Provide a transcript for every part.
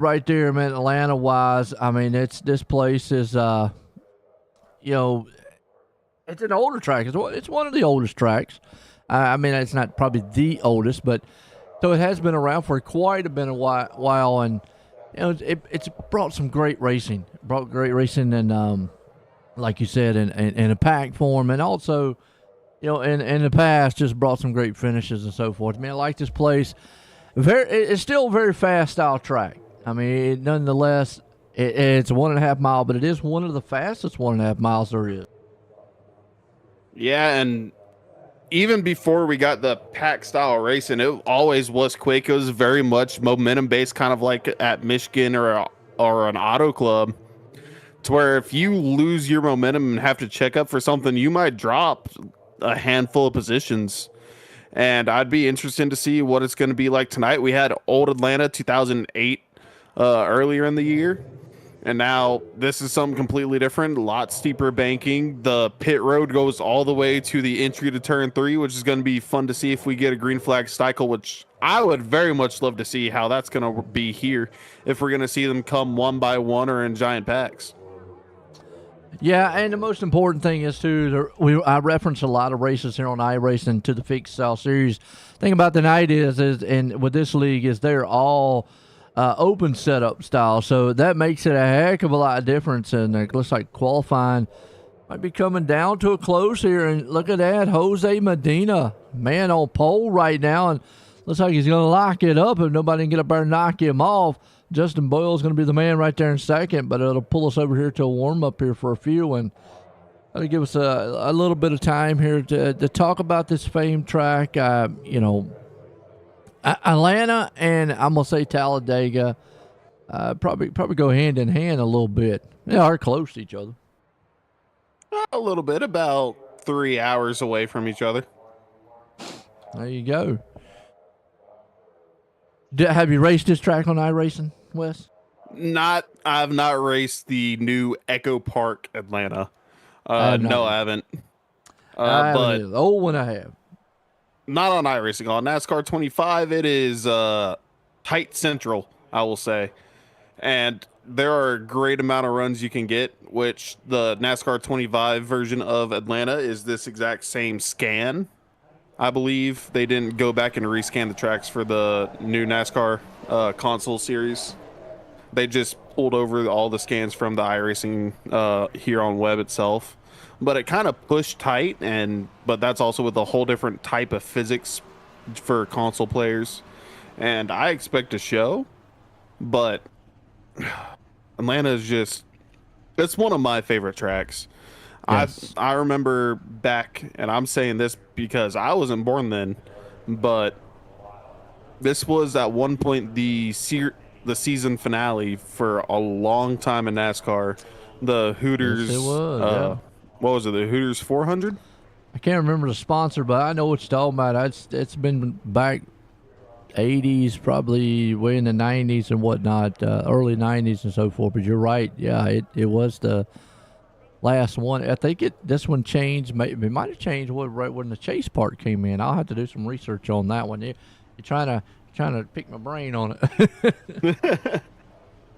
right there, man, Atlanta wise. I mean, this place is, you know, it's an older track. It's one of the oldest tracks. I mean, it's not probably the oldest, but so it has been around for quite a bit a while, and it's brought some great racing. Brought great racing, and like you said, in a pack form, and also, in the past, just brought some great finishes and so forth. I mean, I like this place. It's still a very fast style track. I mean, nonetheless, it's a 1.5 mile, but it is one of the fastest 1.5 miles there is. Yeah, and even before we got the pack style racing, it always was quick. It was very much momentum based, kind of like at Michigan or an auto club, to where if you lose your momentum and have to check up for something, you might drop a handful of positions. And I'd be interested to see what it's going to be like tonight. We had Old Atlanta 2008 earlier in the year, and now this is something completely different. A lot steeper banking. The pit road goes all the way to the entry to turn 3, which is going to be fun to see if we get a green flag cycle, which I would very much love to see how that's going to be here, if we're going to see them come one by one or in giant packs. Yeah, and the most important thing is too, I reference a lot of races here on iRacing to the fixed style series. Thing about the night is and with this league is they're all open setup style, so that makes it a heck of a lot of difference. And it looks like qualifying might be coming down to a close here. And look at that, Jose Medina, man on pole right now, and looks like he's going to lock it up if nobody can get up there and knock him off. Justin Boyle's going to be the man right there in second, but it'll pull us over here to a warm-up here for a few, and that'll give us a little bit of time here to talk about this famed track. Atlanta and I'm going to say Talladega probably go hand in hand a little bit. They are close to each other. A little bit, about 3 hours away from each other. There you go. Have you raced this track on iRacing, Wes? I've not raced the new Echo Park Atlanta. No, I haven't. But the old one I have. Not on iRacing. On NASCAR 25, it is tight central, I will say. And there are a great amount of runs you can get, which the NASCAR 25 version of Atlanta is this exact same scan. I believe they didn't go back and rescan the tracks for the new NASCAR console series. They just pulled over all the scans from the iRacing here on web itself. But it kind of pushed tight, but that's also with a whole different type of physics for console players. And I expect a show, but Atlanta is just, it's one of my favorite tracks. Yes. I remember back, and I'm saying this because I wasn't born then, but this was at one point the season finale for a long time in NASCAR. The Hooters, yes, it was, yeah. What was it? The Hooters 400? I can't remember the sponsor, but I know what you're talking about. It's been back 80s, probably way in the 90s and whatnot, early 90s and so forth. But you're right. Yeah, it was the last one. I think this one changed. It might have changed right when the chase part came in. I'll have to do some research on that one. You're trying to pick my brain on it.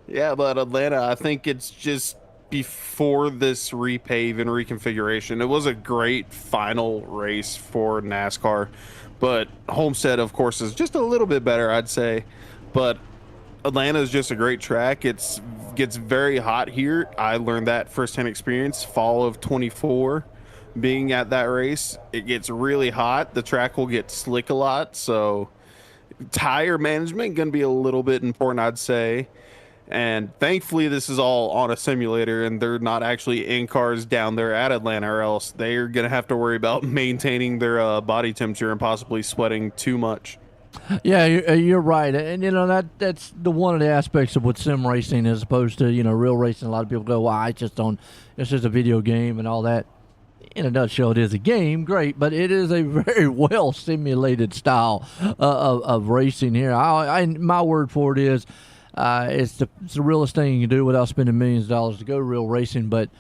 Yeah, but Atlanta, I think it's just before this repave and reconfiguration. It was a great final race for NASCAR, but Homestead, of course, is just a little bit better, I'd say. But Atlanta is just a great track. It gets very hot here. I learned that firsthand experience, fall of 24, being at that race. It gets really hot. The track will get slick a lot, so tire management going to be a little bit important, I'd say. And thankfully, this is all on a simulator, and they're not actually in cars down there at Atlanta, or else they're going to have to worry about maintaining their body temperature and possibly sweating too much. Yeah, you're right, and that's one of the aspects of what sim racing as opposed to real racing. A lot of people go, "Well, it's just a video game and all that." In a nutshell, it is a game, great, but it is a very well simulated style of racing here. My word for it is, it's the realest thing you can do without spending millions of dollars to go real racing. But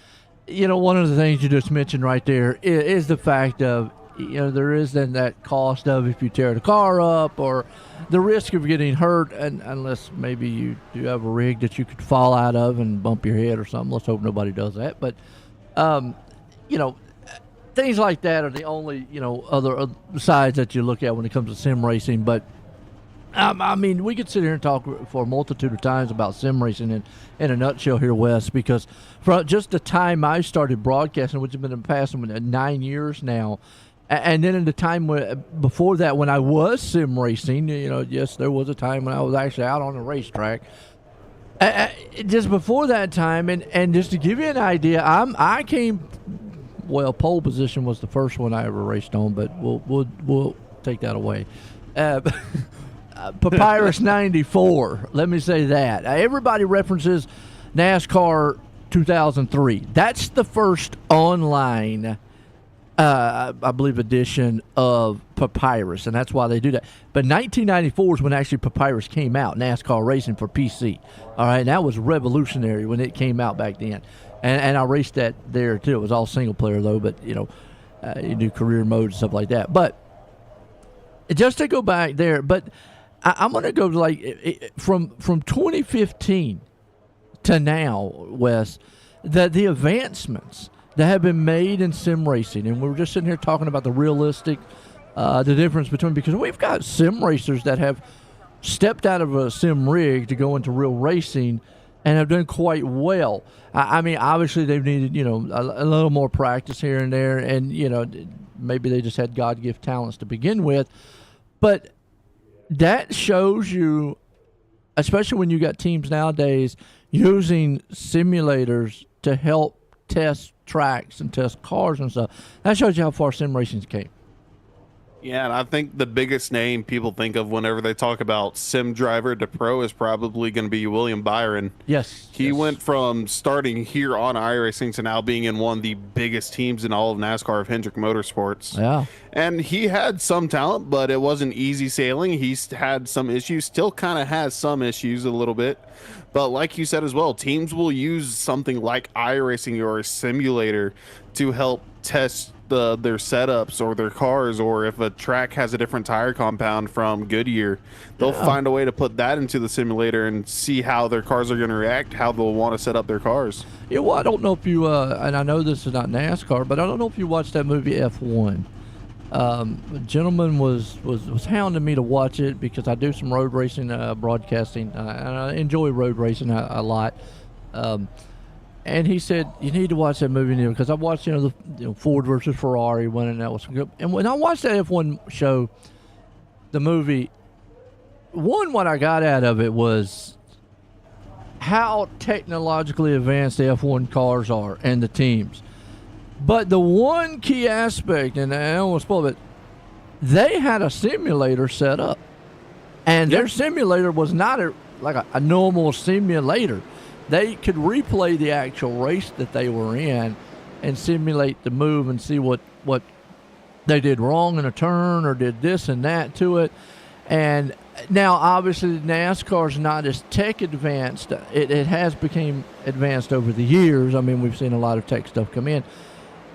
one of the things you just mentioned right there is the fact of there is then that cost of if you tear the car up or the risk of getting hurt, and unless maybe you do have a rig that you could fall out of and bump your head or something. Let's hope nobody does that. But, things like that are the only, other sides that you look at when it comes to sim racing. But, we could sit here and talk for a multitude of times about sim racing in a nutshell here, Wes, because from just the time I started broadcasting, which has been in the past 9 years now, and then in the time before that when I was sim racing, yes, there was a time when I was actually out on the racetrack. Just before that time, and just to give you an idea, I came, well, pole position was the first one I ever raced on, but we'll take that away. Papyrus 94, let me say that. Everybody references NASCAR 2003. That's the first online, I believe, edition of Papyrus, and that's why they do that. But 1994 is when actually Papyrus came out, NASCAR racing for PC. All right, and that was revolutionary when it came out back then. And I raced that there, too. It was all single player, though, but, you do career mode and stuff like that. But just to go back there, but I'm going to go from 2015 to now, Wes, the advancements that have been made in sim racing, and we're just sitting here talking about the realistic, the difference between, because we've got sim racers that have stepped out of a sim rig to go into real racing and have done quite well. Obviously they've needed, a little more practice here and there, and, maybe they just had God-gift talents to begin with. But that shows you, especially when you got teams nowadays using simulators to help test tracks and test cars and stuff, that shows you how far sim racing came. Yeah, and I think the biggest name people think of whenever they talk about sim driver to pro is probably going to be William Byron. Yes. He went from starting here on iRacing to now being in one of the biggest teams in all of NASCAR of Hendrick Motorsports. Yeah. And he had some talent, but it wasn't easy sailing. He's had some issues, still kind of has some issues a little bit. But like you said as well, teams will use something like iRacing or a simulator to help test their setups or their cars, or if a track has a different tire compound from Goodyear, they'll find a way to put that into the simulator and see how their cars are going to react, how they'll want to set up their cars. Yeah, well, I don't know if you, and I know this is not NASCAR, but I don't know if you watched that movie F1. A gentleman was hounding me to watch it because I do some road racing broadcasting, and I enjoy road racing a lot. And he said, you need to watch that movie, because I watched, Ford versus Ferrari one, and that was good. And when I watched that F1 show, the movie, what I got out of it was how technologically advanced the F1 cars are and the teams. But the one key aspect, and I don't want to spoil it, they had a simulator set up. And their simulator was not a normal simulator. They could replay the actual race that they were in and simulate the move and see what they did wrong in a turn or did this and that to it. And now, obviously, NASCAR's not as tech advanced. It has become advanced over the years. We've seen a lot of tech stuff come in.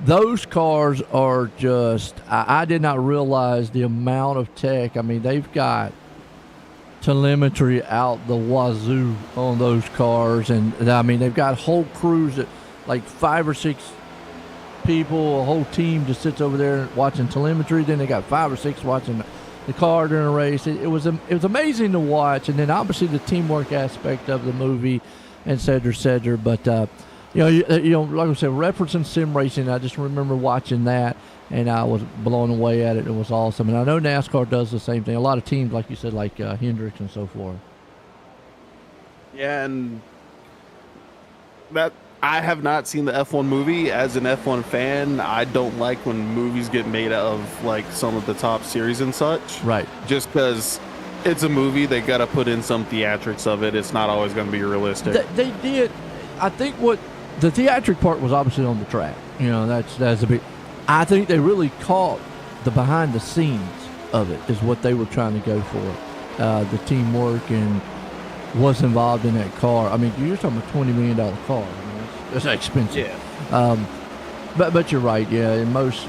Those cars are just, I did not realize the amount of tech. They've got telemetry out the wazoo on those cars, and they've got whole crews that, like 5 or 6 people, a whole team just sits over there watching telemetry. Then they got 5 or 6 watching the car during a race. It was amazing to watch, and then obviously the teamwork aspect of the movie, and cetera. But like I said, referencing sim racing, I just remember watching that, and I was blown away at it. It was awesome. And I know NASCAR does the same thing. A lot of teams, like you said, like Hendricks and so forth. Yeah, and that I have not seen the F1 movie. As an F1 fan, I don't like when movies get made out of like some of the top series and such. Right. Just because it's a movie, they got to put in some theatrics of it. It's not always going to be realistic. They did. I think what the theatric part was obviously on the track. That's a big. I think they really caught the behind the scenes of it is what they were trying to go for. The teamwork and what's involved in that car. You're talking about a $20 million car. That's expensive. Yeah. But you're right. Yeah, and most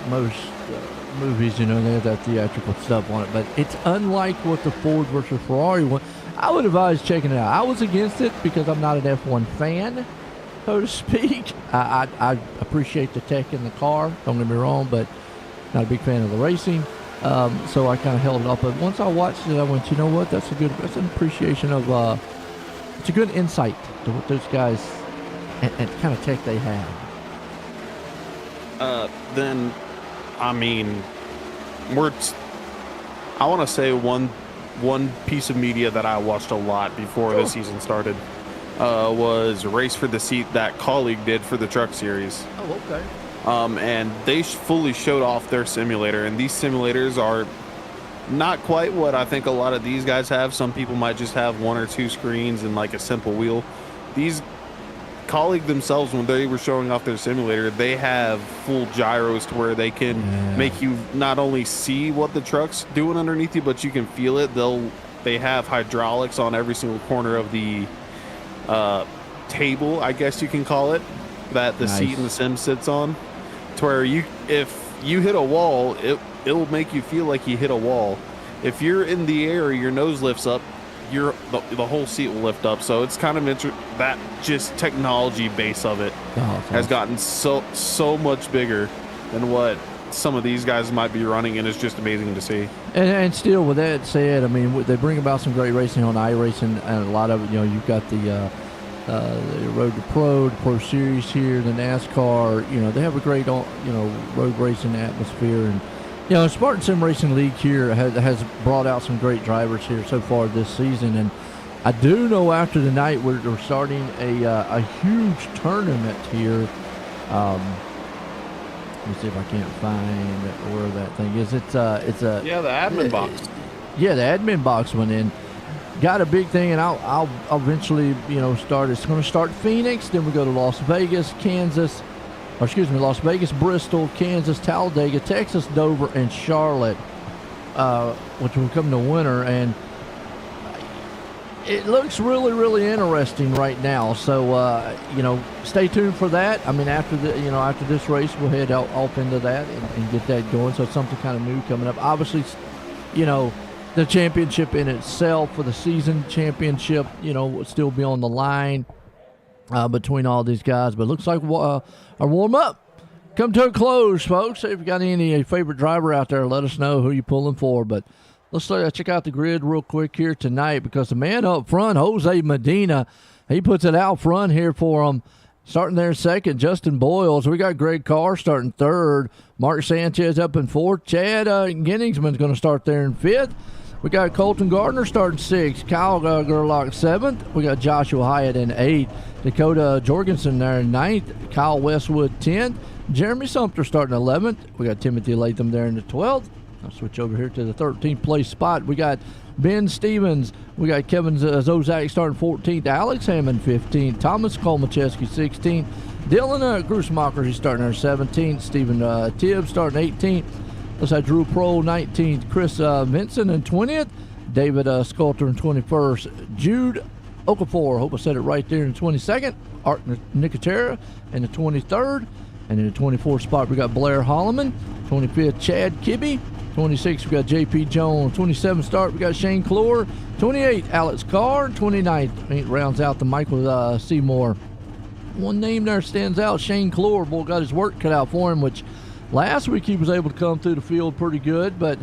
movies, they have that theatrical stuff on it. But it's unlike what the Ford versus Ferrari one. I would advise checking it out. I was against it because I'm not an F1 fan, so to speak. I appreciate the tech in the car, don't get me wrong, but not a big fan of the racing. So I kind of held it up. But once I watched it, I went, you know what? That's an appreciation of, it's a good insight to what those guys and kind of tech they have. Then, I mean, I want to say one piece of media that I watched a lot before the season started was Race for the Seat that Colleague did for the Truck Series. Oh, okay. And they fully showed off their simulator, and these simulators are not quite what I think a lot of these guys have. Some people might just have 1 or 2 screens and like a simple wheel. These Colleague themselves, when they were showing off their simulator, they have full gyros to where they can make you not only see what the truck's doing underneath you, but you can feel it. They have hydraulics on every single corner of the table, I guess you can call it, that the seat in the sim sits on, to where if you hit a wall, it'll make you feel like you hit a wall. If you're in the air, your nose lifts up, the whole seat will lift up. So it's kind of that just technology base of it has gotten so much bigger than what some of these guys might be running, and it's just amazing to see. And still, with that said, I mean, they bring about some great racing on iRacing, and a lot of it, you've got the Road to Pro, the Pro Series here, the NASCAR. They have a great road racing atmosphere. And Spartan Sim Racing League here has brought out some great drivers here so far this season. And I do know after the night we're starting a huge tournament here. Let me see if I can't find where that thing is. It's the admin box. Yeah, the admin box went in. Got a big thing, and I'll eventually start. It's going to start Phoenix, then we go to Las Vegas, Las Vegas, Bristol, Kansas, Talladega, Texas, Dover, and Charlotte, which will come to winter. And it looks really, really interesting right now. So, stay tuned for that. I mean, after this race, we'll head off into that and get that going. So it's something kind of new coming up. Obviously, the championship in itself for the season championship, will still be on the line between all these guys. But it looks like our warm-up come to a close, folks. If you got any favorite driver out there, let us know who you're pulling for. But let's check out the grid real quick here tonight, because the man up front, Jose Medina, he puts it out front here for him. Starting there second, Justin Boyles. We got Greg Carr starting third. Mark Sanchez up in fourth. Chad Genningsman's going to start there in fifth. We got Colton Gardner starting sixth. Kyle Gerlach seventh. We got Joshua Hyatt in eighth. Dakota Jorgensen there in ninth. Kyle Westwood 10th. Jeremy Sumter starting 11th. We got Timothy Latham there in the 12th. I'll switch over here to the 13th place spot. We got Ben Stevens. We got Kevin Zozak starting 14th. Alex Hammond 15th. Thomas Kolmacheski 16th. Dylan Grusmacher, he's starting there 17th. Stephen Tibbs starting 18th. Looks like Drew Prohl 19th. Chris Vincent in 20th. David Sculter in 21st. Jude Okafor, hope I said it right there, in 22nd. Art Nicotera in the 23rd. And in the 24th spot, we got Blair Holloman. 25th, Chad Kibbe. 26th, we got J.P. Jones. 27th start, we got Shane Clore. 28th, Alex Carr. 29th, rounds out the Michael Seymour. One name there stands out, Shane Clore. Boy, got his work cut out for him, which last week he was able to come through the field pretty good. But,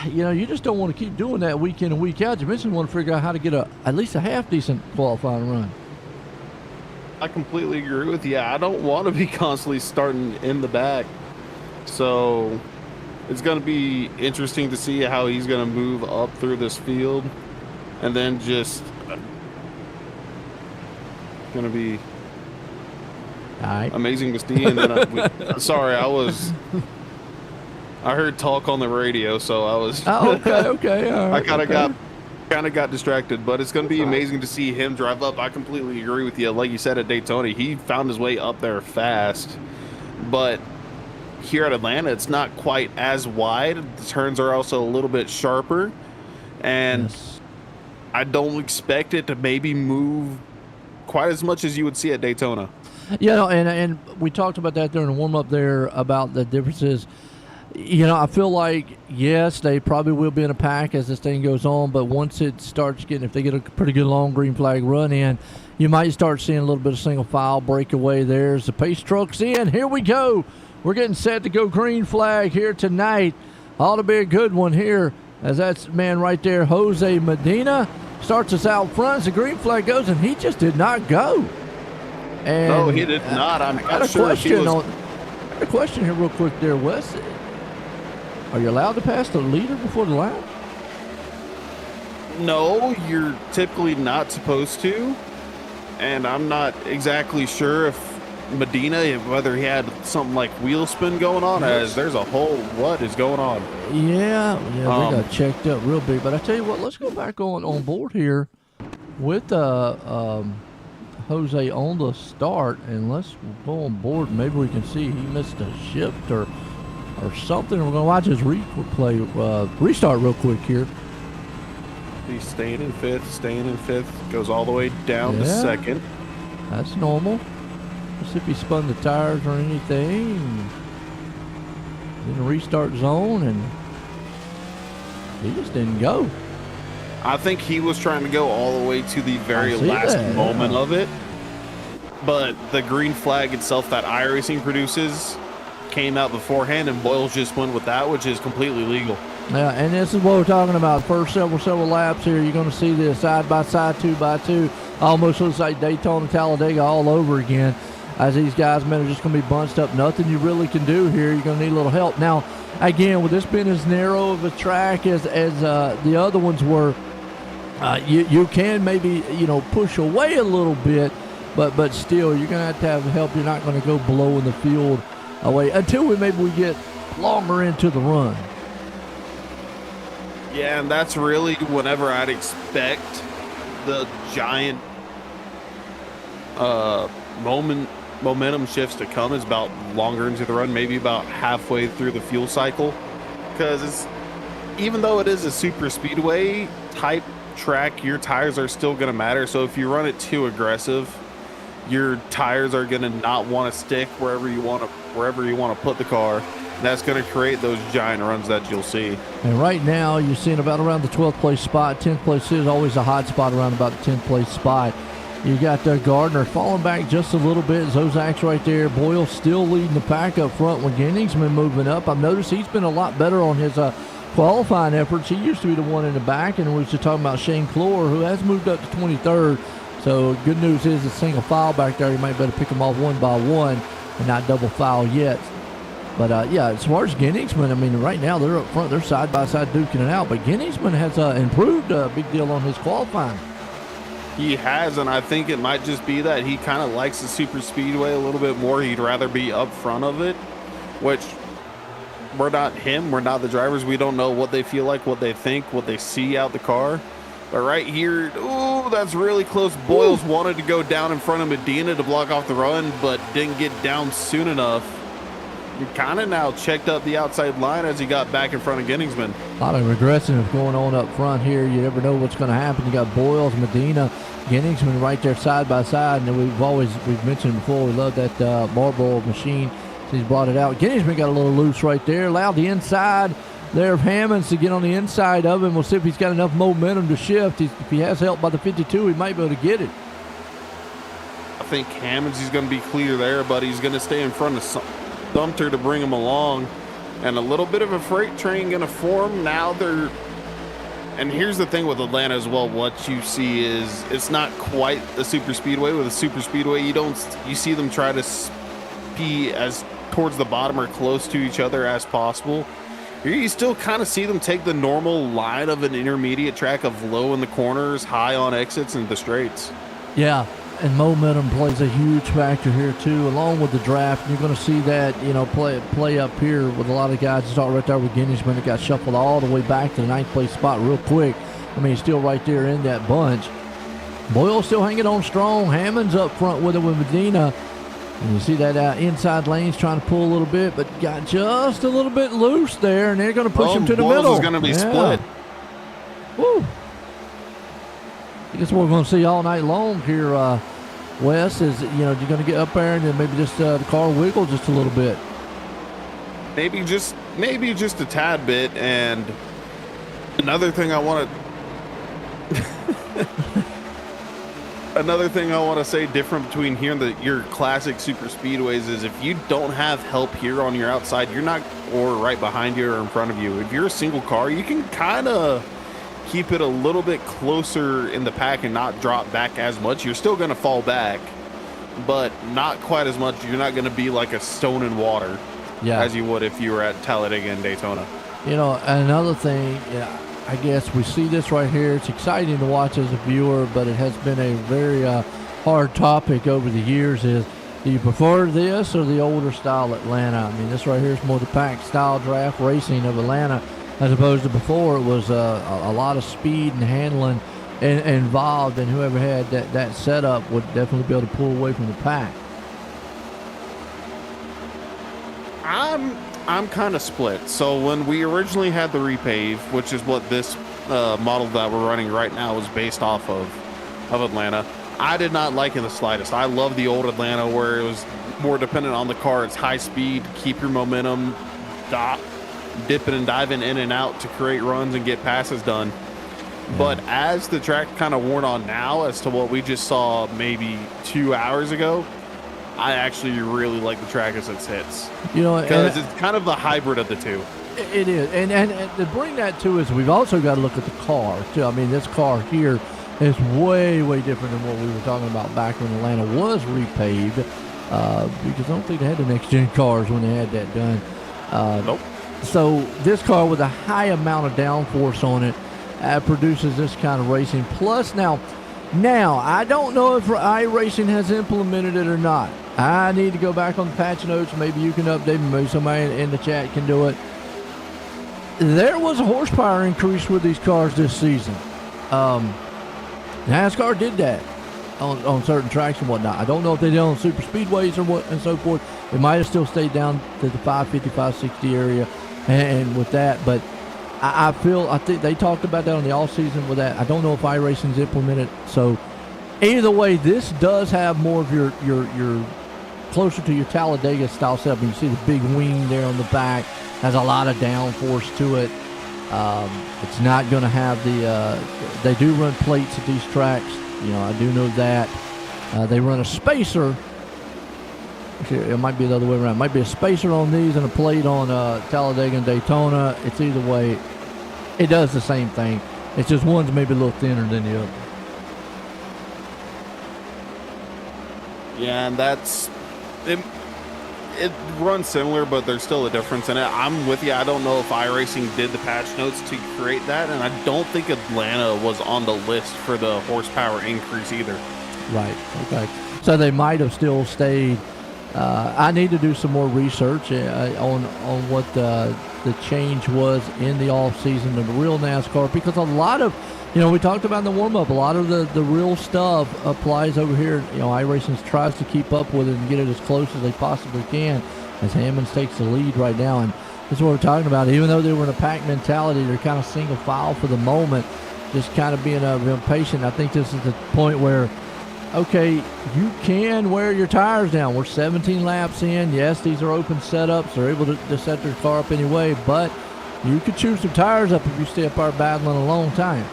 you just don't want to keep doing that week in and week out. You eventually want to figure out how to get at least a half-decent qualifying run. I completely agree with you. I don't want to be constantly starting in the back. So it's going to be interesting to see how he's going to move up through this field. And then just going to be amazing to see. And then I heard talk on the radio, so I was okay. All right, I kind of got distracted, but it's going to be amazing to see him drive up. I completely agree with you. Like you said, at Daytona, he found his way up there fast, but here at Atlanta, it's not quite as wide. The turns are also a little bit sharper, and I don't expect it to maybe move quite as much as you would see at Daytona. And we talked about that during the warm-up there about the differences. I feel like, yes, they probably will be in a pack as this thing goes on, but once it starts getting, if they get a pretty good long green flag run in, you might start seeing a little bit of single file breakaway. There's the pace trucks in. Here we go. We're getting set to go green flag here tonight. Ought to be a good one here, as that's man right there, Jose Medina, starts us out front as the green flag goes, and he just did not go. And no, he did not. I'm not sure if he was... I got a question here real quick there, Wes. Are you allowed to pass the leader before the lap? No, you're typically not supposed to. And I'm not exactly sure if Medina, whether he had something like wheel spin going on, as there's a whole what is going on. Yeah, they got checked up real big. But I tell you what, let's go back on board here with Jose on the start, and let's go on board. Maybe we can see he missed a shift or something. We're going to watch his restart real quick here. He's staying in fifth, goes all the way down to second. That's normal. Let's see if he spun the tires or anything. In the restart zone, and he just didn't go. I think he was trying to go all the way to the very last moment of it. But the green flag itself that iRacing produces came out beforehand, and Boyles just went with that, which is completely legal. Yeah, and this is what we're talking about. First several laps here, you're going to see this side by side, 2x2. Almost looks like Daytona, Talladega all over again, as these guys, man, are just going to be bunched up. Nothing you really can do here. You're going to need a little help. Now, again, with this being as narrow of a track as the other ones were, you can maybe, push away a little bit, but still, you're going to have help. You're not going to go blowing the field away until we get longer into the run. Yeah, and that's really whenever I'd expect the giant momentum shifts to come, is about longer into the run, maybe about halfway through the fuel cycle. Because even though it is a super speedway type track, your tires are still going to matter. So if you run it too aggressive, your tires are going to not want to stick wherever you want to put the car. And that's going to create those giant runs that you'll see. And right now, you're seeing about around the 12th place spot. 10th place is always a hot spot around about the 10th place spot. You got Gardner falling back just a little bit. Zozak's right there. Boyle still leading the pack up front when Genning's been moving up. I've noticed he's been a lot better on his qualifying efforts. He used to be the one in the back, and we were just talking about Shane Clore, who has moved up to 23rd. So good news is a single file back there. You might better pick them off one by one and not double file yet. But, as far as Genningsman, I mean, right now they're up front. They're side-by-side duking it out. But Genningsman has improved a big deal on his qualifying. He has, and I think it might just be that he kind of likes the super speedway a little bit more. He'd rather be up front of it, which we're not him. We're not the drivers. We don't know what they feel like, what they think, what they see out the car. But right here, ooh, that's really close. Boyles wanted to go down in front of Medina to block off the run, but didn't get down soon enough. He kind of now checked up the outside line as he got back in front of Genningsman. A lot of regressing going on up front here. You never know what's going to happen. You got Boyles, Medina, Genningsman right there side by side. And we've mentioned before, we love that Marlboro machine. So he's brought it out. Genningsman got a little loose right there. Allowed the inside there of Hammonds to get on the inside of him. We'll see if he's got enough momentum to shift. If he has help by the 52, he might be able to get it. I think Hammonds is going to be clear there, but he's going to stay in front of Sumter to bring him along, and a little bit of a freight train going to form. Now and here's the thing with Atlanta as well, what you see is it's not quite a super speedway. With a super speedway, you see them try to be as towards the bottom or close to each other as possible. Here you still kind of see them take the normal line of an intermediate track of low in the corners, high on exits, and the straights. Yeah, and momentum plays a huge factor here too, along with the draft. You're going to see that, play up here with a lot of guys. Start right there with Genningsman that got shuffled all the way back to the 9th place spot real quick. I mean, he's still right there in that bunch. Boyle still hanging on strong. Hammond's up front with it with Medina. And you see that inside lane's trying to pull a little bit, but got just a little bit loose there, and they're going to push him to the Boyles middle. Is going to be split. Woo. I guess what we're going to see all night long here, Wes, is, you're going to get up there and then maybe just the car wiggle just a little bit. Maybe just maybe just a tad bit. And another thing I want to say different between here and your classic super speedways is if you don't have help here on your outside, you're not, or right behind you or in front of you, if you're a single car, you can kind of keep it a little bit closer in the pack and not drop back as much. You're still going to fall back, but not quite as much. You're not going to be like a stone in water as you would if you were at Talladega and Daytona. You know, another thing, I guess we see this right here. It's exciting to watch as a viewer, but it has been a very hard topic over the years is, do you prefer this or the older style Atlanta? I mean, this right here is more the pack style draft racing of Atlanta, as opposed to before it was a lot of speed and handling involved, and whoever had that setup would definitely be able to pull away from the pack. I'm kind of split. So when we originally had the repave, which is what this model that we're running right now is based off of Atlanta, I did not like it the slightest. I love the old Atlanta where it was more dependent on the car. It's high speed, keep your momentum, dipping and diving in and out to create runs and get passes done. But as the track kind of worn on now, as to what we just saw maybe 2 hours ago, I actually really like the track as it sits. You know, because it's kind of the hybrid of the two. It is, and to bring that to us, we've also got to look at the car too. I mean, this car here is way different than what we were talking about back when Atlanta was repaved, because I don't think they had the next gen cars when they had that done. Nope. So this car with a high amount of downforce on it produces this kind of racing. Plus now I don't know if iRacing has implemented it or not. I need to go back on the patch notes. Maybe you can update me. Maybe somebody in the chat can do it. There was a horsepower increase with these cars this season. NASCAR did that on certain tracks and whatnot. I don't know if they did on super speedways or what and so forth. It might have still stayed down to the 550, 560 area and with that, but I think they talked about that on the off season with that. I don't know if iRacing's implemented. So either way, this does have more of your closer to your Talladega style setup. You see the big wing there on the back, has a lot of downforce to it. It's not going to have they do run plates at these tracks. You know, I do know that. They run a spacer. Actually, it might be the other way around. It might be a spacer on these and a plate on Talladega and Daytona. It's either way. It does the same thing. It's just one's maybe a little thinner than the other. Yeah, and it runs similar, but there's still a difference in it. I'm with you. I don't know if iRacing did the patch notes to create that, and I don't think Atlanta was on the list for the horsepower increase either. Right. Okay. So they might have still stayed. I need to do some more research on what the change was in the off season of the real NASCAR, because a lot of, we talked about in the warm up, a lot of the real stuff applies over here. iRacing tries to keep up with it and get it as close as they possibly can, as Hammonds takes the lead right now. And that's what we're talking about. Even though they were in a pack mentality, they're kind of single file for the moment, just kind of being impatient. I think this is the point where, okay, you can wear your tires down. We're 17 laps in. Yes, these are open setups. They're able to set their car up anyway, but you could chew some tires up if you stay up there battling a long time.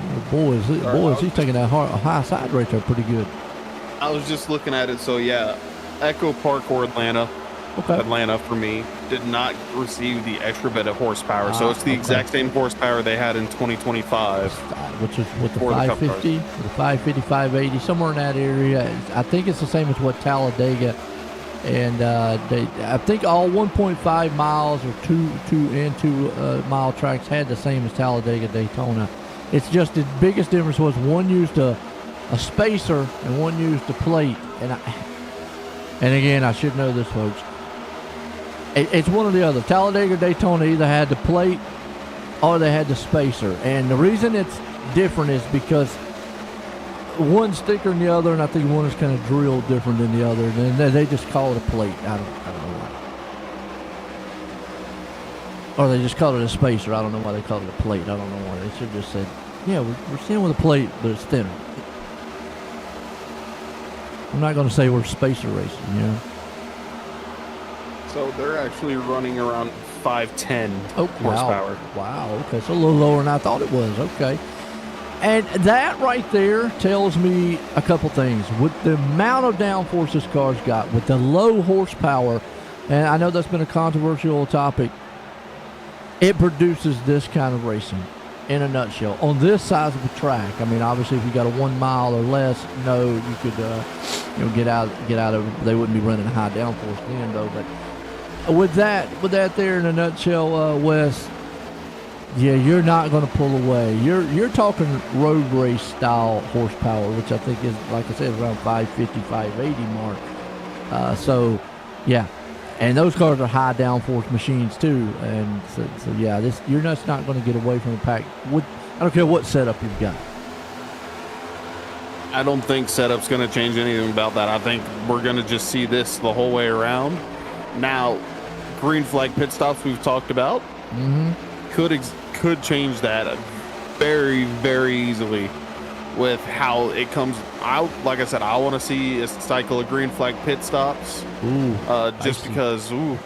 Oh, boy, he's taking that high side right there pretty good. I was just looking at it. So, yeah, Echo Park or Atlanta. Okay. Atlanta, for me, did not receive the extra bit of horsepower. So it's the exact same horsepower they had in 2025. Which is with the 550, the 550, 580, somewhere in that area. I think it's the same as what Talladega. And I think all 1.5 miles or 2 mile tracks had the same as Talladega, Daytona. It's just the biggest difference was one used a spacer and one used a plate. And again, I should know this, folks. It's one or the other. Talladega, Daytona either had the plate or they had the spacer. And the reason it's different is because one's thicker than the other, and I think one is kind of drilled different than the other. And they just call it a plate. I don't know why. Or they just call it a spacer. I don't know why they call it a plate. I don't know why. They should have just said, yeah, we're staying with a plate, but it's thinner. I'm not going to say we're spacer racing, you know. So they're actually running around 510 horsepower. Wow. Okay, so a little lower than I thought it was. Okay. And that right there tells me a couple things. With the amount of downforce this car's got, with the low horsepower, and I know that's been a controversial topic, it produces this kind of racing in a nutshell. On this size of a track, I mean, obviously, if you got a 1 mile or less, no, you could get out of. They wouldn't be running high downforce then, though. But with that there in a nutshell, Wes, yeah, you're not going to pull away. You're talking road race style horsepower, which I think is, like I said, around 550, 580 mark. So, yeah. And those cars are high downforce machines too, and so yeah, you're just not going to get away from the pack. I don't care what setup you've got. I don't think setup's going to change anything about that. I think we're going to just see this the whole way around. Now, green flag pit stops we've talked about could change that very, very easily with how it comes out. Like I said, I want to see a cycle of green flag pit stops. Just because, I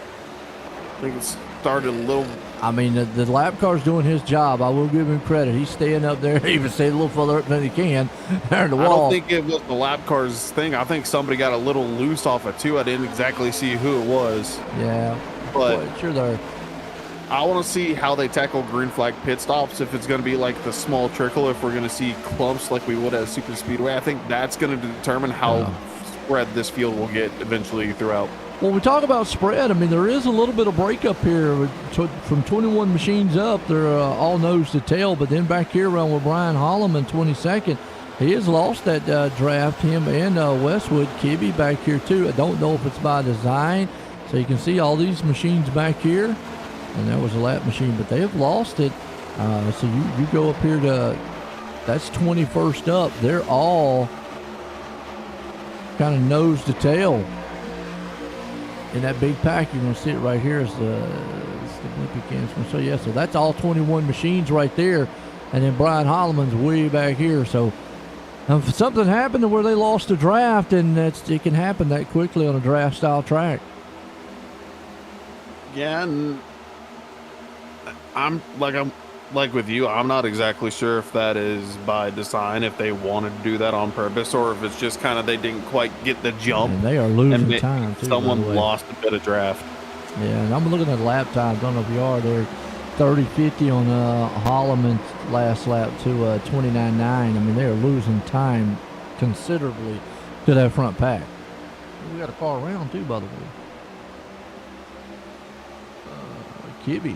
think it started a little. I mean, the lap car's doing his job. I will give him credit. He's staying up there, even staying a little further up than he can. There in the wall. I don't think it was the lap car's thing. I think somebody got a little loose off it too. I didn't exactly see who it was. Yeah, but sure there. I want to see how they tackle green flag pit stops. If it's going to be like the small trickle, if we're going to see clumps like we would at Super Speedway, I think that's going to determine how spread this field will get eventually throughout. When we talk about spread, I mean, there is a little bit of breakup here. From 21 machines up, they're all nose to tail. But then back here around with Brian Holloman, 22nd, he has lost that draft, him and Westwood. Kibbe back here, too. I don't know if it's by design. So you can see all these machines back here. And that was a lap machine, but they have lost it. So you go up here to, that's 21st up. They're all kind of nose to tail in that big pack. You're going to see it right here is the Olympic instrument. So, yeah, so that's all 21 machines right there. And then Brian Holloman's way back here. So if something happened to where they lost a draft, and it can happen that quickly on a draft-style track. Yeah, and I'm like with you, I'm not exactly sure if that is by design, if they wanted to do that on purpose, or if it's just kind of they didn't quite get the jump. And they are losing time, too. Someone lost a bit of draft. Yeah, and I'm looking at lap time. Don't know if you are there. 30-50 on Holloman's last lap to 29.9. I mean, they are losing time considerably to that front pack. We got a car around, too, by the way. Kibbe.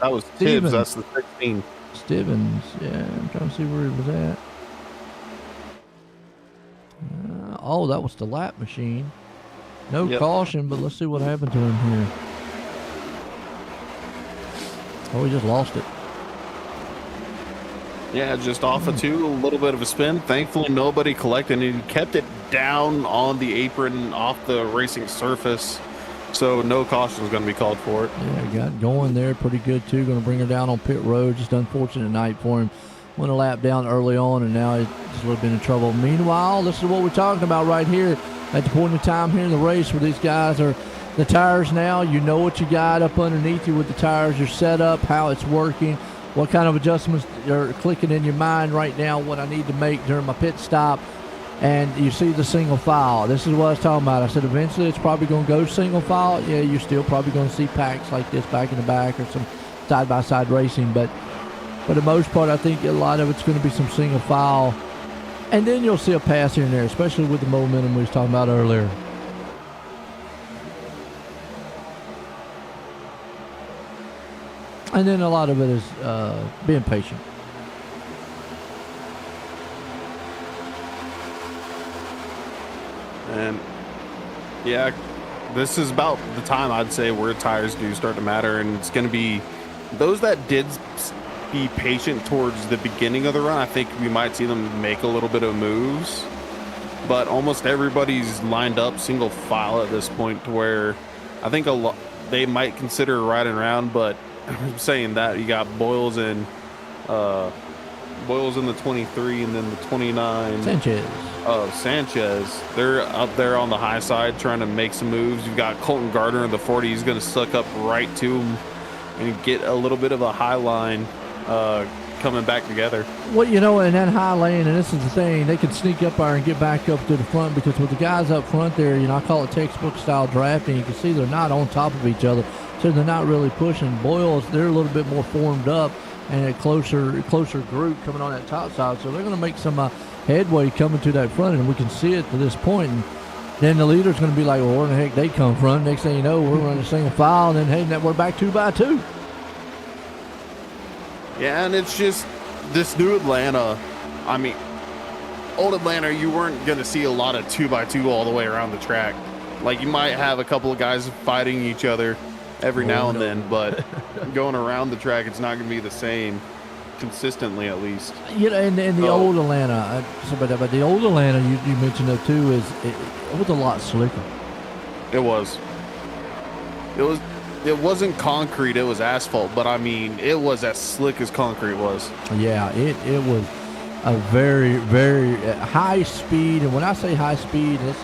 That was Tibbs. That's the 16. Stevens. Yeah, I'm trying to see where he was at. Oh, that was the lap machine. No caution, but let's see what happened to him here. Oh, he just lost it. Yeah, just off of two, a little bit of a spin. Thankfully, nobody collected, and he kept it down on the apron off the racing surface. So no caution is going to be called for it. Yeah, got going there pretty good too. Going to bring her down on pit road. Just unfortunate night for him. Went a lap down early on, and now he's a little bit in trouble. Meanwhile, this is what we're talking about right here at the point in time here in the race where these guys are the tires now. You know what you got up underneath you with the tires, your setup, how it's working, what kind of adjustments are clicking in your mind right now, what I need to make during my pit stop. And you see the single file. This is what I was talking about. I said eventually it's probably going to go single file. Yeah, you're still probably going to see packs like this back in the back or some side-by-side racing. But for the most part, I think a lot of it's going to be some single file. And then you'll see a pass here and there, especially with the momentum we was talking about earlier. And then a lot of it is being patient. And yeah, this is about the time I'd say where tires do start to matter, and it's going to be those that did be patient towards the beginning of the run. I think we might see them make a little bit of moves, but almost everybody's lined up single file at this point to where I think they might consider riding around. But I'm saying that you got Boyles and Boyle's in the 23, and then the 29. Sanchez. Sanchez. They're up there on the high side trying to make some moves. You've got Colton Gardner in the 40. He's going to suck up right to him and get a little bit of a high line coming back together. Well, you know, in that high lane, and this is the thing, they can sneak up there and get back up to the front, because with the guys up front there, you know, I call it textbook style drafting. You can see they're not on top of each other, so they're not really pushing. Boyles, they're a little bit more formed up and a closer group coming on that top side, so they're going to make some headway coming to that front, and we can see it to this point. And then the leader's going to be like, well, where the heck they come from? Next thing you know, we're running single file, and then, hey, we're back 2 by 2. Yeah, and it's just this new Atlanta. I mean, old Atlanta, you weren't going to see a lot of 2 by 2 all the way around the track. Like, you might have a couple of guys fighting each other every now and then, but going around the track, it's not going to be the same consistently, at least. You know, and the old Atlanta, but the old Atlanta you mentioned though too is it was a lot slicker. It was. It wasn't concrete, it was asphalt, but I mean, it was as slick as concrete was. Yeah, it was a very, very high speed. And when I say high speed, let's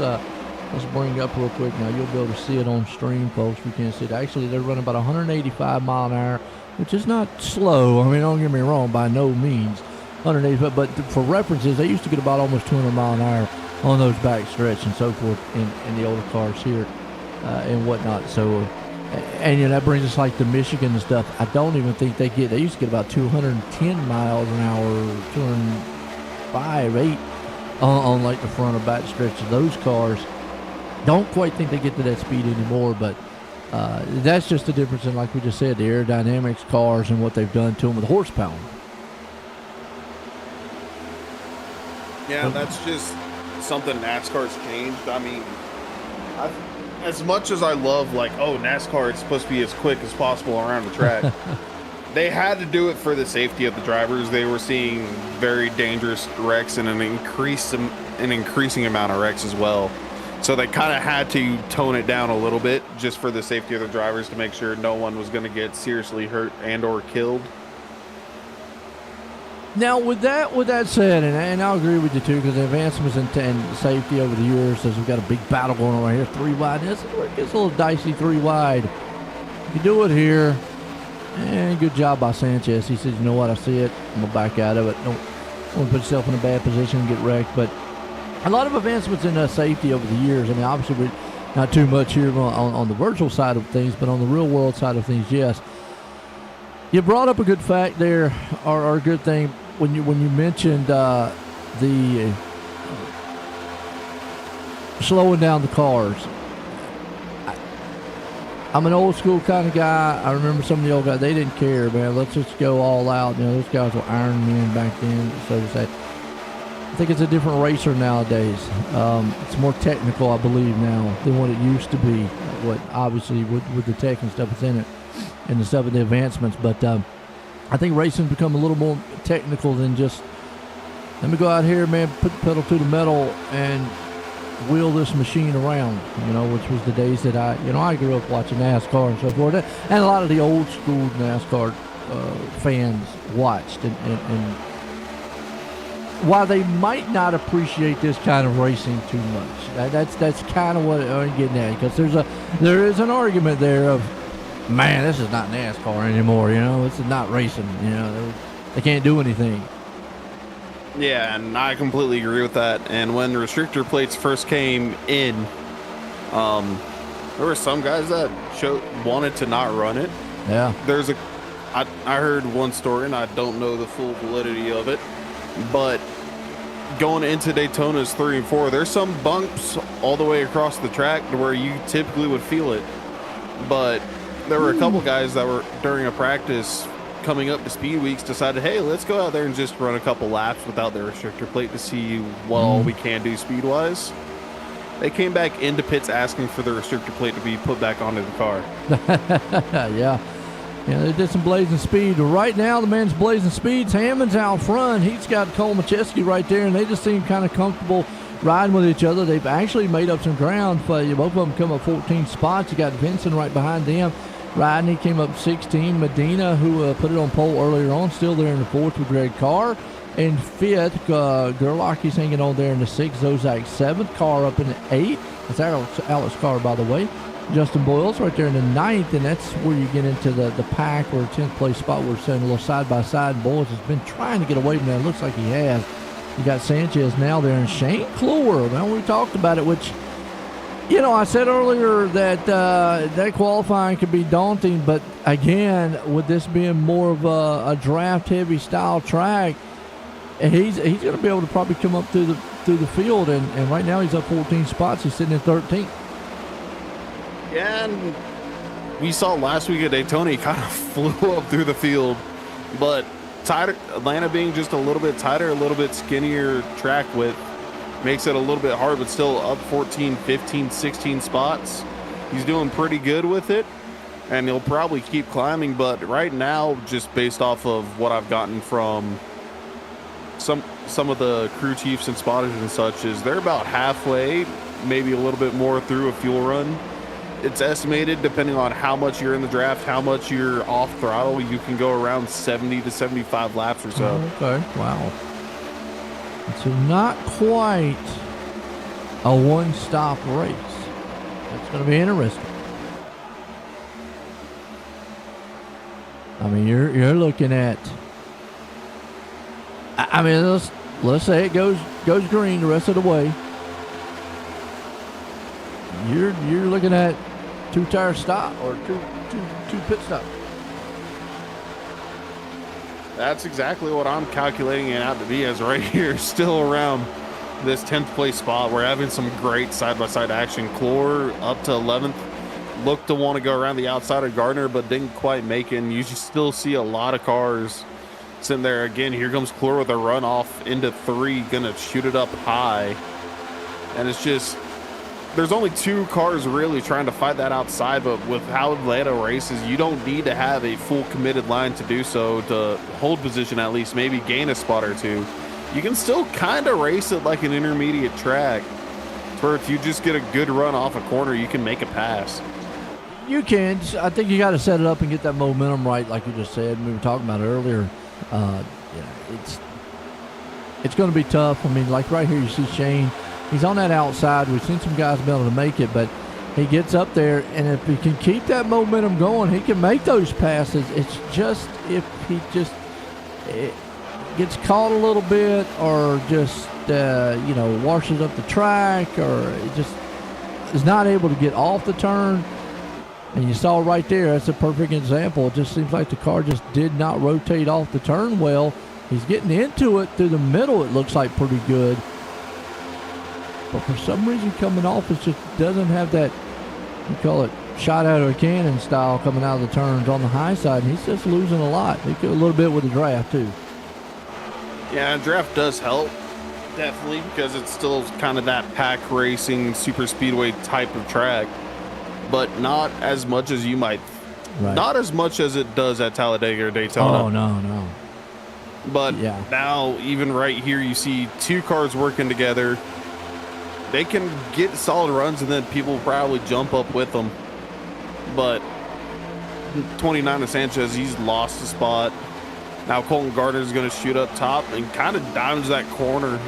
bring it up real quick. Now you'll be able to see it on stream, folks. We can't see it. Actually, they're running about 185 mile an hour, which is not slow. I mean, don't get me wrong, by no means 185. But for references, they used to get about almost 200 mile an hour on those back stretch and so forth in the older cars here and whatnot. So. And, you know, that brings us like to Michigan and stuff. I don't even think they used to get about 210 miles an hour, 205, 8 on like the front or back stretch of those cars. Don't quite think they get to that speed anymore, but that's just the difference in, like we just said, the aerodynamics cars and what they've done to them with horsepower. Yeah, that's just something NASCAR's changed. I mean, as much as I love, like, oh, NASCAR is supposed to be as quick as possible around the track, they had to do it for the safety of the drivers. They were seeing very dangerous wrecks and an increasing amount of wrecks as well. So they kind of had to tone it down a little bit just for the safety of the drivers, to make sure no one was going to get seriously hurt and or killed. Now, with that said, and I'll agree with you too, because the advancements in safety over the years, as we've got a big battle going on right here, 3 wide. This is where it gets a little dicey, 3 wide. You do it here, and good job by Sanchez. He says, you know what, I see it, I'm going to back out of it. Don't want to put yourself in a bad position and get wrecked. But a lot of advancements in safety over the years. I mean, obviously, we're not too much here on the virtual side of things, but on the real world side of things, yes. You brought up a good fact there, or a good thing, when you mentioned the slowing down the cars. I'm an old school kind of guy. I remember some of the old guys, they didn't care, man. Let's just go all out. You know, those guys were Iron Men back then, so to say. I think it's a different racer nowadays. It's more technical, I believe, now than what it used to be. What obviously with the tech and stuff that's in it, and the stuff with the advancements, but I think racing's become a little more technical than just, let me go out here, man, put the pedal to the metal and wheel this machine around, you know, which was the days that I grew up watching NASCAR and so forth. And a lot of the old school NASCAR fans watched. And while they might not appreciate this kind of racing too much, that's kind of what I'm getting at, because there is an argument there of, man, this is not NASCAR anymore, you know, this is not racing, you know, they can't do anything. Yeah, and I completely agree with that. And when restrictor plates first came in, there were some guys that wanted to not run it. Yeah. I heard one story, and I don't know the full validity of it, but going into Daytona's 3 and 4, there's some bumps all the way across the track to where you typically would feel it, but there were a couple guys that were during a practice coming up to speed weeks decided, hey, let's go out there and just run a couple laps without the restrictor plate to see what all we can do speed wise. They came back into pits asking for the restrictor plate to be put back onto the car. Yeah, they did some blazing speed. Right now, the man's blazing speeds. Hammond's out front. He's got Cole Macheski right there, and they just seem kind of comfortable riding with each other. They've actually made up some ground. Both of them come up 14 spots. You got Vincent right behind them riding. He came up 16. Medina, who put it on pole earlier on, still there in the 4th with Greg Carr. in 5th. Gerlach's hanging on there in the 6th. Zozak 7th. Carr up in the 8th. That's Alex Carr, by the way. Justin Boyles right there in the 9th, and that's where you get into the pack or 10th place spot. We're saying a little side-by-side. Boyles has been trying to get away from that. It looks like he has. You got Sanchez now there, and Shane Clore. Now, we talked about it, which, you know, I said earlier that that qualifying could be daunting, but again, with this being more of a draft-heavy style track, he's going to be able to probably come up through the field, and right now he's up 14 spots. He's sitting in 13th. Yeah, and we saw last week at Daytona, he kind of flew up through the field, but tighter, Atlanta being just a little bit tighter, a little bit skinnier track width, makes it a little bit hard, but still up 14, 15, 16 spots. He's doing pretty good with it, and he'll probably keep climbing, but right now, just based off of what I've gotten from some of the crew chiefs and spotters and such, is they're about halfway, maybe a little bit more through a fuel run. It's estimated, depending on how much you're in the draft, how much you're off throttle, you can go around 70 to 75 laps or so. Okay, wow. So not quite a one-stop race. That's going to be interesting. I mean, you're looking at. I mean, let's say it goes green the rest of the way. You're looking at 2-tire stop or two pit stops. That's exactly what I'm calculating it out to be as right here, still around this 10th place spot. We're having some great side-by-side action. Clore up to 11th, looked to want to go around the outside of Gardner, but didn't quite make it. And you still see a lot of cars sitting there. Again, here comes Clore with a runoff into 3, gonna shoot it up high. And it's just, there's only 2 cars really trying to fight that outside, but with how Atlanta races, you don't need to have a full committed line to do so, to hold position at least, maybe gain a spot or 2. You can still kind of race it like an intermediate track, where if you just get a good run off a corner, you can make a pass. You can. I think you got to set it up and get that momentum right, like you just said. We were talking about it earlier. It's going to be tough. I mean, like right here, you see Shane. He's on that outside. We've seen some guys be able to make it, but he gets up there, and if he can keep that momentum going, he can make those passes. It's just if he just gets caught a little bit or just, washes up the track or just is not able to get off the turn. And you saw right there, that's a perfect example. It just seems like the car just did not rotate off the turn well. He's getting into it through the middle, it looks like pretty good. But for some reason coming off, it just doesn't have that, you call it shot out of a cannon style coming out of the turns on the high side. And he's just losing a lot. He could a little bit with the draft too. Yeah, draft does help, definitely, because it's still kind of that pack racing, super speedway type of track. But not as much as you might, not as much as it does at Talladega or Daytona. Oh, no. But now, even right here, you see 2 cars working together. They can get solid runs, and then people probably jump up with them. But 29 of Sanchez, he's lost a spot. Now Colton Gardner is going to shoot up top and kind of dimes that corner,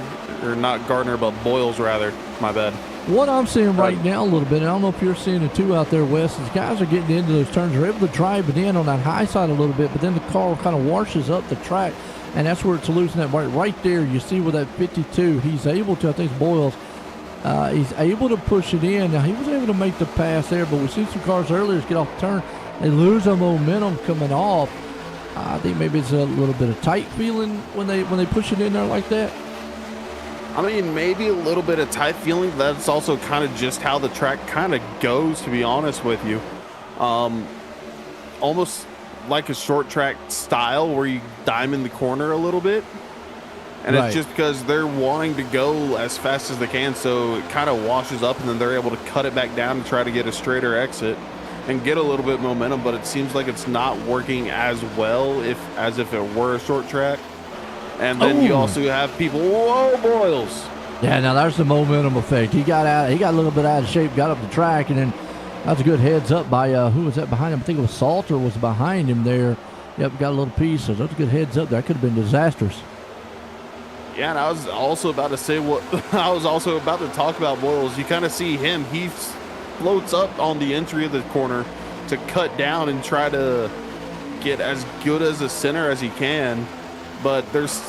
or not Gardner, but Boyles rather. My bad. What I'm seeing right now a little bit, and I don't know if you're seeing it too out there, Wes, is guys are getting into those turns. They're able to drive it in on that high side a little bit, but then the car kind of washes up the track, and that's where it's losing that right there. You see with that 52, he's able to, I think it's Boyles, he's able to push it in. Now, he was able to make the pass there, but we've seen some cars earlier get off the turn. They lose the momentum coming off. I think maybe it's a little bit of tight feeling when they push it in there like that. I mean, maybe a little bit of tight feeling. That's also kind of just how the track kind of goes, to be honest with you. Almost like a short track style where you diamond the corner a little bit. And it's just because they're wanting to go as fast as they can, so it kind of washes up, and then they're able to cut it back down to try to get a straighter exit and get a little bit of momentum, but it seems like it's not working as well as if it were a short track. And then you also have people, whoa, Boyles. Yeah, now there's the momentum effect. He got a little bit out of shape, got up the track, and then that's a good heads up by, who was that behind him? I think it was Salter was behind him there. Yep, got a little piece, so that's a good heads up. That could have been disastrous. Yeah, and I was also about to say what I was also about to talk about Boyles. You kind of see him; he floats up on the entry of the corner to cut down and try to get as good as a center as he can. But there's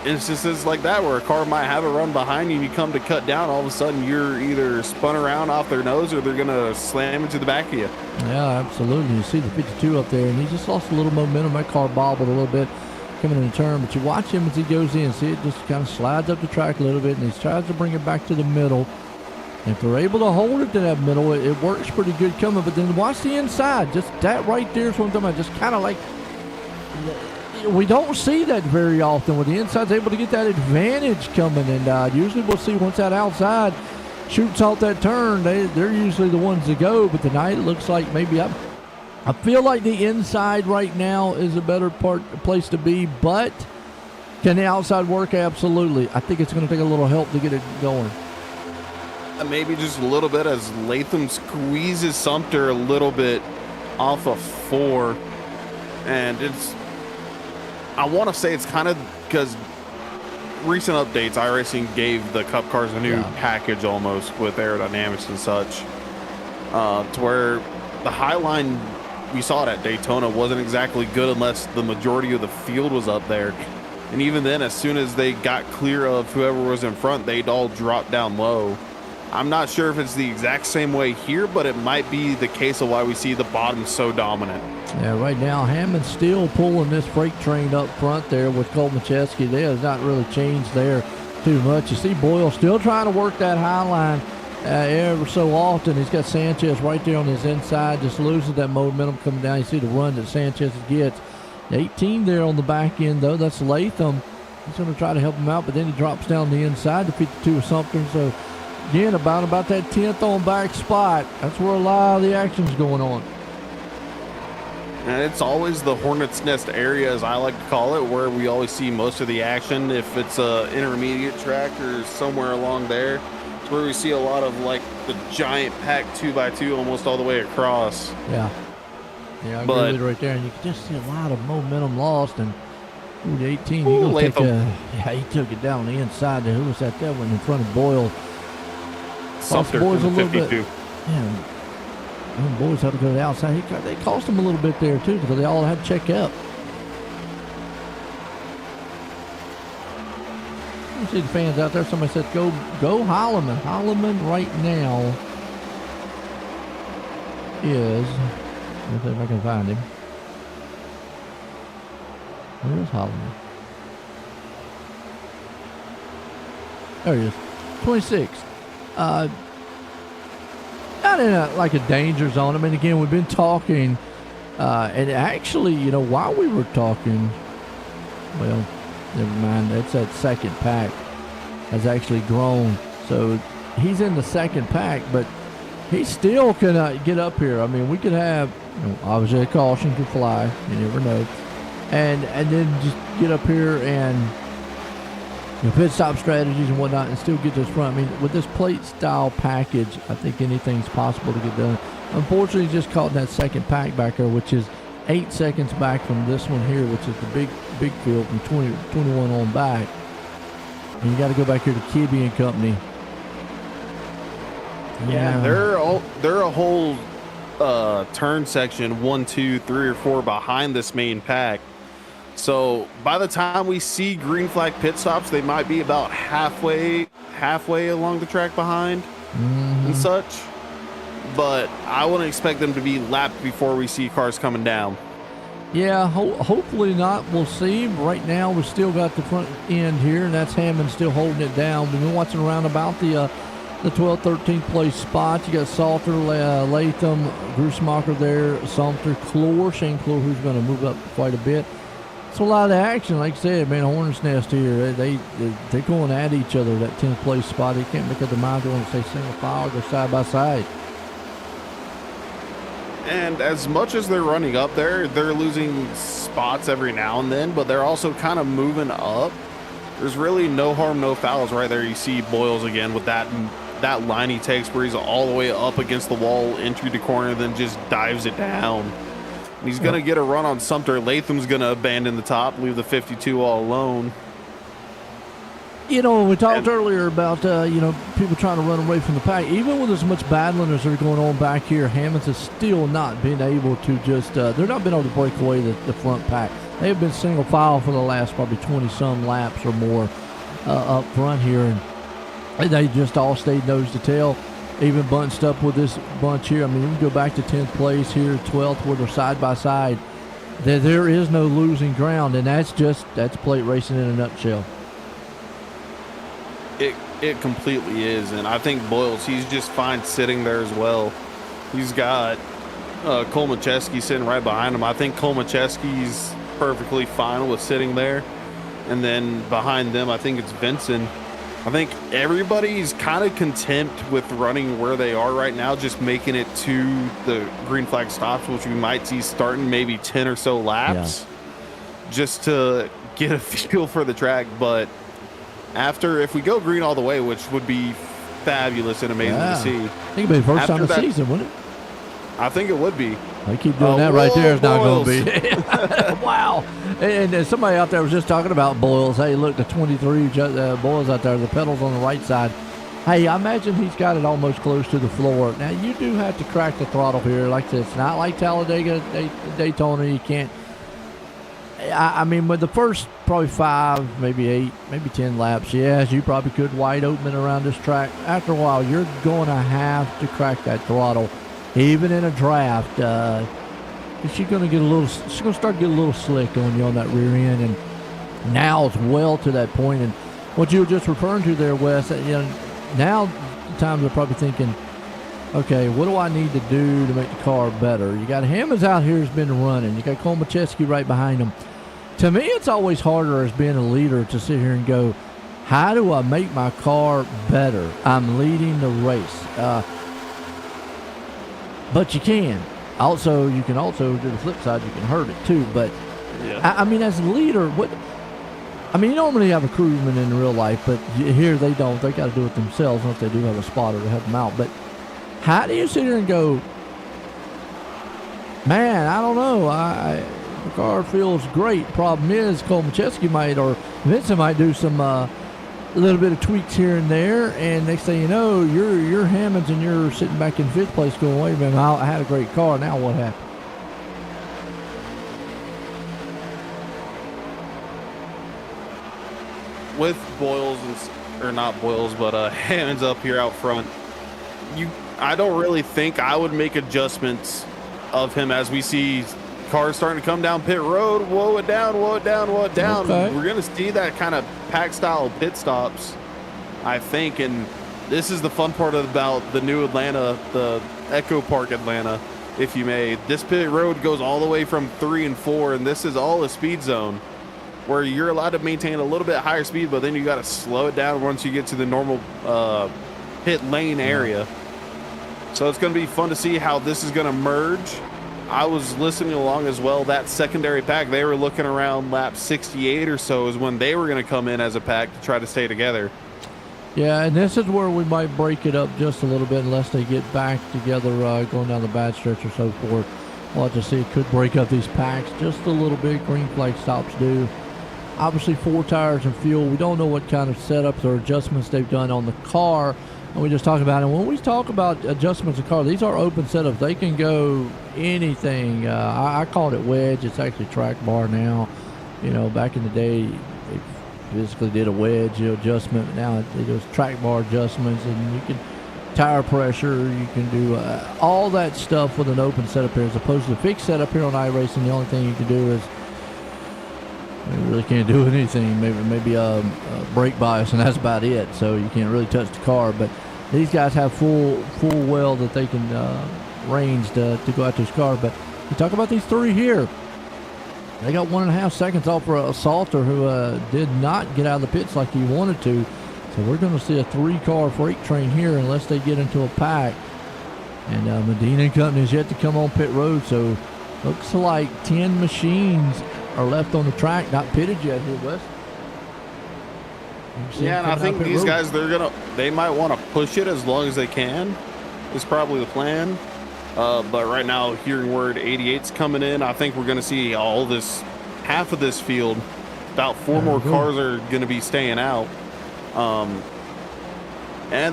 instances like that where a car might have a run behind you and you come to cut down, all of a sudden you're either spun around off their nose or they're gonna slam into the back of you. Yeah, absolutely. You see the 52 up there, and he just lost a little momentum. That car bobbled a little bit coming in the turn, but you watch him as he goes in. See, it just kind of slides up the track a little bit, and he tries to bring it back to the middle. If they're able to hold it to that middle, it works pretty good coming. But then watch the inside. Just that right there is what I'm talking about. Just kind of like, we don't see that very often where the inside's able to get that advantage coming. And usually we'll see once that outside shoots off that turn, they're usually the ones to go. But tonight it looks like maybe I feel like the inside right now is a better place to be. But can the outside work? Absolutely. I think it's going to take a little help to get it going. Maybe just a little bit as Latham squeezes Sumter a little bit off of 4. And I want to say it's kind of because recent updates, iRacing gave the Cup cars a new package almost with aerodynamics and such, to where the high line we saw it at Daytona wasn't exactly good unless the majority of the field was up there. And even then, as soon as they got clear of whoever was in front, they'd all drop down low. I'm not sure if it's the exact same way here, but it might be the case of why we see the bottom so dominant. Yeah, right now Hammond's still pulling this freight train up front there with Cole Macheski. They have not really changed there too much. You see Boyle still trying to work that high line ever so often. He's got Sanchez right there on his inside, just losing that momentum coming down. You see the run that Sanchez gets. 18 there on the back end, though. That's Latham. He's going to try to help him out, but then he drops down the inside to 52 or something. So again, about that 10th on back spot. That's where a lot of the action's going on. And it's always the Hornet's Nest area, as I like to call it, where we always see most of the action. If it's a intermediate track or somewhere along there, it's where we see a lot of like the giant pack 2x2 almost all the way across. Yeah, I agree with you right there. And you can just see a lot of momentum lost. And the 18, he took it down the inside there. Who was that? That one in front of Boyle. Sumter boys a little 52. bit. Yeah, and boys had to go to the outside. They cost him a little bit there too, because they all had to check up. You see the fans out there. Somebody said, "Go Holloman." Holloman right now is. Let's see if I can find him. Where is Holloman? There he is. 26. Not in a danger zone. I mean, again, we've been talking, and actually, while we were talking, well, never mind. That's that second pack has actually grown. So he's in the second pack, but he still can get up here. I mean, we could have, obviously a caution could fly. You never know. And then just get up here and pit stop strategies and whatnot and still get to the front. I mean, with this plate style package, I think anything's possible to get done. Unfortunately, just caught in that second pack back there, which is 8 seconds back from this one here, which is the big field from 21 on back. And you got to go back here to Kibbe and Company. Yeah, they're a whole turn section 1, 2, 3, or 4 behind this main pack. So by the time we see green flag pit stops, they might be about halfway along the track behind and such. But I wouldn't expect them to be lapped before we see cars coming down. Yeah, hopefully not. We'll see. Right now, we've still got the front end here, and that's Hammond still holding it down. We've been watching around about the 12th, 13th place spots. You got Salter, Latham, Grusmacher there, Sumter, Shane Clore, who's going to move up quite a bit. It's a lot of action. Like I said, man, Hornet's Nest here. They're going at each other, that 10th place spot. They can't make up their mind. They want to stay single file. They're side by side. And as much as they're running up there, they're losing spots every now and then, but they're also kind of moving up. There's really no harm, no fouls right there. You see Boyles again with that line he takes where he's all the way up against the wall, entry to corner, then just dives it down. And he's going to get a run on Sumter. Latham's going to abandon the top, leave the 52 all alone. We talked earlier about, people trying to run away from the pack. Even with as much battling as are going on back here, Hammonds has still not been able to they're not been able to break away the front pack. They have been single file for the last probably 20-some laps or more up front here. And they just all stayed nose to tail, even bunched up with this bunch here. I mean, we can go back to 10th place here, 12th, where they're side by side. There is no losing ground, and that's plate racing in a nutshell. It completely is, and I think Boyles, he's just fine sitting there as well. He's got Cole Macheski sitting right behind him. I think Cole Macheski's perfectly fine with sitting there, and then behind them, I think it's Vincent. I think everybody's kind of content with running where they are right now, just making it to the green flag stops, which we might see starting maybe 10 or so laps, just to get a feel for the track. But after, if we go green all the way, which would be fabulous and amazing to see. I think it'd be the first time of the season, wouldn't it? I think it would be. They keep doing that right there. It's not going to be. Wow. And somebody out there was just talking about Boyles. Hey, look, the 23 Boyles out there, the pedals on the right side. Hey, I imagine he's got it almost close to the floor. Now, you do have to crack the throttle here. Like this. It's not like Talladega, Daytona. You can't. I mean, with the first probably 5, maybe 8, maybe 10 laps, yes, you probably could wide open around this track. After a while, you're going to have to crack that throttle. Even in a draft, she's going to start getting a little slick on you on that rear end, and now it's well to that point. And what you were just referring to there, Wes, now times they're probably thinking, okay, what do I need to do to make the car better? You got Hammonds out here who's been running. You got Cole Macheski right behind him. To me, it's always harder as being a leader to sit here and go, how do I make my car better? I'm leading the race. But you can. You can also do the flip side, you can hurt it too. But, I mean, as a leader, you normally have a crewman in real life, but here they don't. They got to do it themselves unless they do have a spotter to help them out. But how do you sit here and go, man, I don't know. The car feels great. Problem is, Cole Macheski might, or Vincent might do some a little bit of tweaks here and there, and next thing you know, you're Hammonds and you're sitting back in 5th place going, wait a minute, I had a great car, now what happened? With Boyles, or not Boyles, but Hammonds up here out front, I don't really think I would make adjustments of him as we see cars starting to come down pit road, whoa it down. Okay. We're going to see that kind of pack style pit stops, I think. And this is the fun part about the new Atlanta, the Echo Park Atlanta, if you may. This pit road goes all the way from 3 and 4, and this is all a speed zone where you're allowed to maintain a little bit higher speed, but then you got to slow it down once you get to the normal pit lane area. So it's going to be fun to see how this is going to merge. I was listening along as well. That secondary pack, they were looking around lap 68 or so is when they were going to come in as a pack to try to stay together. Yeah, and this is where we might break it up just a little bit unless they get back together going down the bad stretch or so forth. We'll have to see. It could break up these packs just a little bit. Green flag stops do. Obviously, 4 tires and fuel. We don't know what kind of setups or adjustments they've done on the car. And we just talked about it. When we talk about adjustments of the car, these are open setups. They can go anything. I called it wedge. It's actually track bar now. Back in the day, they basically did a wedge adjustment. Now it does track bar adjustments, and you can tire pressure. You can do all that stuff with an open setup here, as opposed to the fixed setup here on iRacing. The only thing you can do is you really can't do anything. Maybe a brake bias, and that's about it. So you can't really touch the car. But these guys have full well that they can range to go out to this car. But you talk about these 3 here. They got 1.5 seconds off for a Salter who did not get out of the pits like he wanted to. So we're going to see a 3-car freight train here unless they get into a pack. And Medina and Company is yet to come on pit road. So looks like 10 machines are left on the track, not pitted yet here, Wes. Yeah, and I think these guys, they might want to push it as long as they can. Is probably the plan. But right now, hearing word 88's coming in, I think we're going to see half of this field. About 4 more cars are going to be staying out. And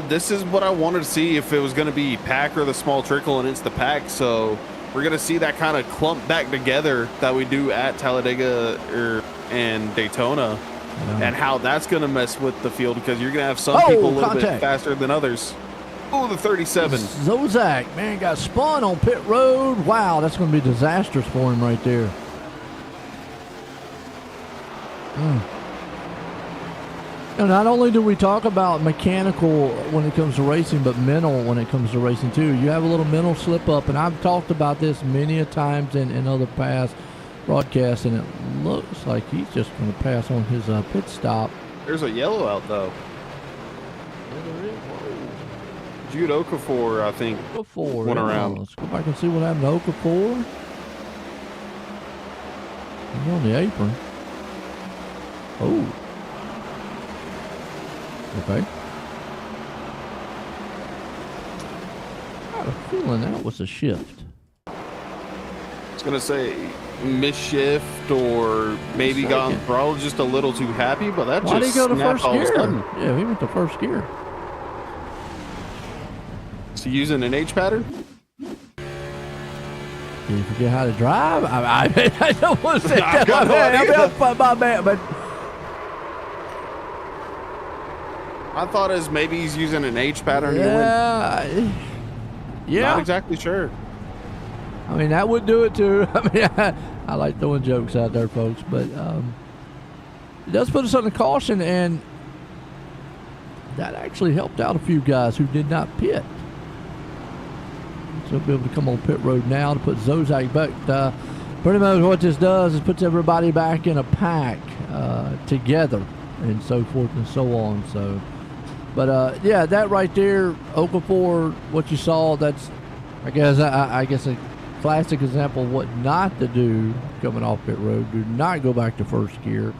this is what I wanted to see, if it was going to be pack or the small trickle, and it's the pack. So we're going to see that kind of clump back together that we do at Talladega and Daytona, and how that's going to mess with the field, because you're going to have some people a little bit faster than others. Oh, the 37. Zozak, man, got spun on pit road. Wow, that's going to be disastrous for him right there. You know, not only do we talk about mechanical when it comes to racing, but mental when it comes to racing too. You have a little mental slip up, and I've talked about this many a times in other past broadcasts, and it looks like he's just going to pass on his pit stop. There's a yellow out though. Yeah, there is. Jude Okafor, I think, went around. Let's go back and see what happened to Okafor. He's on the apron. Oh. Okay. I had a feeling that was a shift. I was going to say misshift, or maybe got on throttle just a little too happy, but that Why just did he go to first gear? Sudden. Yeah, he went to first gear. Is he using an H pattern? Did you forget how to drive? I don't want to say that. My bad, but I thought as maybe he's using an H pattern. Yeah. Not exactly sure. I mean, that would do it too. I mean, I like throwing jokes out there, folks, but it does put us on a caution, and that actually helped out a few guys who did not pit. So we'll be able to come on pit road now to put Zozak back. Pretty much what this does is puts everybody back in a pack together, and so forth and so on. So, but yeah, that right there, Okafor, what you saw, that's I guess a classic example of what not to do coming off pit road. Do not go back to first gear.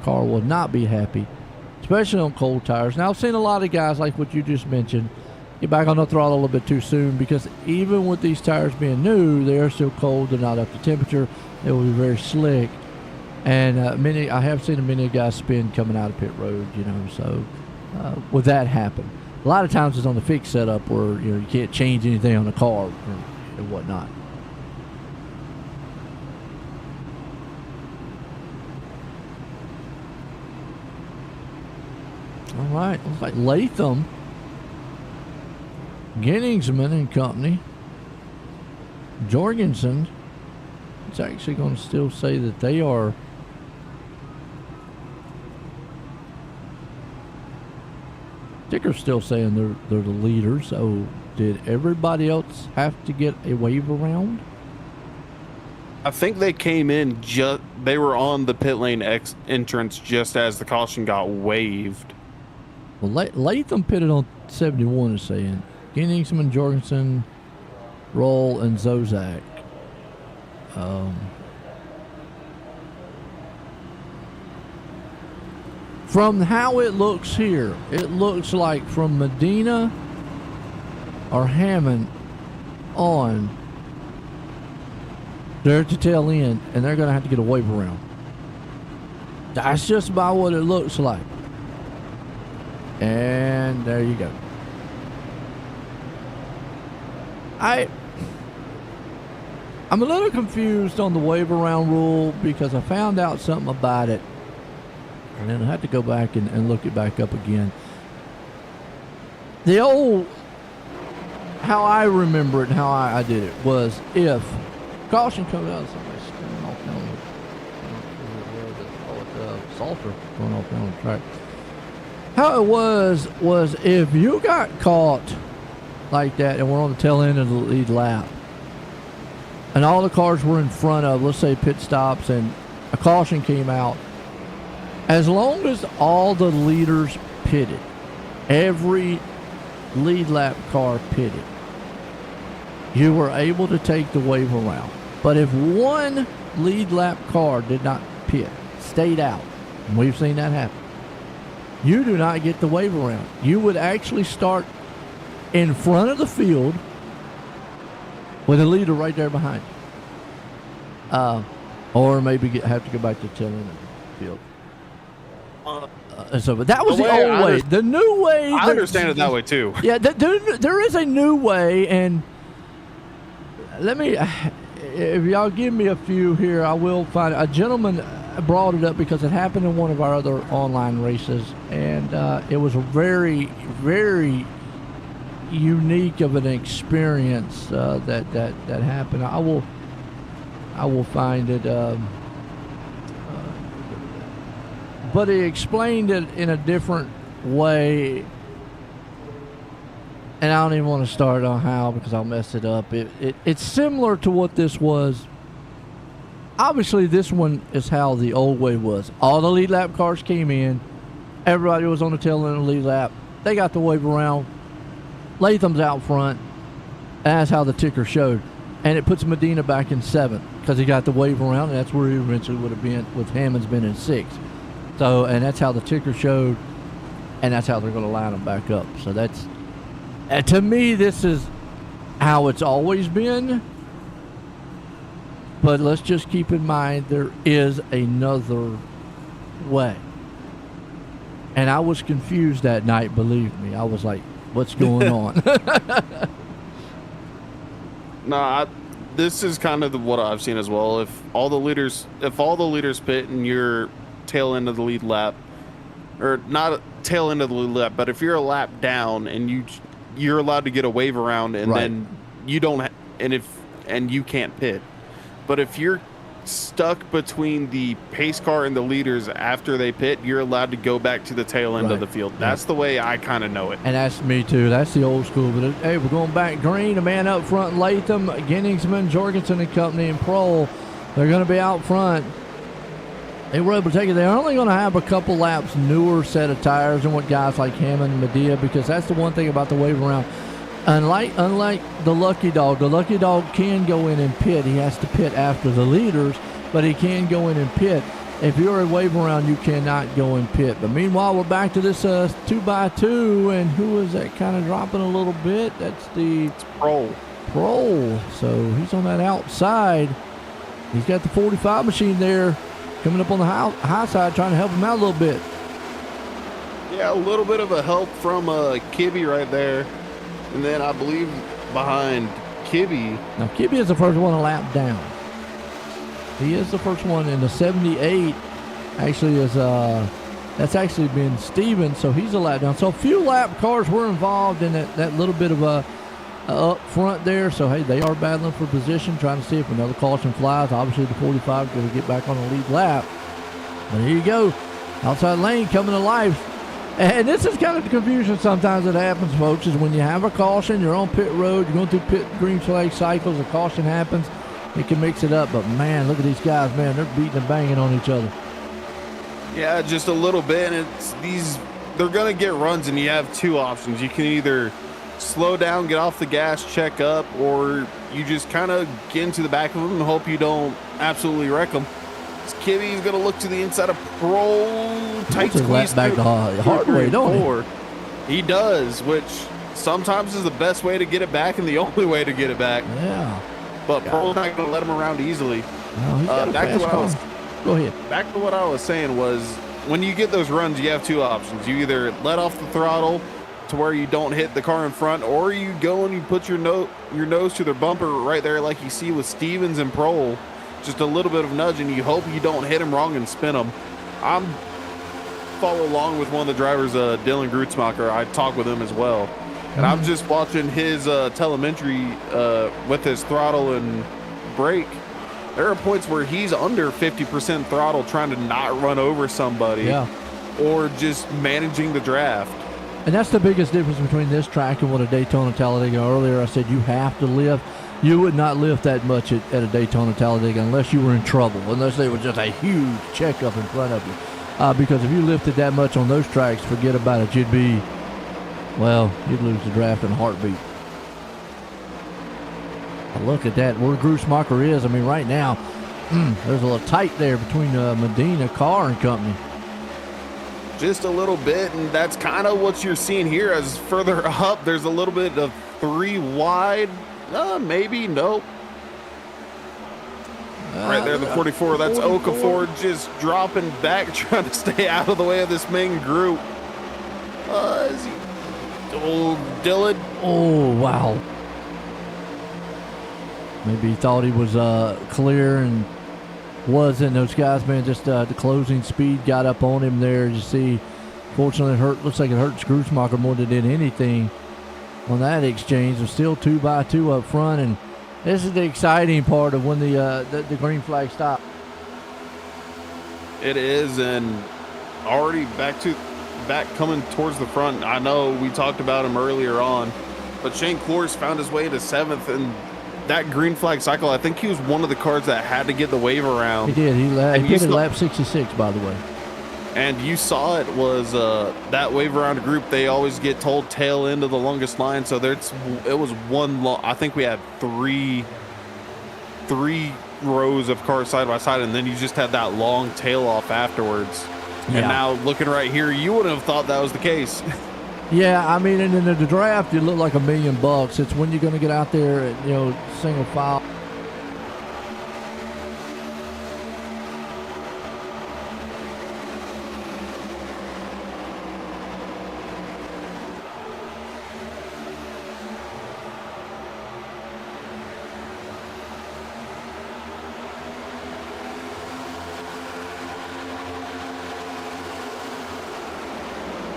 Car will not be happy, especially on cold tires. Now I've seen a lot of guys like what you just mentioned get back on the throttle a little bit too soon, because even with these tires being new, they are still cold. They're not up to temperature. They will be very slick. And I have seen many guys spin coming out of pit road, you know, so with that happen. A lot of times it's on the fixed setup where, you know, you can't change anything on the car and whatnot. All right, looks like Latham, Genningsman and company, Jorgensen. It's actually going to still say that they are sticker's still saying they're the leaders. So did everybody else have to get a wave around? I think they came in they were on the pit lane entrance just as the caution got waved. Well, Latham pitted on 71 is saying. Genningsman, Jorgensen, Roll, and Zozak. From how it looks here, it looks like from Medina or Hammond on, they're at the tail end, and they're going to have to get a wave around. That's just about what it looks like. And there you go. I'm a little confused on the wave around rule, because I found out something about it, and then I had to go back and look it back up again. The old, how I remember it and how I did it was, if caution comes out, somebody's going off down the Salter going off down the track. How it was if you got caught like that and we're on the tail end of the lead lap, and all the cars were in front of, let's say, pit stops, and a caution came out, as long as all the leaders pitted, every lead lap car pitted, you were able to take the wave around. But if one lead lap car did not pit, stayed out, and we've seen that happen, you do not get the wave around. You would actually start in front of the field with a leader right there behind you. Or maybe have to go back to the tail end of the field. So but that was the old way. The new way. I understand it that way too. Yeah, there is a new way, and let me. If y'all give me a few here, I will find a gentleman brought it up because it happened in one of our other online races, and it was a very, very unique of an experience that happened. I will find it. But he explained it in a different way, and I don't even want to start on how because I'll mess it up. It's similar to what this was. Obviously, this one is how the old way was. All the lead lap cars came in. Everybody was on the tail end of the lead lap. They got the wave around. Latham's out front. That's how the ticker showed. And it puts Medina back in 7th because he got the wave around, and that's where he eventually would have been with Hammond's been in 6th. So, and that's how the ticker showed, and that's how they're going to line them back up. So that's, to me, this is how it's always been. But let's just keep in mind there is another way. And I was confused that night, believe me. I was like, what's going on? This is kind of what I've seen as well. If all the leaders pit and you're tail end of the lead lap, or not tail end of the lead lap, but if you're a lap down and you're allowed to get a wave around, and then you don't, and you can't pit. But if you're stuck between the pace car and the leaders after they pit, you're allowed to go back to the tail end of the field. That's the way I kind of know it. And that's me too. That's the old school. But hey, we're going back green. A man up front, Latham, Genningsman, Jorgensen and company, and Prohl. They're going to be out front. They were able to take it. They're only going to have a couple laps newer set of tires than what guys like Hammond and Medea, because that's the one thing about the wave around. Unlike the Lucky Dog can go in and pit. He has to pit after the leaders, but he can go in and pit. If you're a wave around, you cannot go and pit. But meanwhile, we're back to this 2x2, and who is that kind of dropping a little bit? It's Prohl. So he's on that outside. He's got the 45 machine there, coming up on the high side, trying to help him out a little bit. Yeah, a little bit of a help from Kibbe right there. And then I believe behind Kibbe. Now, Kibbe is the first one a lap down. He is the first one in the 78. Actually, that's actually been Stevens, so he's a lap down. So a few lap cars were involved in that little bit of a up front there. So, hey, they are battling for position, trying to see if another caution flies. Obviously, the 45 is going to get back on the lead lap. But here you go. Outside lane coming to life. And this is kind of the confusion sometimes that happens, folks, is when you have a caution, you're on pit road, you're going through pit green flag cycles, a caution happens, it can mix it up. But, man, look at these guys, man. They're beating and banging on each other. Yeah, just a little bit. And they're going to get runs, and you have two options. You can either slow down, get off the gas, check up, or you just kind of get into the back of them and hope you don't absolutely wreck them. Kibbe's going to look to the inside of Prohl. Tight squeeze back the hard way, don't he? He does, which sometimes is the best way to get it back and the only way to get it back. Yeah. But Prohl's not going to let him around easily. No, back to what I was saying was, when you get those runs, you have two options. You either let off the throttle to where you don't hit the car in front, or you go and you put your nose to their bumper right there like you see with Stevens and Prohl. Just a little bit of nudge, and you hope you don't hit him wrong and spin him. I'm follow along with one of the drivers, Dylan Grutzmacher. I talk with him as well. And I'm just watching his telemetry with his throttle and brake. There are points where he's under 50% throttle trying to not run over somebody, or just managing the draft. And that's the biggest difference between this track and what a Daytona Talladega. Earlier I said you have to lift. You would not lift that much at a Daytona Talladega unless you were in trouble, unless there was just a huge checkup in front of you. Because if you lifted that much on those tracks, forget about it. You'd lose the draft in a heartbeat. Look at that, where Grutzmacher is. I mean, right now, there's a little tight there between Medina, Carr, and company. Just a little bit, and that's kind of what you're seeing here. As further up, there's a little bit of 3 wide. Maybe, nope. Right there, the 44. That's 44. Okafor just dropping back, trying to stay out of the way of this main group. Is he? Oh, Dylan. Oh, wow. Maybe he thought he was clear and wasn't. Those guys, man, just the closing speed got up on him there. You see, fortunately, looks like it hurt Screwsmacher more than it did anything on that exchange. There's still 2x2 up front, and this is the exciting part of when the green flag stopped. It is, and already back coming towards the front. I know we talked about him earlier on, but Shane Clores found his way to 7th, and that green flag cycle, I think he was one of the cars that had to get the wave around. He did. He did it lap 66, by the way. And you saw it was that wave around group. They always get told tail end of the longest line. So it was one long. I think we had three rows of cars side by side, and then you just had that long tail off afterwards. Yeah. And now looking right here, you wouldn't have thought that was the case. Yeah, I mean, and in the draft, you look like $1 million. It's when you're going to get out there, single file.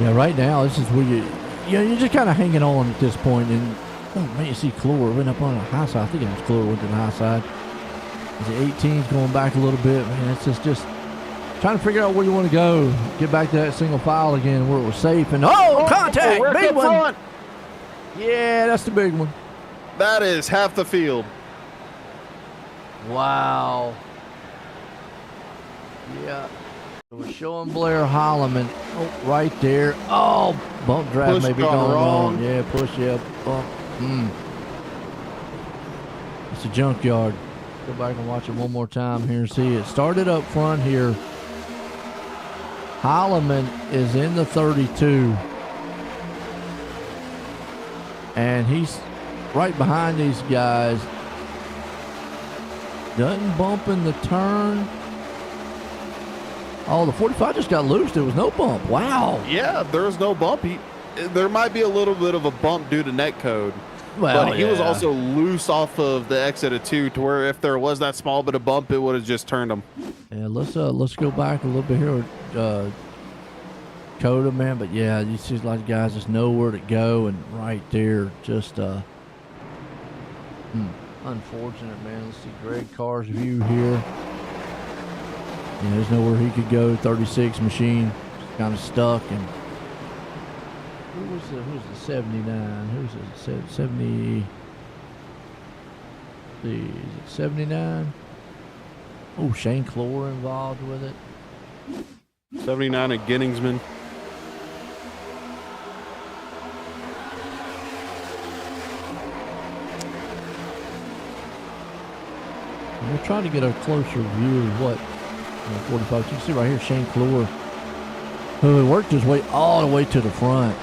Yeah, right now, this is where you're just kind of hanging on at this point. And, oh, man, you see Clore went up on the high side. I think it was Clore went to the high side. The 18's going back a little bit. Man, it's just trying to figure out where you want to go. Get back to that single file again where it was safe. And, contact! Big one! Front. Yeah, that's the big one. That is half the field. Wow. Yeah. It was showing Blair Holloman. Oh, right there. Oh, bump drive maybe going wrong. Yeah, push, bump. It's a junkyard. Go back and watch it one more time here and see it. Started up front here. Holloman is in the 32. And he's right behind these guys. Doesn't bump in the turn. Oh, the 45 just got loose. There was no bump. Wow. Yeah, there was no bump. There might be a little bit of a bump due to net code. Well, but he was also loose off of the exit of 2 to where if there was that small bit of bump, it would have just turned him. Yeah, let's go back a little bit here with Coda, man. But, yeah, you see a lot of guys just know where to go. And right there, just unfortunate, man. Let's see Greg Carr's view here. Yeah, there's nowhere he could go. 36 machine, kind of stuck. And who's the 79? Who's the 70? Is it 79? Oh, Shane Clore involved with it. 79 at Ginningsman. We'll try to get a closer view of what 45. You can see right here Shane Clore, who worked his way all the way to the front.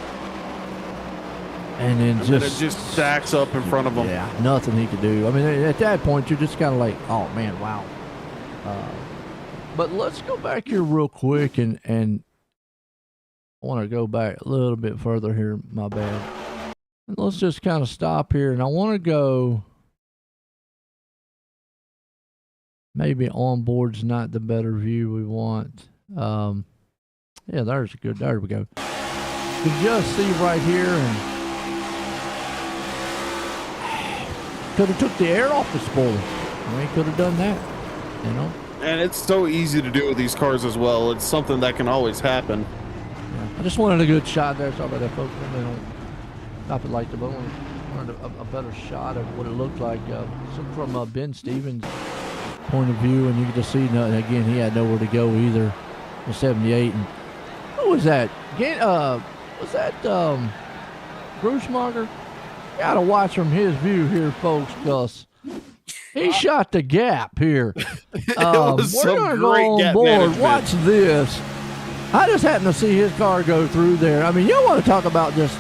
And then it just stacks up in front of him. Yeah, nothing he could do. I mean, at that point, you're just kind of like, oh, man, wow. But let's go back here real quick, and I want to go back a little bit further here. My bad. And let's just kind of stop here, and I want to go. Maybe onboard's not the better view we want. Yeah, there's a good. There we go. You can just see right here, and could have took the air off the spoiler. I mean, could have done that, And it's so easy to do with these cars as well. It's something that can always happen. Yeah. I just wanted a good shot there. Sorry about that, folks. They don't stop it like the bone. Wanted a better shot of what it looked like. From Ben Stevens' point of view, and you can just see, again, he had nowhere to go either. The 78, and who was that? Was that Grusmacher? You gotta watch from his view here, folks, because he shot the gap here. We're gonna go on board. Watch this. I just happened to see his car go through there. I mean, you want to talk about just.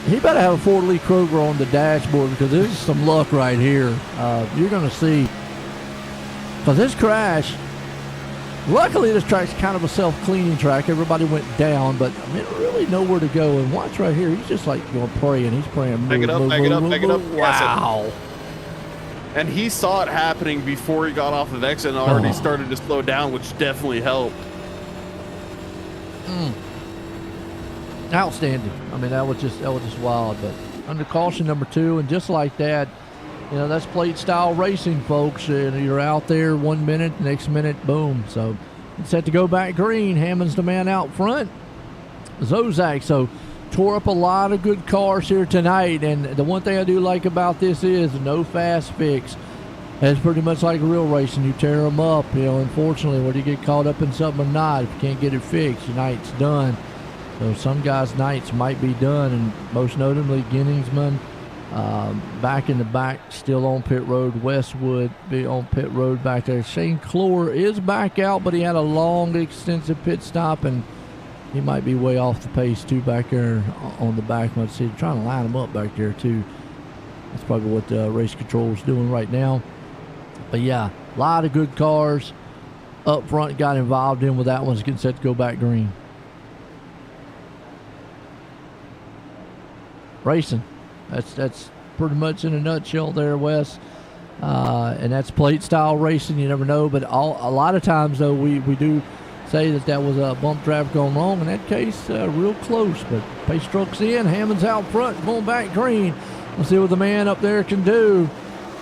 He better have a Ford Lee Kroger on the dashboard, because this is some luck right here. You're going to see Because this crash, luckily this track's kind of a self-cleaning track. Everybody went down, but I mean, really nowhere to go. And watch right here. He's just like going praying. He's praying. Pick it up, pick it up, pick it up. Wow. And he saw it happening before he got off of exit and already started to slow down, which definitely helped. Outstanding. I mean, that was just wild. But under caution number 2, and just like that, you know, that's plate style racing, folks. You're out there 1 minute, next minute, boom. So it's set to go back green. Hammond's the man out front. Zozak, so tore up a lot of good cars here tonight. And the one thing I do like about this is no fast fix. It's pretty much like real racing. You tear them up. You know, unfortunately, whether you get caught up in something or not, if you can't get it fixed, your night's done. So some guys' nights might be done, and most notably Ginningsman, back in the back, still on pit road. Westwood be on pit road back there. Shane Clore is back out, but he had a long, extensive pit stop, and he might be way off the pace too back there on the back. Let's see, trying to line him up back there too. That's probably what race control is doing right now. But yeah, a lot of good cars up front got involved in with that one. It's getting set to go back green. Racing. That's pretty much in a nutshell there, Wes. And that's plate style racing. You never know, but a lot of times though we do say that was a bump traffic going wrong. In that case, real close. But pace truck's in. Hammond's out front, going back green. Let's see what the man up there can do.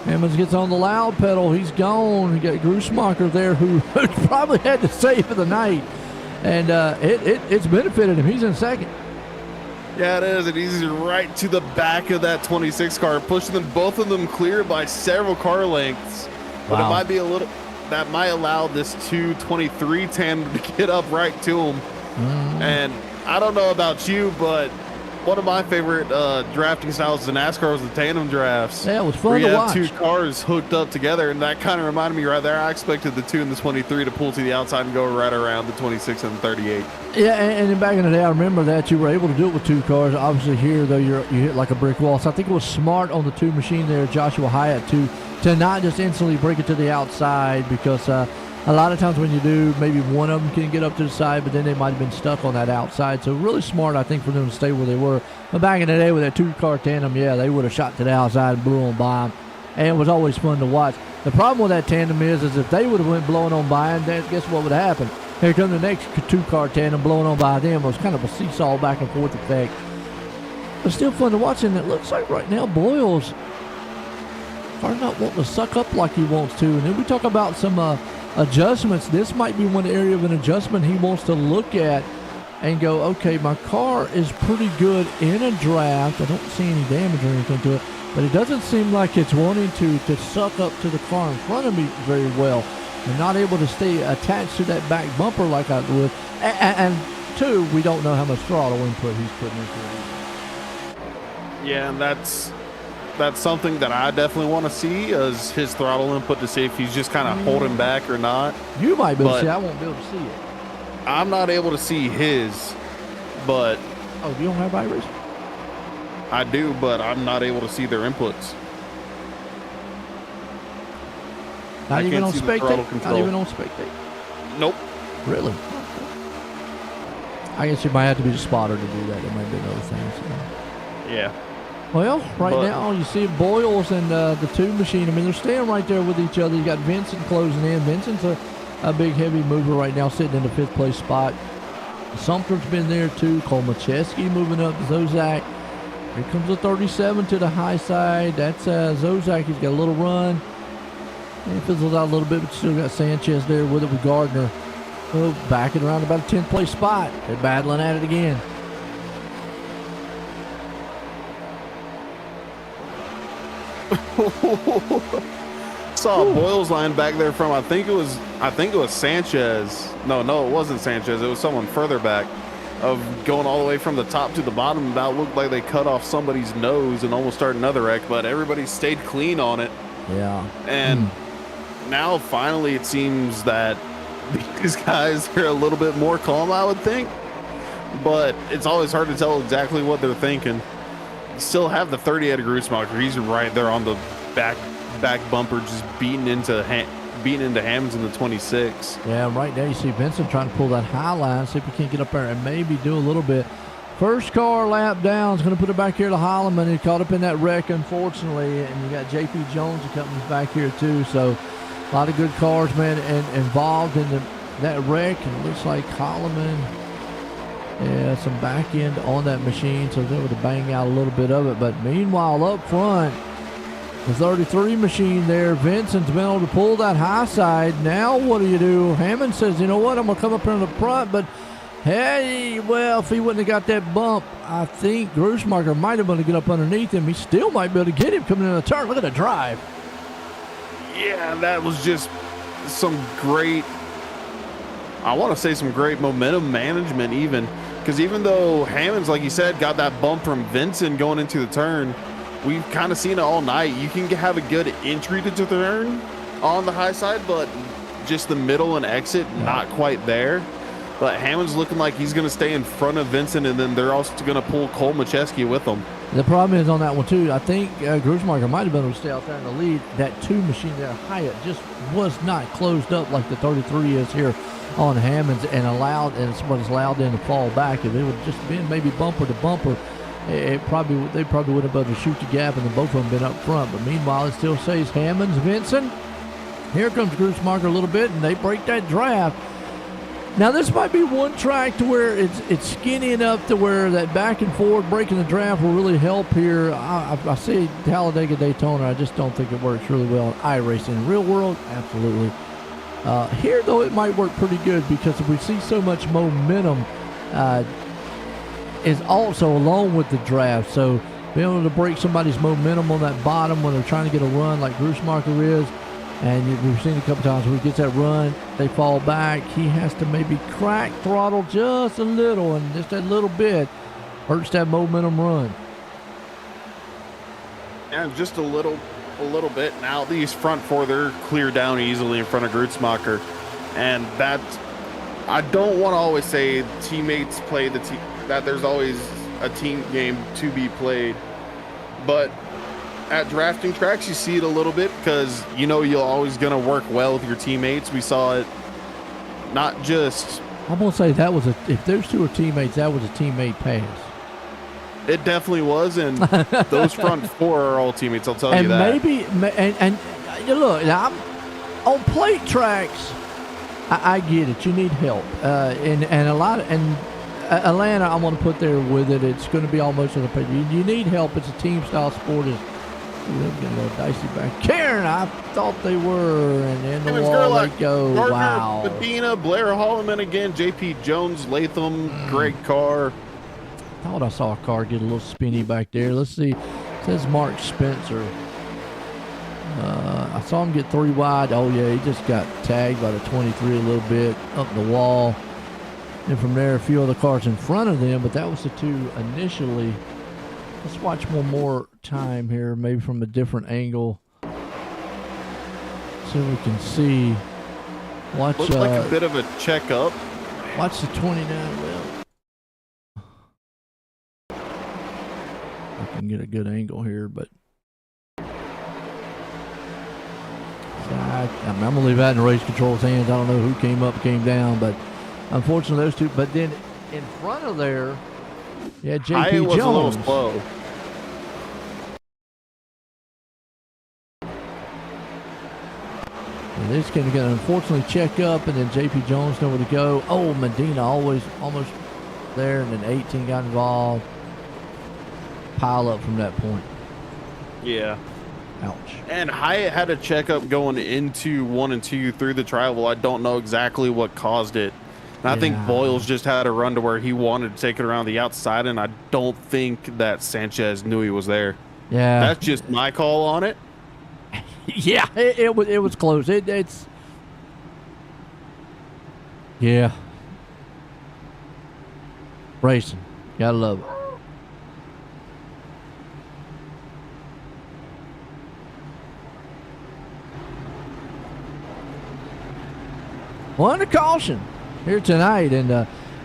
Hammonds gets on the loud pedal. He's gone. You got Grusmacher there who probably had to save for the night, and it's benefited him. He's in second. Yeah, it is. And he's right to the back of that 26 car, pushing them, both of them clear by several car lengths. But it might be a little, that might allow this 223 tandem to get up right to him. And I don't know about you, but one of my favorite drafting styles in NASCAR was the tandem drafts. Yeah, it was fun to watch. Two cars hooked up together, and that kind of reminded me right there. I expected the 2 and the 23 to pull to the outside and go right around the 26 and the 38. Yeah, and then back in the day, I remember that you were able to do it with 2 cars. Obviously here, though, you hit like a brick wall. So I think it was smart on the 2 machine there, Joshua Hyatt, to not just instantly break it to the outside, because a lot of times when you do, maybe one of them can get up to the side, but then they might have been stuck on that outside. So really smart, I think, for them to stay where they were. But back in the day with that 2-car tandem, yeah, they would have shot to the outside and blew on by them. And it was always fun to watch. The problem with that tandem is if they would have went blowing on by them, then guess what would have happened? Here come the next 2-car tandem blowing on by them. It was kind of a seesaw back and forth effect. But still fun to watch, and it looks like right now Boyles are not wanting to suck up like he wants to. And then we talk about some adjustments. This might be one area of an adjustment he wants to look at and go, okay, my car is pretty good in a draft. I don't see any damage or anything to it, but it doesn't seem like it's wanting to suck up to the car in front of me very well. And not able to stay attached to that back bumper like I would. And 2, we don't know how much throttle input he's putting into it. Yeah, and that's something that I definitely want to see, is his throttle input, to see if he's just kind of holding back or not. You might be able to see. I won't be able to see it. I'm not able to see his, but... Oh, you don't have iRacing? I do, but I'm not able to see their inputs. Not even on spectate? Not even on spectate? Nope. Really? I guess you might have to be the spotter to do that. There might be another thing. So. Yeah. Well, now you see Boyles and the 2 machine. I mean, they're staying right there with each other. You got Vincent closing in. Vincent's a big, heavy mover right now, sitting in the 5th place spot. Sumter's been there too. Cole Macheski moving up. Zozak. Here comes the 37 to the high side. That's Zozak. He's got a little run. He fizzles out a little bit, but still got Sanchez there with it with Gardner. Oh, backing around about a 10th place spot. They're battling at it again. Saw a Boyles line back there from I think it was Sanchez. No, it wasn't Sanchez. It was someone further back, of going all the way from the top to the bottom. That looked like they cut off somebody's nose and almost started another wreck, but everybody stayed clean on it. Yeah. And now finally it seems that these guys are a little bit more calm, I would think. But it's always hard to tell exactly what they're thinking. You still have the 38 Grusmacher. He's right there on the back bumper, just beating into beating into Hammonds in the 26. Yeah, right now you see Vincent trying to pull that high line, see if he can't get up there and maybe do a little bit. First car lap down is going to put it back here to Holloman. He caught up in that wreck, unfortunately, and you got JP Jones who comes back here too. So a lot of good cars, man, and involved in that wreck. And it looks like Holloman, yeah, some back end on that machine, so they would bang out a little bit of it. But meanwhile, up front, the 33 machine there, Vincent's been able to pull that high side. Now what do? Hammond says, you know what, I'm going to come up here in the front, but hey, well, if he wouldn't have got that bump, I think Gruschmarker might have been able to get up underneath him. He still might be able to get him coming in the turn. Look at the drive. Yeah, that was just some great, I want to say some great momentum management even. Because even though Hammond's, like you said, got that bump from Vincent going into the turn, we've kind of seen it all night. You can have a good entry to the turn on the high side, but just the middle and exit, not quite there. But Hammond's looking like he's going to stay in front of Vincent, and then they're also going to pull Cole Macheski with them. The problem is on that one, too, I think Gruschmarker might have been able to stay out there in the lead. That 2 machine there, Hyatt, just was not closed up like the 33 is here on Hammond's, and what has allowed them to fall back. If it would just been maybe bumper to bumper, they probably would have been able to shoot the gap, and then both of them been up front. But meanwhile, it still says Hammond's, Vincent. Here comes Gruschmarker a little bit, and they break that draft. Now, this might be one track to where it's skinny enough to where that back and forth breaking the draft will really help here. I see Talladega Daytona. I just don't think it works really well in iRacing. In real world, absolutely. Here, though, it might work pretty good because we see so much momentum is also along with the draft. So being able to break somebody's momentum on that bottom when they're trying to get a run like Gruschmarker is, and we've seen a couple times when he gets that run, they fall back. He has to maybe crack throttle just a little, and just that little bit hurts that momentum run. Yeah, just a little bit. Now these front four, they're clear down easily in front of Gruschmarker, and that I don't want to always say teammates play the team, that there's always a team game to be played, but at drafting tracks, you see it a little bit because you know you're always going to work well with your teammates. We saw it not just... I'm going to say that was if those two are teammates, that was a teammate pass. It definitely was, and those front four are all teammates, I'll tell you that. And look, on plate tracks, I get it. You need help. And Atlanta, I'm going to put there with it. It's going to be almost on the page. You need help. It's a team-style sport. We're getting a little dicey back. Karen, I thought they were, and in the wall they go. Gardner, wow. Medina, Blair Holloman again, JP Jones, Latham, great car. Thought I saw a car get a little spinny back there. Let's see. It says Mark Spencer. I saw him get 3 wide. Oh, yeah, he just got tagged by the 23 a little bit up the wall. And from there, a few other cars in front of them, but that was the 2 initially. Let's watch one more time here, maybe from a different angle, so we can see. Watch. Looks like a bit of a checkup. Watch the 29 well. I can get a good angle here, but I'm gonna leave that in the race control's hands. I don't know who came up, came down, but unfortunately those 2. But then in front of there. Yeah, JP was Jones. A little slow. And this can unfortunately check up, and then JP Jones nowhere to go. Oh, Medina almost there, and then 18 got involved. Pile up from that point. Yeah. Ouch. And Hyatt had a checkup going into 1 and 2 through the travel. I don't know exactly what caused it. And I think Boyles just had a run to where he wanted to take it around the outside, and I don't think that Sanchez knew he was there. Yeah. That's just my call on it. Yeah, it was close. It's yeah. Racing. Gotta love it. One to caution here tonight, and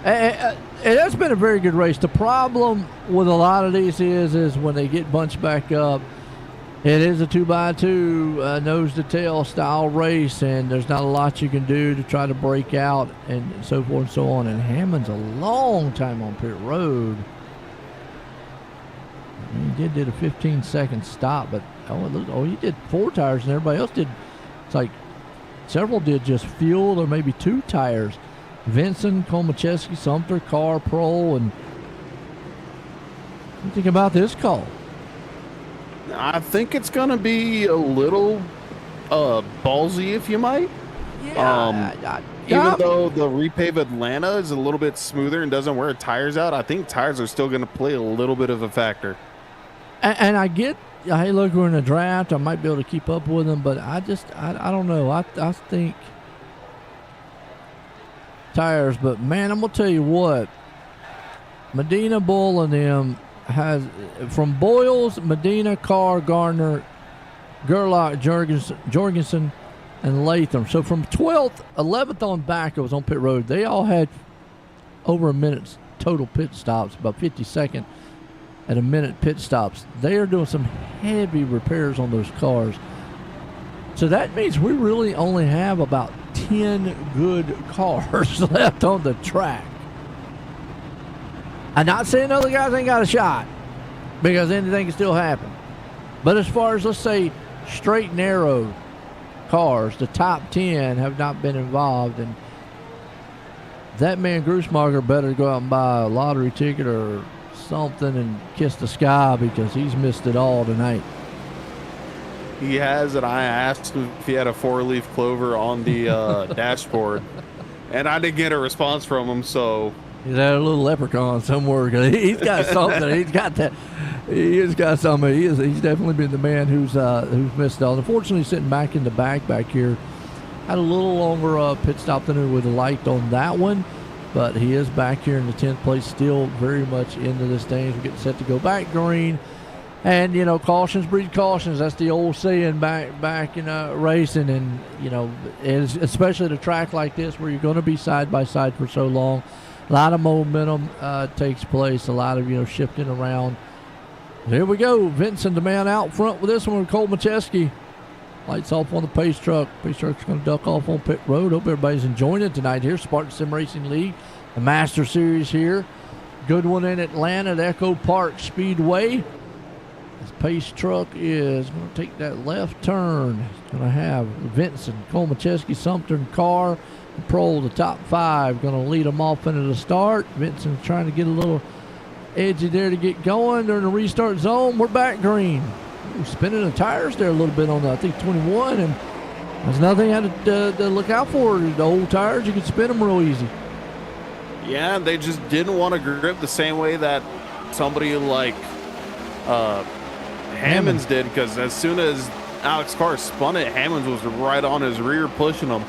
it has been a very good race. The problem with a lot of these is when they get bunched back up, It is a 2x2 nose to tail style race, and there's not a lot you can do to try to break out and so forth and so on. And Hammond's a long time on pit road. He did a 15-second stop, but he did 4 tires, and everybody else did. It's like several did just fuel or maybe 2 tires. Vincent, Komacheski, Sumter, Carr, Prohl, and what do you think about this call? I think it's gonna be a little ballsy, if you might. Yeah. Even though the repave Atlanta is a little bit smoother and doesn't wear tires out, I think tires are still gonna play a little bit of a factor. And I get, hey, look, we're in a draft. I might be able to keep up with them, but I don't know. I think tires, but man, I'm gonna tell you what, Medina, Bull, and them has from Boyles, Medina, Carr, Gardner, Gerlach, Jorgensen, and Latham. So from 12th, 11th on back, it was on pit road. They all had over a minute's total pit stops, about 52nd at a minute pit stops. They are doing some heavy repairs on those cars. So that means we really only have about 10 good cars left on the track. I'm not saying other guys ain't got a shot, because anything can still happen. But as far as, let's say, straight narrow cars, the top 10 have not been involved, and that man Grusmacher better go out and buy a lottery ticket or something and kiss the sky, because he's missed it all tonight. He has, and I asked him if he had a 4-leaf clover on the dashboard, and I didn't get a response from him, so... He's had a little leprechaun somewhere. He's got something. He's got that. He has got something. He's definitely been the man who's missed out. Unfortunately, sitting back in the back here, had a little longer pit stop than we would have liked on that one, but he is back here in the 10th place, still very much into this thing. We're getting set to go back green, and you know, cautions breed cautions. That's the old saying back in racing, and you know, especially at a track like this where you're going to be side by side for so long. A lot of momentum takes place, a lot of shifting around. Here we go, Vincent, the man out front with this one with Cole Macheski. Lights off on the pace truck. Pace truck's going to duck off on pit road. Hope everybody's enjoying it tonight here. Spartan Sim Racing League, the Master Series here. Good one in Atlanta at Echo Park Speedway. This pace truck is going to take that left turn. It's going to have Vincent, Cole Macheski, Sumter, and Carr. Prohl, the top 5, going to lead them off into the start. Vincent trying to get a little edgy there to get going. They're in the restart zone. We're back green. We're spinning the tires there a little bit on the, I think, 21, and there's nothing I had to look out for. The old tires, you can spin them real easy. Yeah, they just didn't want to grip the same way that somebody like Hammonds did, because as soon as Alex Carr spun it, Hammonds was right on his rear pushing him,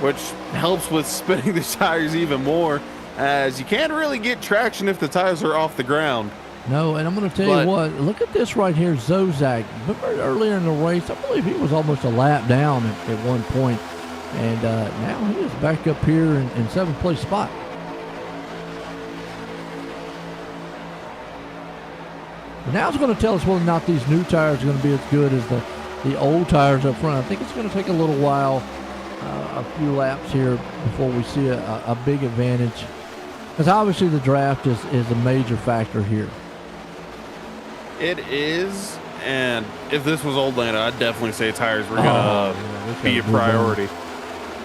which helps with spinning the tires even more, as you can't really get traction if the tires are off the ground. No, and I'm going to tell you what, look at this right here, Zozak. Remember earlier in the race, I believe he was almost a lap down at one point, and now he is back up here in 7th place spot. But now it's going to tell us whether or not these new tires are going to be as good as the old tires up front. I think it's going to take a little while, a few laps here before we see a big advantage, because obviously the draft is a major factor here. It is, and if this was old Atlanta, I'd definitely say tires were gonna be a priority,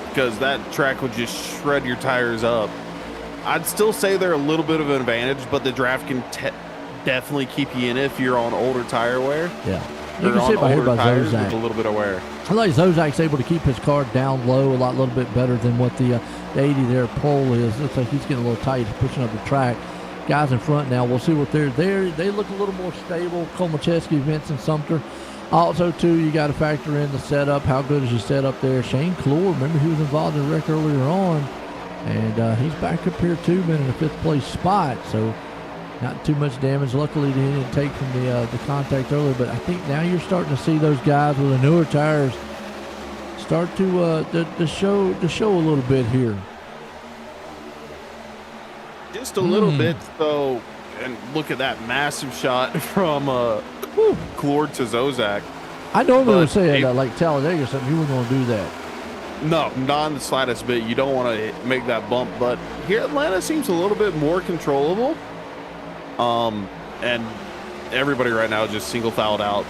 because that track would just shred your tires up. I'd still say they're a little bit of an advantage, but the draft can definitely keep you in it if you're on older tire wear. Yeah, you can see it by here by Zozak with a little bit of wear. I like Zozak's able to keep his car down low a little bit better than what the 80 there Prohl is. Looks like he's getting a little tight, pushing up the track. Guys in front now, we'll see what they're there. They look a little more stable. Komacheski, Vincent, Sumter. Also, too, you got to factor in the setup. How good is your setup there? Shane Clore, remember he was involved in a wreck earlier on, and he's back up here too, been in a 5th place spot. So not too much damage. Luckily, they didn't take from the contact earlier, but I think now you're starting to see those guys with the newer tires start to show a little bit here. Just a little bit, though, and look at that massive shot from Clore to Zozak. I normally would say it, at like Talladega or something, you wouldn't want to do that. No, not in the slightest bit. You don't want to make that bump, but here Atlanta seems a little bit more controllable. And everybody right now is just single fouled out.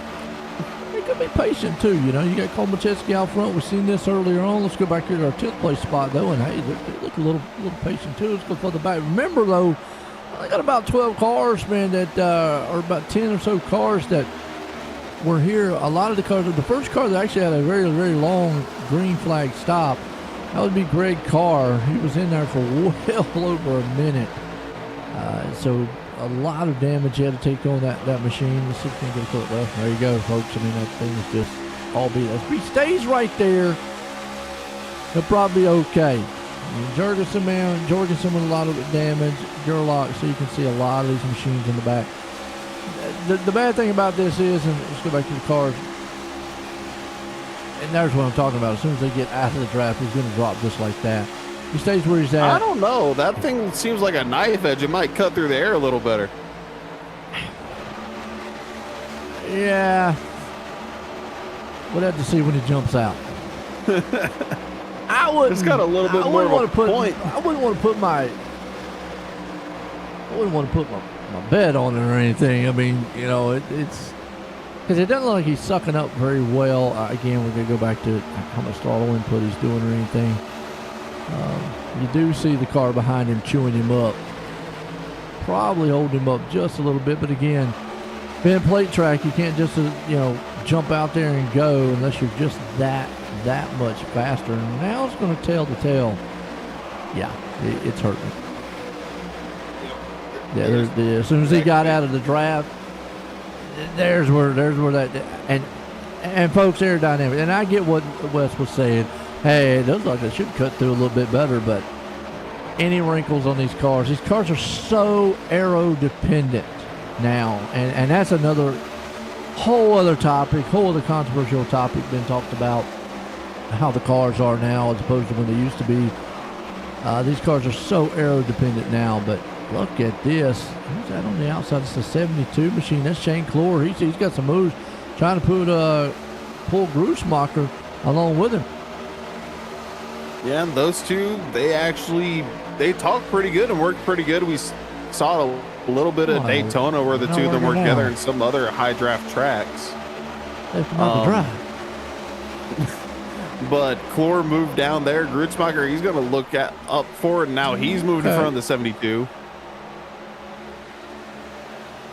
You got to be patient too. You know, you got Cole Macheski out front. We've seen this earlier on. Let's go back here to our 10th place spot though, and hey, they look a little patient too. Let's go further back. Remember though, I got about 12 cars, man, that or about 10 or so cars that were here. A lot of the cars. The first car that actually had a very, very long green flag stop, that would be Greg Carr. He was in there for well over a minute. So a lot of damage he had to take on that machine. Let's see if we can get a quick. Well, there you go, folks. I mean, that thing is just all beat. If he stays right there, he'll probably be okay. Jorgensen, man, Jorgensen with a lot of damage. Gerlach, so you can see a lot of these machines in the back. The bad thing about this is, and let's go back to the cars, and there's what I'm talking about. As soon as they get out of the draft, he's going to drop just like that. He stays where he's at. I don't know. That thing seems like a knife edge. It might cut through the air a little better. Yeah. We'll have to see when he jumps out. I wouldn't. It's got a little bit more of a point. I wouldn't want to put my bet on it or anything. I mean, you know, it's because it doesn't look like he's sucking up very well. Again, we're going to go back to how much throttle input he's doing or anything. You do see the car behind him chewing him up. Probably holding him up just a little bit, but again, being plate track, you can't just jump out there and go unless you're just that much faster. And now it's going to tell the tale. Yeah, it's hurting. Yeah, as soon as he got out of the draft, there's where that and folks, aerodynamic. And I get what Wes was saying. Hey, it looks like they should cut through a little bit better, but any wrinkles on these cars are so aero dependent now, and that's another whole other topic, whole other controversial topic been talked about, how the cars are now as opposed to when they used to be. These cars are so aero dependent now, but look at this. Who's that on the outside? It's the 72 machine. That's Shane Clore. He's got some moves trying to pull Grussmacher along with him. Yeah, and those two, they talk pretty good and work pretty good. We saw a little bit of Daytona where the two of them work together and some other high draft tracks. They come out the drive. But Clore moved down there. Grutzmacher, he's going to look up forward. Now he's moved in front of the 72.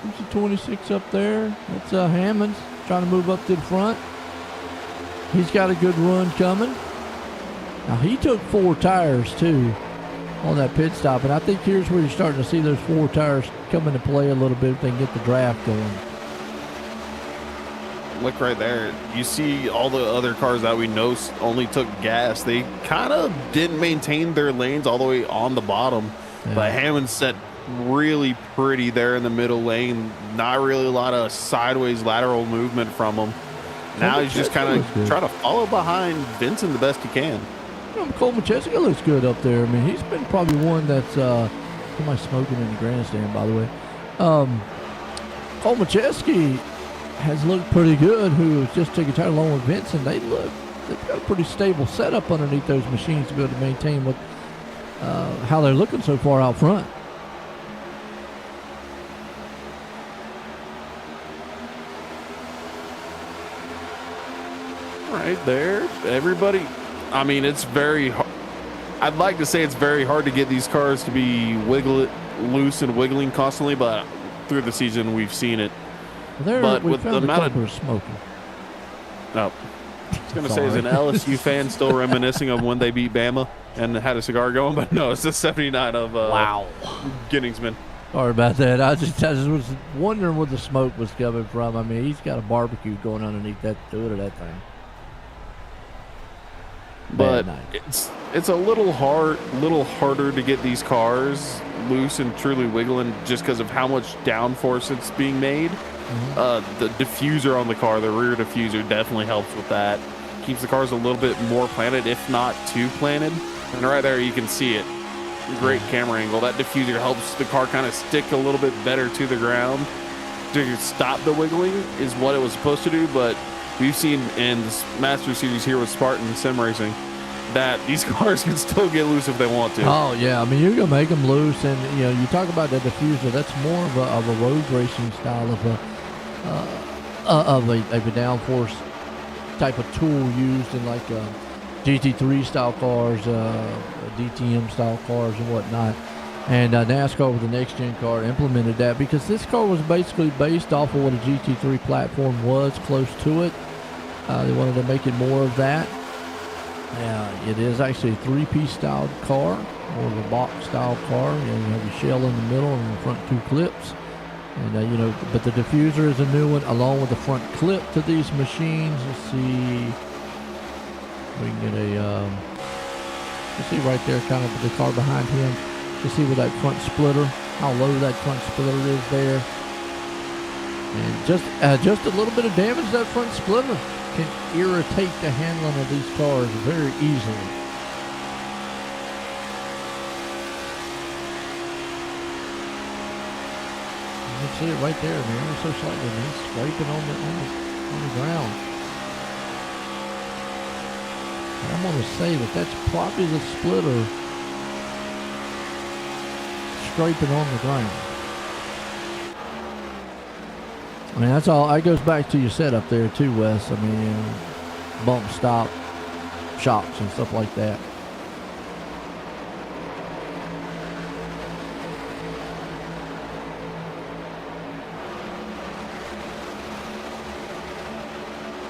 There's a 26 up there. That's Hammonds trying to move up to the front. He's got a good run coming. Now, he took 4 tires, too, on that pit stop. And I think here's where you're starting to see those 4 tires come into play a little bit if they can get the draft going. Look right there. You see all the other cars that we know only took gas. They kind of didn't maintain their lanes all the way on the bottom. Yeah. But Hammond set really pretty there in the middle lane. Not really a lot of sideways lateral movement from him. Now he's just kind of trying to follow behind Vincent the best he can. Cole Macheski looks good up there. I mean, he's been probably one that's somebody smoking in the grandstand, by the way. Cole Macheski has looked pretty good, who has just taken tire along with Vincent. They've got a pretty stable setup underneath those machines to be able to maintain how they're looking so far out front. Right there, everybody. I mean, it's very hard. I'd like to say it's very hard to get these cars to be loose and wiggling constantly, but through the season we've seen it. But with the amount of smoking. No, I was going to say, is an LSU fan still reminiscing of when they beat Bama and had a cigar going? But no, it's the 79 of Ginningsman. Sorry about that. I just was wondering where the smoke was coming from. I mean, he's got a barbecue going underneath that hood of that thing. But it's a little harder to get these cars loose and truly wiggling just because of how much downforce it's being made. Mm-hmm. The diffuser on the car, the rear diffuser, definitely helps with that. Keeps the cars a little bit more planted, if not too planted. And right there, you can see it. Great camera angle. That diffuser helps the car kind of stick a little bit better to the ground. To stop the wiggling is what it was supposed to do, but we've seen in this Master Series here with Spartan Sim Racing that these cars can still get loose if they want to. Oh yeah, I mean you're gonna make them loose, and you know you talk about the diffuser. That's more of a road racing style of a downforce type of tool used in like GT3 style cars, DTM style cars, and whatnot. And NASCAR with the next gen car implemented that because this car was basically based off of what a GT3 platform was, close to it. They wanted to make it more of that. It is actually a three-piece styled car, more of a box style car. You have your shell in the middle and the front two clips. And but the diffuser is a new one, along with the front clip to these machines. Let's see, we can get you see right there, kind of the car behind him. You see with that front splitter, how low that front splitter is there. And just a little bit of damage to that front splitter can irritate the handling of these cars very easily. You can see it right there, man. So slightly, man. It's scraping on the ground. And I'm gonna say that's probably the splitter scraping on the ground. I mean, that's all. That goes back to your setup there too, Wes. I mean, bump, stop, shocks, and stuff like that.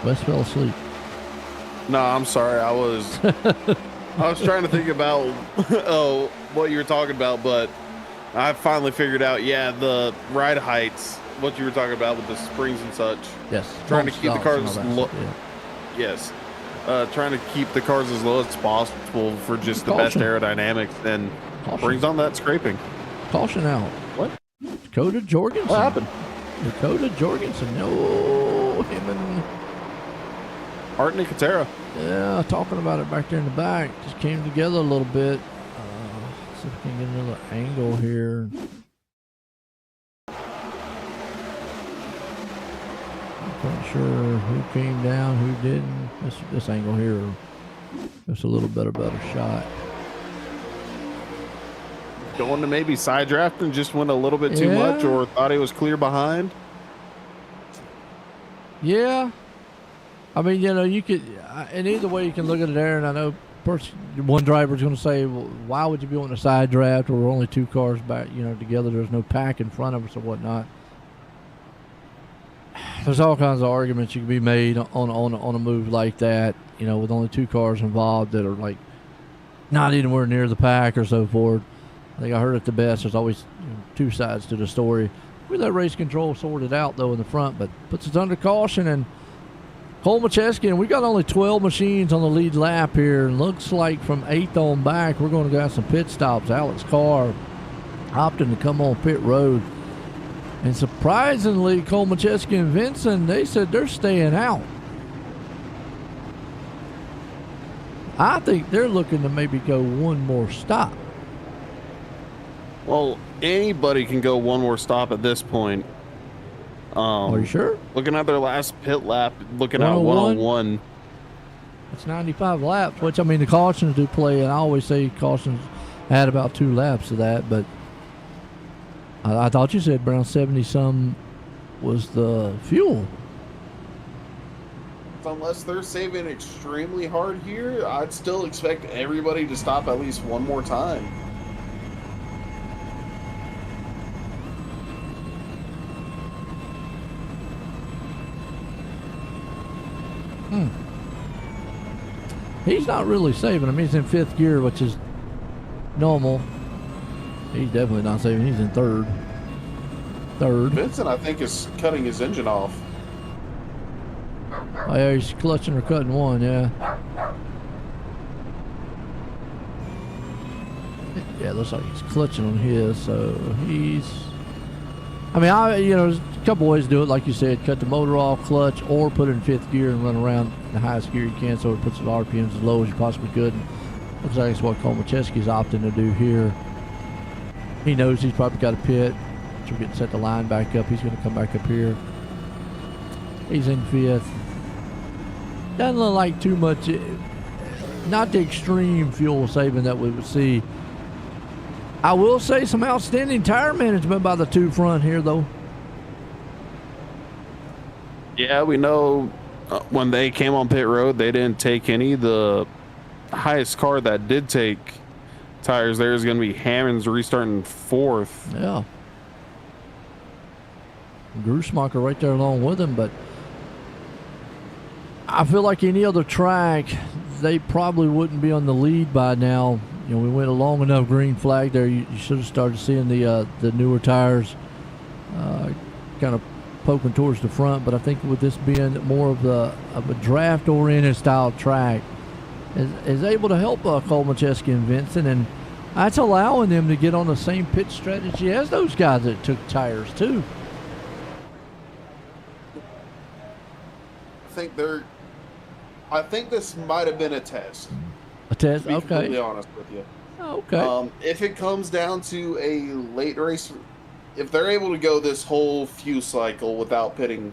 Wes fell asleep. No, I'm sorry. I was trying to think about what you were talking about, but I finally figured out. Yeah, the ride heights. What you were talking about with the springs and such. Yes. Trying to keep the cars low. Yeah. Yes. Trying to keep the cars as low as possible for just the best aerodynamics, and brings on that scraping. Caution out. What? Dakota Jorgensen. What happened? Dakota Jorgensen. No, him and Art Nicotera. Yeah, talking about it back there in the back. Just came together a little bit. See if we can get another angle here. Not sure who came down, who didn't. This angle here, just a little bit better shot. Going to maybe side draft and just went a little bit too much, or thought he was clear behind. Yeah, I mean, you could, and either way you can look at it there. And I know one driver's going to say, well, why would you be on a side draft, or we're only two cars back, together? There's no pack in front of us or whatnot. There's all kinds of arguments you can be made on a move like that, with only two cars involved that are like not anywhere near the pack or so forth. I think I heard it the best. There's always two sides to the story. We let race control sort it out though in the front, but puts us under caution. And Cole Macheski, and we got only 12 machines on the lead lap here. And looks like from 8th on back, we're going to have some pit stops. Alex Carr opting to come on pit road. And surprisingly, Cole Macheski and Vincent, they said they're staying out. I think they're looking to maybe go one more stop. Well, anybody can go one more stop at this point. Are you sure? Looking at their last pit lap, looking at 101. It's 95 laps, which, I mean, the cautions do play, and I always say cautions add about 2 laps to that, but I thought you said around 70-some was the fuel. Unless they're saving extremely hard here, I'd still expect everybody to stop at least one more time. He's not really saving. I mean, he's in 5th gear, which is normal. He's definitely not saving. He's in 3rd. Vincent, I think, is cutting his engine off. Oh, yeah, he's clutching or cutting one, yeah. Yeah, it looks like he's clutching on his, so he's... I mean, there's a couple ways to do it. Like you said, cut the motor off, clutch, or put it in 5th gear and run around the highest gear you can so it puts the RPMs as low as you possibly could. And looks like it's what Cole Macheski's opting to do here. He knows he's probably got a pit, so we're getting set the line back up. He's going to come back up here. He's in 5th. doesn't look like too much, not the extreme fuel saving that we would see. I will say some outstanding tire management by the two front here, though. Yeah, we know when they came on pit road, they didn't take any. The highest car that did take tires there is going to be Hammond's restarting 4th. Yeah. Grusmacher right there along with him, but I feel like any other track, they probably wouldn't be on the lead by now. You know, we went a long enough green flag there. You should have started seeing the newer tires kind of poking towards the front. But I think with this being more of a draft-oriented style track, is able to help Cole Macheski and Vincent, and that's allowing them to get on the same pit strategy as those guys that took tires too. I think this might have been a test. A test, to be okay. Completely honest with you. Okay. If it comes down to a late race, if they're able to go this whole fuel cycle without getting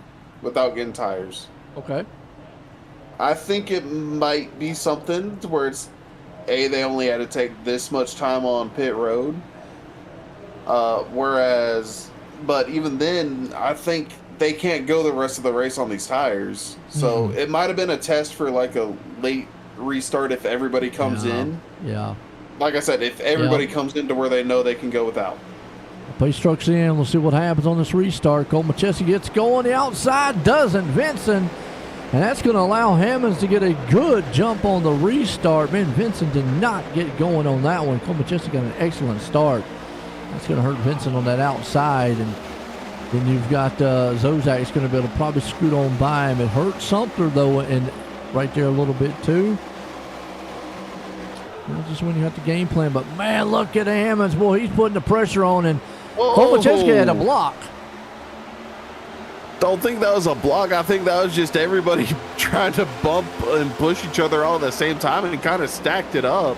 tires, Okay. I think it might be something to where it's they only had to take this much time on pit road. But even then, I think they can't go the rest of the race on these tires. So it might have been a test for like a late restart if everybody comes in. Yeah. Like I said, if everybody comes into where they know they can go without. Pace truck's in. We'll see what happens on this restart. Cole Macheski gets going. The outside doesn't. Vincent. And that's going to allow Hammonds to get a good jump on the restart. Man, Vincent did not get going on that one. Cole Macheski got an excellent start. That's going to hurt Vincent on that outside. And then you've got Zozak's going to be able to probably scoot on by him. It hurt Sumter, though, and right there a little bit, too. That's just when you have to game plan. But, man, look at Hammonds. Boy, he's putting the pressure on. And Cole Macheski had a block. Don't think that was a block. I think that was just everybody trying to bump and push each other all at the same time, and he kind of stacked it up.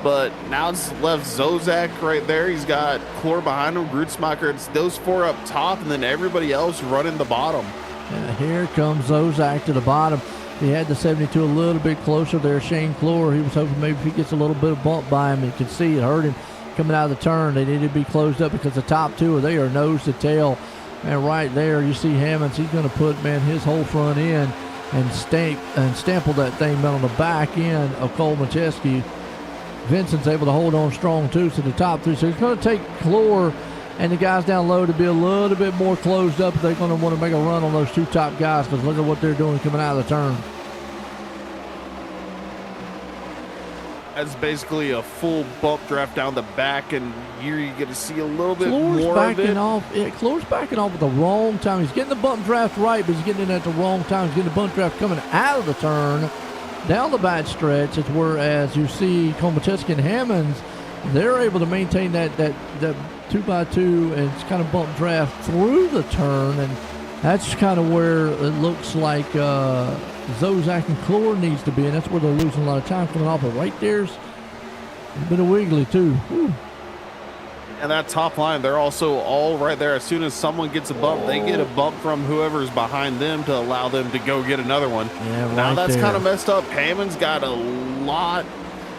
But now it's left Zozak right there. He's got Clore behind him, Grootsmacher. It's those four up top, and then everybody else running the bottom. Yeah, here comes Zozak to the bottom. He had the 72 a little bit closer there. Shane Clore, he was hoping maybe if he gets a little bit of bump by him, you can see it hurt him coming out of the turn. They needed to be closed up because the top two are there, nose to tail. And right there, you see Hammonds. He's going to put, his whole front end and stample that thing on the back end of Cole Macheski. Vincent's able to hold on strong, too, to the top three. So it's going to take Clore and the guys down low to be a little bit more closed up if they're going to want to make a run on those two top guys, because look at what they're doing coming out of the turn. That's basically a full bump draft down the back, and here you get to see a little bit Clore's more of it. Clore's backing off at the wrong time. He's getting the bump draft right, but he's getting it at the wrong time. He's getting the bump draft coming out of the turn, down the back stretch. It's whereas you see Cole Macheski and Hammonds, they're able to maintain that 2x2 and it's kind of bump draft through the turn, and that's kind of where it looks like Zozak and Clore needs to be, and that's where they're losing a lot of time coming off. But right there's a bit of wiggly too. Whew. And that top line, they're also all right there. As soon as someone gets a bump, they get a bump from whoever's behind them to allow them to go get another one. Yeah, now that's there. kind of messed up. Hammond's got a lot.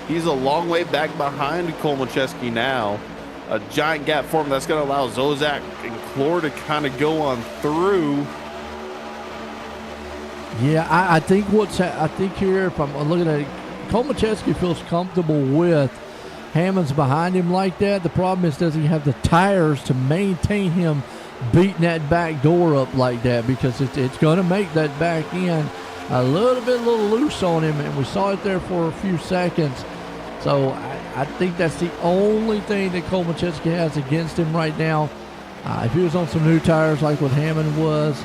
He's a long way back behind Cole Macheski now. A giant gap for him that's going to allow Zozak and Clore to kind of go on through. Yeah, I think here, if I'm looking at it, Cole Macheski feels comfortable with Hammonds behind him like that. The problem is, does he have the tires to maintain him beating that back door up like that? Because it's going to make that back end a little loose on him, and we saw it there for a few seconds. So I think that's the only thing that Cole Macheski has against him right now. If he was on some new tires like what Hammond was,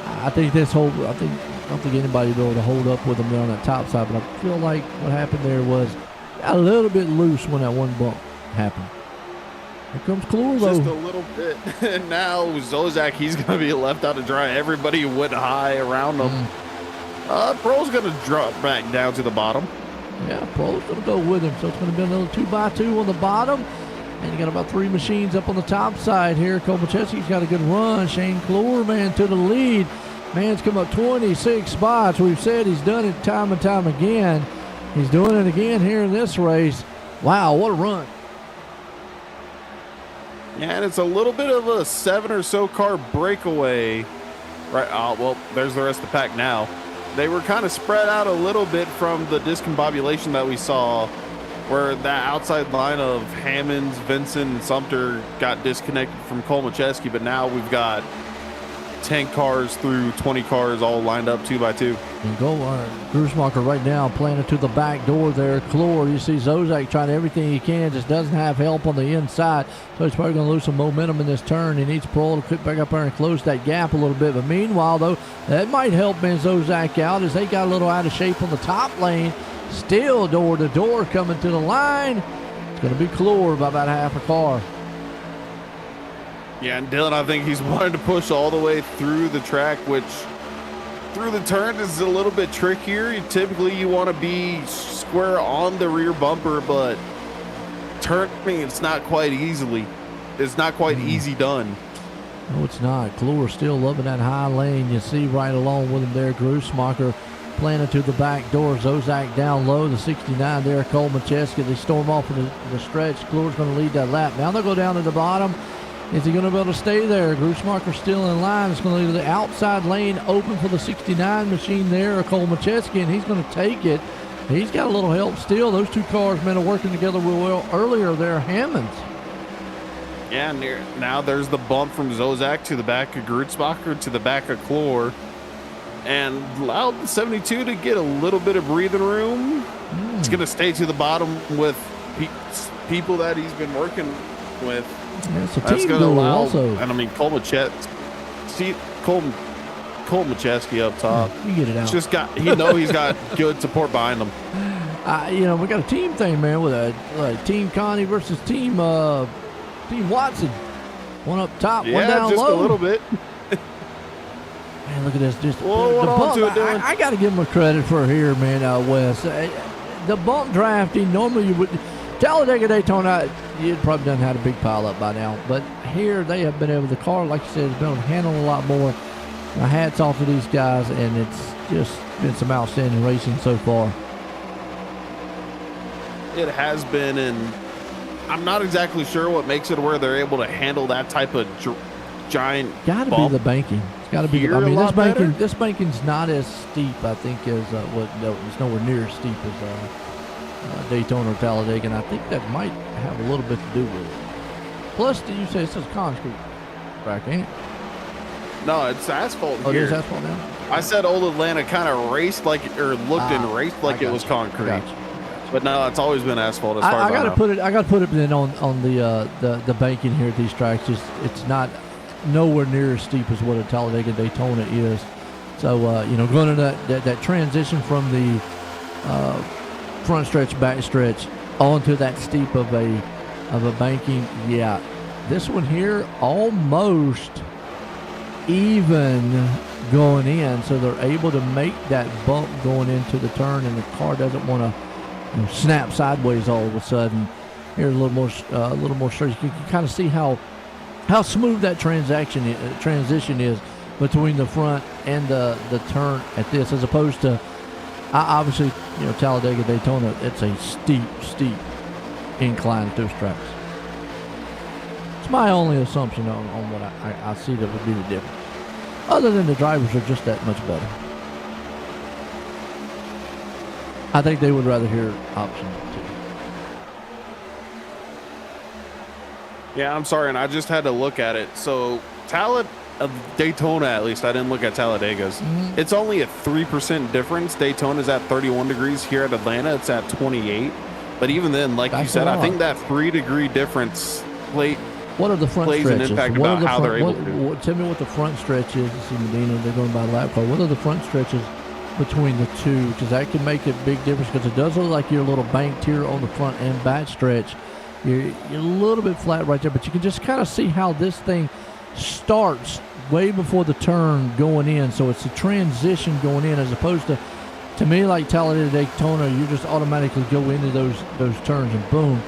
I don't think anybody would be able to hold up with him there on that top side. But I feel like what happened there was a little bit loose when that one bump happened. Here comes Clore, though. Just a little bit. And now Zozak, he's going to be left out to dry. Everybody went high around him. Pro's going to drop back down to the bottom. Yeah, Pro's going to go with him. So it's going to be another 2x2 on the bottom. And you got about three machines up on the top side here. Cole Macheski's got a good run. Shane Clore, to the lead. Man's come up 26 spots. We've said he's done it time and time again. He's doing it again here in this race. Wow, what a run. Yeah, and it's a little bit of a 7 or so car breakaway. Right. Well, there's the rest of the pack now. They were kind of spread out a little bit from the discombobulation that we saw, where that outside line of Hammonds, Vincent, and Sumter got disconnected from Cole Macheski, but now we've got 10 cars through 20 cars all lined up 2 by 2. And Grusmacher right now planted to the back door there. Clore, you see Zozak trying everything he can, just doesn't have help on the inside, so he's probably going to lose some momentum in this turn. He needs Pearl to pick back up there and close that gap a little bit. But meanwhile, though, that might help Ben Zozak out as they got a little out of shape on the top lane. Still door to door coming to the line. It's going to be Clore by about half a car. Yeah, and Dylan, I think he's wanted to push all the way through the track, which through the turns is a little bit trickier. Typically, you want to be square on the rear bumper, but turning, it's not quite easily. It's not quite easy done. No, it's not. Clore still loving that high lane. You see right along with him there, Grusmacher planted to the back door. Zozak down low, the 69 there, Cole Macheski. They storm off in the stretch. Clore's going to lead that lap. Now they'll go down to the bottom. Is he going to be able to stay there? Grusmacher still in line. It's going to leave the outside lane open for the 69 machine there, or Cole Macheski, and he's going to take it. He's got a little help still. Those two cars, man, are working together real well earlier there. Hammonds. Yeah, now there's the bump from Zozak to the back of Grusmacher to the back of Clore, and allowed the 72 to get a little bit of breathing room. It's going to stay to the bottom with people that he's been working with. Yeah, it's a That's team going to duel allow, also. and I mean, Cole Macheski up top. You get it out. Just got, he's got good support behind him. We got a team thing, man, with a Team Connie versus Team Watson. One up top, one down just low. a little bit. Man, look at this. Just Whoa, the bump. to it, Dylan. I got to give him a credit for here, man, Wes. The bump drafting, normally you would. Talladega Daytona, you'd probably done had a big pile up by now. But here they have been able, the car, like you said, has been able to handle a lot more. My hat's off to these guys, and it's just been some outstanding racing so far. It has been, and I'm not exactly sure what makes it where they're able to handle that type of giant Got to be bump. the banking. It's got to be. Here I mean, a lot better? this banking's not as steep, I think, as it's nowhere near as steep as Daytona or Talladega, and I think that might have a little bit to do with it. Plus, you say it's a concrete track, ain't it? No, it's asphalt Oh, here. it is asphalt now? I said Old Atlanta kind of raced like, or looked and raced like it was concrete. But no, it's always been asphalt as far as I gotta know. put it. I got to put it then on the banking here at these tracks. It's not nowhere near as steep as what a Talladega Daytona is. So going into that transition from the front stretch, back stretch, onto that steep of a banking. Yeah, this one here almost even going in, so they're able to make that bump going into the turn, and the car doesn't want to snap sideways all of a sudden. Here a little more straight. You can kind of see how smooth that transition is between the front and the turn at this, as opposed to obviously Talladega Daytona. It's a steep incline at those tracks. It's my only assumption on what I see that would be the difference. Other than the drivers are just that much better. I think they would rather hear option 2. Yeah, I'm sorry, and I just had to look at it. So Daytona, at least, I didn't look at Talladega's. Mm-hmm. It's only a 3% difference. Daytona's at 31 degrees. Here at Atlanta, it's at 28. But even then, like you said, I think that 3-degree difference what are the front plays stretches? an impact about how they're able to do. Tell me what the front stretch is. You see Medina, they're going by lap car. What are the front stretches between the two? Because that can make a big difference, because it does look like you're a little banked here on the front and back stretch. You're a little bit flat right there, but you can just kind of see how this thing starts way before the turn going in. So it's a transition going in, as opposed to me, like Talladega Daytona, you just automatically go into those turns and boom.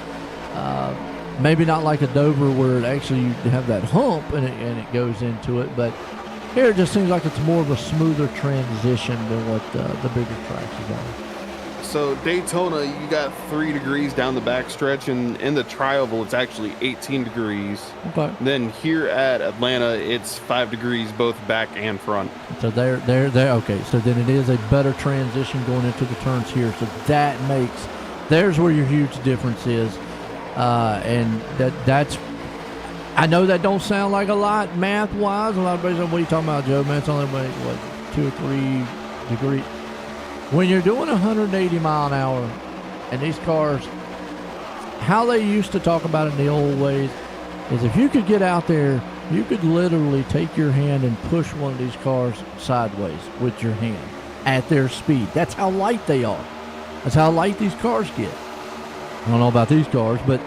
Maybe not like a Dover where it actually you have that hump and it goes into it, but Here it just seems like it's more of a smoother transition than what the bigger tracks are. So Daytona, you got 3 degrees down the backstretch, and in the tri-oval, it's actually 18 degrees. Okay. Then here at Atlanta, it's 5 degrees both back and front. So there. Okay, so then it is a better transition going into the turns here. So there's where your huge difference is, and that's. I know that don't sound like a lot math-wise. A lot of everybody's like, what are you talking about, Joe? Man, it's only like, what, 2 or 3 degrees. When you're doing 180 mile an hour, and these cars, how they used to talk about it in the old ways is if you could get out there, you could literally take your hand and push one of these cars sideways with your hand at their speed. That's how light they are. That's how light these cars get. I don't know about these cars, but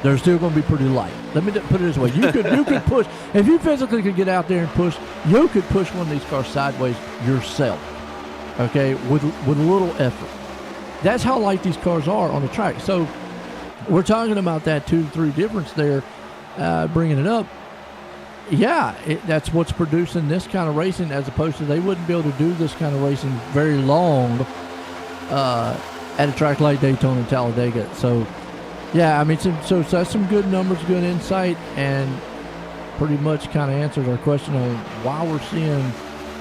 they're still going to be pretty light. Let me put it this way. You could push, if you physically could get out there and push, you could push one of these cars sideways yourself. Okay, with a little effort. That's how light these cars are on the track. So we're talking about that 2 to 3 difference there, bringing it up. Yeah, that's what's producing this kind of racing, as opposed to they wouldn't be able to do this kind of racing very long at a track like Daytona and Talladega. So, yeah, I mean, so that's some good numbers, good insight, and pretty much kind of answers our question on why we're seeing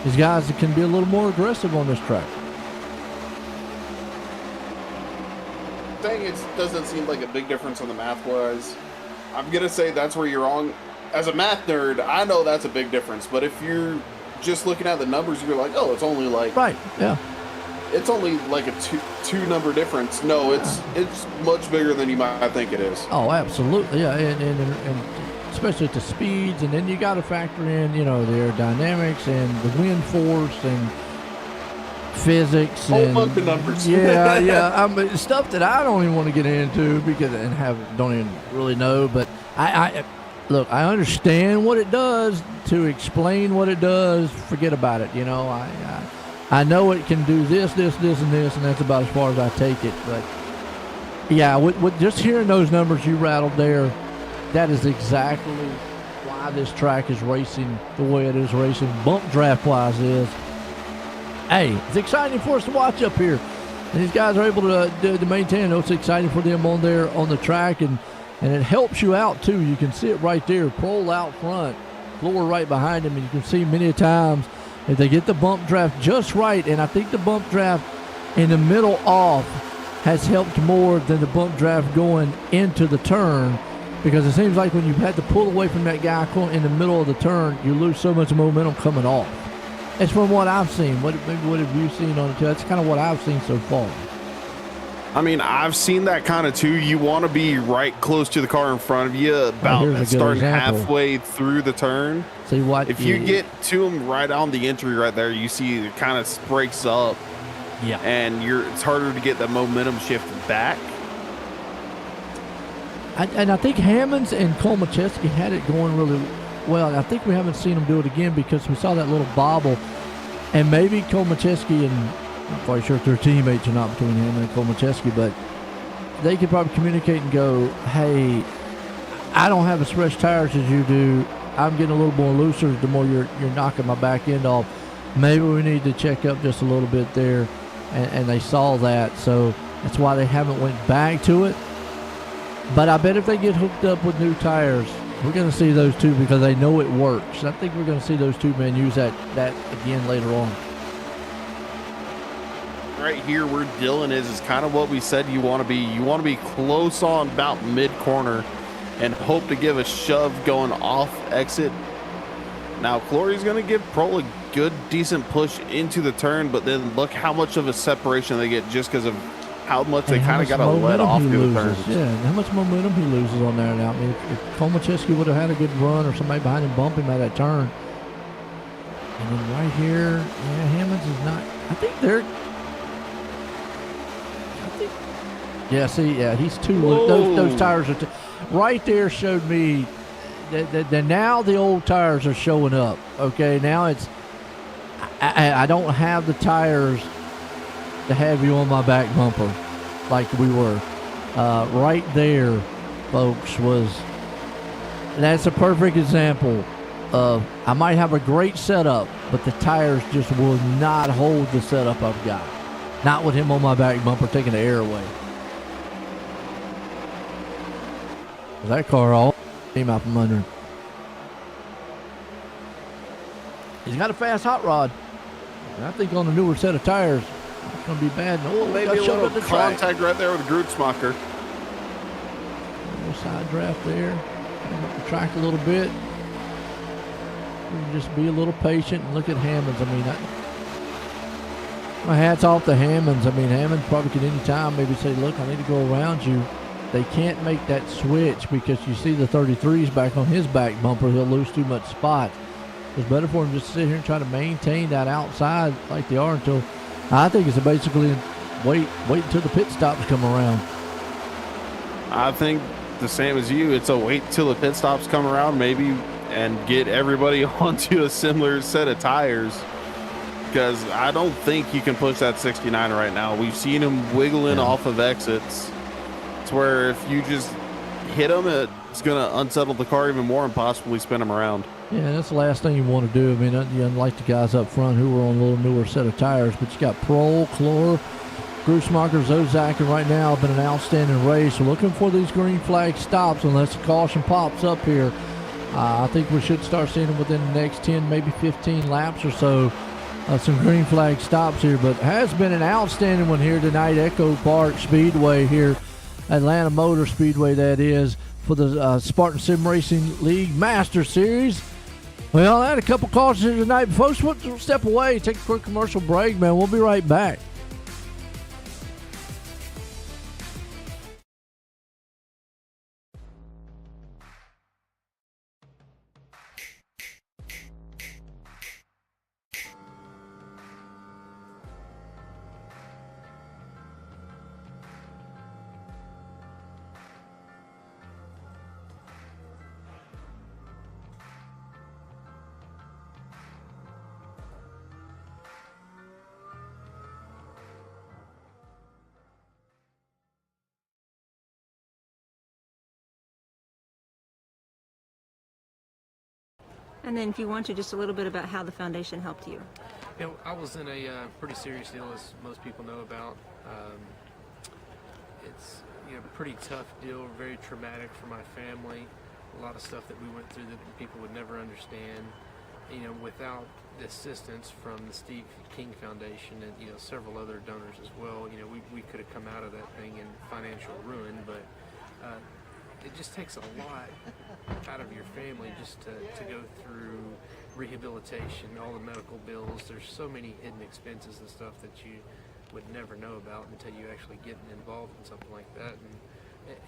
these guys that can be a little more aggressive on this track. Saying it doesn't seem like a big difference on the math-wise. I'm going to say that's where you're wrong. As a math nerd, I know that's a big difference. But if you're just looking at the numbers, you're like, oh, it's only like... Right, yeah. It's only like a two number difference. No, it's much bigger than you might think it is. Oh, absolutely, yeah. And especially at the speeds, and then you got to factor in, the aerodynamics and the wind force and physics. Whole and bunch of numbers. Yeah. I mean, stuff that I don't even want to get into don't even really know. But I look, I understand what it does. To explain what it does, forget about it. I know it can do this, and this, and that's about as far as I take it. But yeah, with just hearing those numbers you rattled there, that is exactly why this track is racing the way it is racing. Bump draft wise is, hey, it's exciting for us to watch up here. And these guys are able to maintain it. It's exciting for them on the track, and it helps you out too. You can see it right there, Prohl out front, Floor right behind him, and you can see many times if they get the bump draft just right, and I think the bump draft in the middle off has helped more than the bump draft going into the turn, because it seems like when you've had to pull away from that guy in the middle of the turn, you lose so much momentum coming off. It's from what I've seen. What have you seen on it too? That's kind of what I've seen so far. I mean, I've seen that kind of too. You want to be right close to the car in front of you, about starting halfway through the turn. See what? If you get to them right on the entry right there, you see it kind of breaks up. Yeah. And it's harder to get the momentum shift back. I think Hammonds and Kolmacheski had it going really well. I think we haven't seen them do it again because we saw that little bobble. And maybe Kolmacheski and I'm quite sure if their teammates are not between him and Kolmacheski, but they could probably communicate and go, hey, I don't have as fresh tires as you do. I'm getting a little more looser the more you're knocking my back end off. Maybe we need to check up just a little bit there. And they saw that, so that's why they haven't went back to it. But I bet if they get hooked up with new tires, we're going to see those two because they know it works. I think we're going to see those two men use that again later on. Right here where Dylan is kind of what we said you want to be. You want to be close on about mid-corner and hope to give a shove going off exit. Now, Clory's going to give Prohl a good, decent push into the turn, but then look how much of a separation they get just because of how much they kind of got to let off to the turn. Yeah, how much momentum he loses on there now. I mean, if Kolmacheski would have had a good run or somebody behind him bump him at that turn. And then right here, yeah, Hammonds is not, I think they're, he's too loose. Those tires are right there showed me that now the old tires are showing up. Okay, now it's I don't have the tires to have you on my back bumper like we were. Right there, folks, that's a perfect example of I might have a great setup, but the tires just will not hold the setup I've got. Not with him on my back bumper taking the air away. That car all came out from under him. He's got a fast hot rod. And I think on the newer set of tires, it's going to be bad. Oh, maybe a little contact right there with Grootsmacher. Side draft there. Up the track a little bit. Just be a little patient and look at Hammonds. I mean, my hat's off to Hammonds. I mean, Hammond probably could any time maybe say, look, I need to go around you. They can't make that switch because you see the 33s back on his back bumper. He'll lose too much spot. It's better for him just to sit here and try to maintain that outside like they are until, I think it's basically wait until the pit stops come around. I think the same as you. It's a wait till the pit stops come around maybe and get everybody onto a similar set of tires, because I don't think you can push that 69 right now. We've seen him wiggling off of exits. It's where if you just hit him, it's going to unsettle the car even more and possibly spin him around. Yeah, that's the last thing you want to do. I mean, you unlike the guys up front who were on a little newer set of tires, but you got Prohl, Clore, Grootsmacher, Zozak, and right now been an outstanding race. We're looking for these green flag stops unless the caution pops up here. I think we should start seeing them within the next 10, maybe 15 laps or so. Some green flag stops here, but has been an outstanding one here tonight. Echo Park Speedway here, Atlanta Motor Speedway that is, for the Spartan Sim Racing League Master Series. Well, I had a couple cautions here tonight. Folks, we'll step away, take a quick commercial break, man. We'll be right back. And then if you want to, just a little bit about how the foundation helped you. You know, I was in a pretty serious deal, as most people know about. It's a pretty tough deal, very traumatic for my family. A lot of stuff that we went through that people would never understand. Without the assistance from the Steve King Foundation and several other donors as well, we could have come out of that thing in financial ruin. But it just takes a lot out of your family just to go through rehabilitation, all the medical bills. There's so many hidden expenses and stuff that you would never know about until you actually get involved in something like that.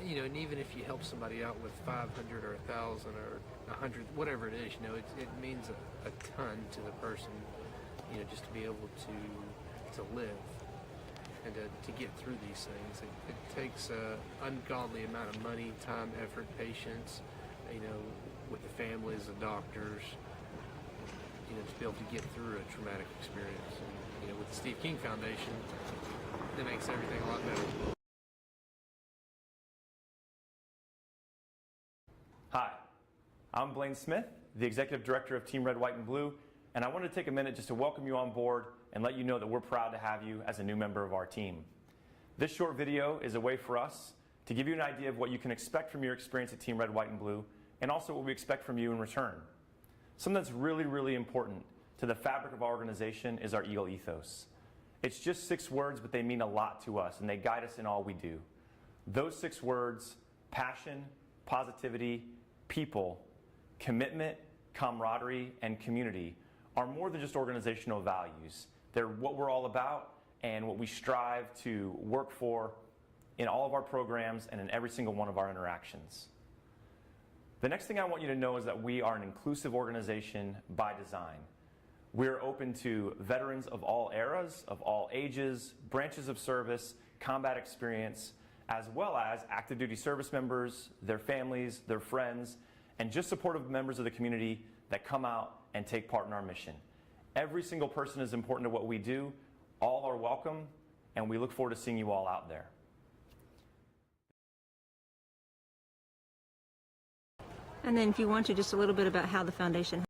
And even if you help somebody out with 500 or 1,000 or 100, whatever it is, it means a ton to the person, just to be able to live and to get through these things. It takes an ungodly amount of money, time, effort, patience, with the families, the doctors, to be able to get through a traumatic experience. And, with the Steve King Foundation, that makes everything a lot better. Hi, I'm Blaine Smith, the Executive Director of Team Red, White, and Blue, and I wanted to take a minute just to welcome you on board and let you know that we're proud to have you as a new member of our team. This short video is a way for us to give you an idea of what you can expect from your experience at Team Red, White, and Blue, and also what we expect from you in return. Something that's really, really important to the fabric of our organization is our Eagle ethos. It's just 6 words, but they mean a lot to us, and they guide us in all we do. Those 6 words: passion, positivity, people, commitment, camaraderie, and community are more than just organizational values. They're what we're all about and what we strive to work for in all of our programs and in every single one of our interactions. The next thing I want you to know is that we are an inclusive organization by design. We're open to veterans of all eras, of all ages, branches of service, combat experience, as well as active duty service members, their families, their friends, and just supportive members of the community that come out and take part in our mission. Every single person is important to what we do. All are welcome, and we look forward to seeing you all out there. And then if you want to, just a little bit about how the foundation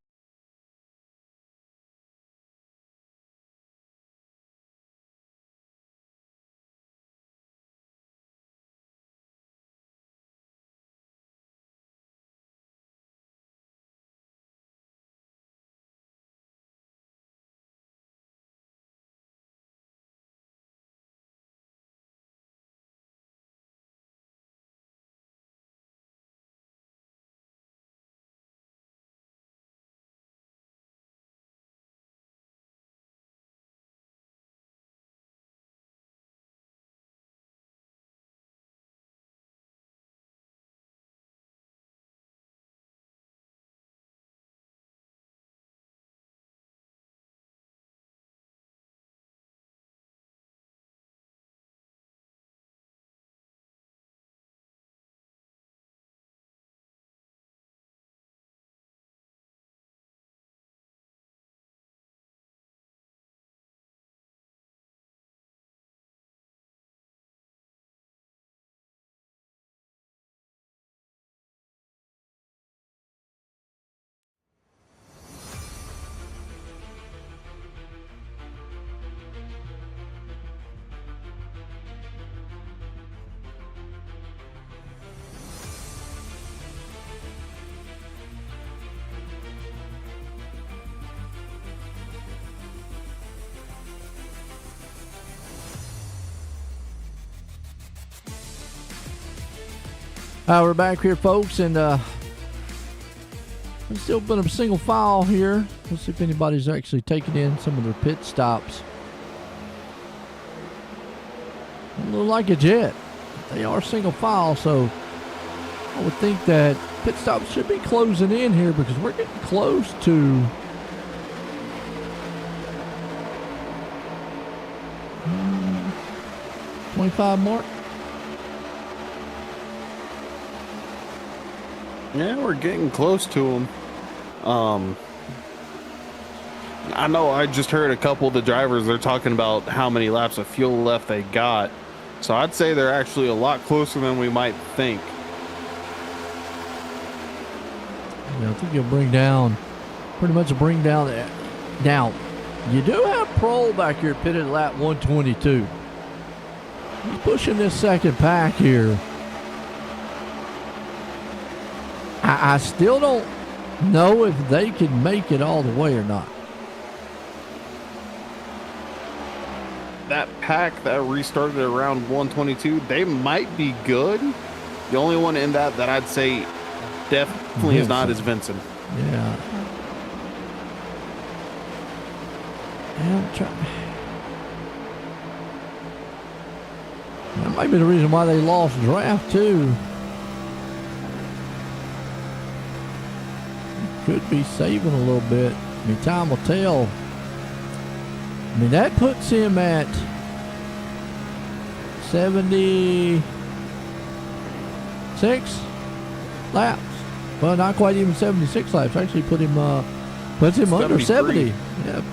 We're back here, folks, and it's still been a single file here. Let's see if anybody's actually taking in some of their pit stops. Doesn't look like it yet. They are single file, so I would think that pit stops should be closing in here because we're getting close to 25 mark. Yeah, we're getting close to them. I know I just heard a couple of the drivers, they're talking about how many laps of fuel left they got. So I'd say they're actually a lot closer than we might think. Yeah, I think you'll pretty much bring down that. Now, you do have Prohl back here pitted at lap 122. He's pushing this second pack here. I still don't know if they can make it all the way or not. That pack that restarted around 122, they might be good. The only one in that I'd say definitely is not is Vincent. Yeah. That might be the reason why they lost draft too. Could be saving a little bit. I mean, time will tell. I mean, that puts him at 76 laps. Well, not quite even 76 laps. Actually, puts him under 70. Yep.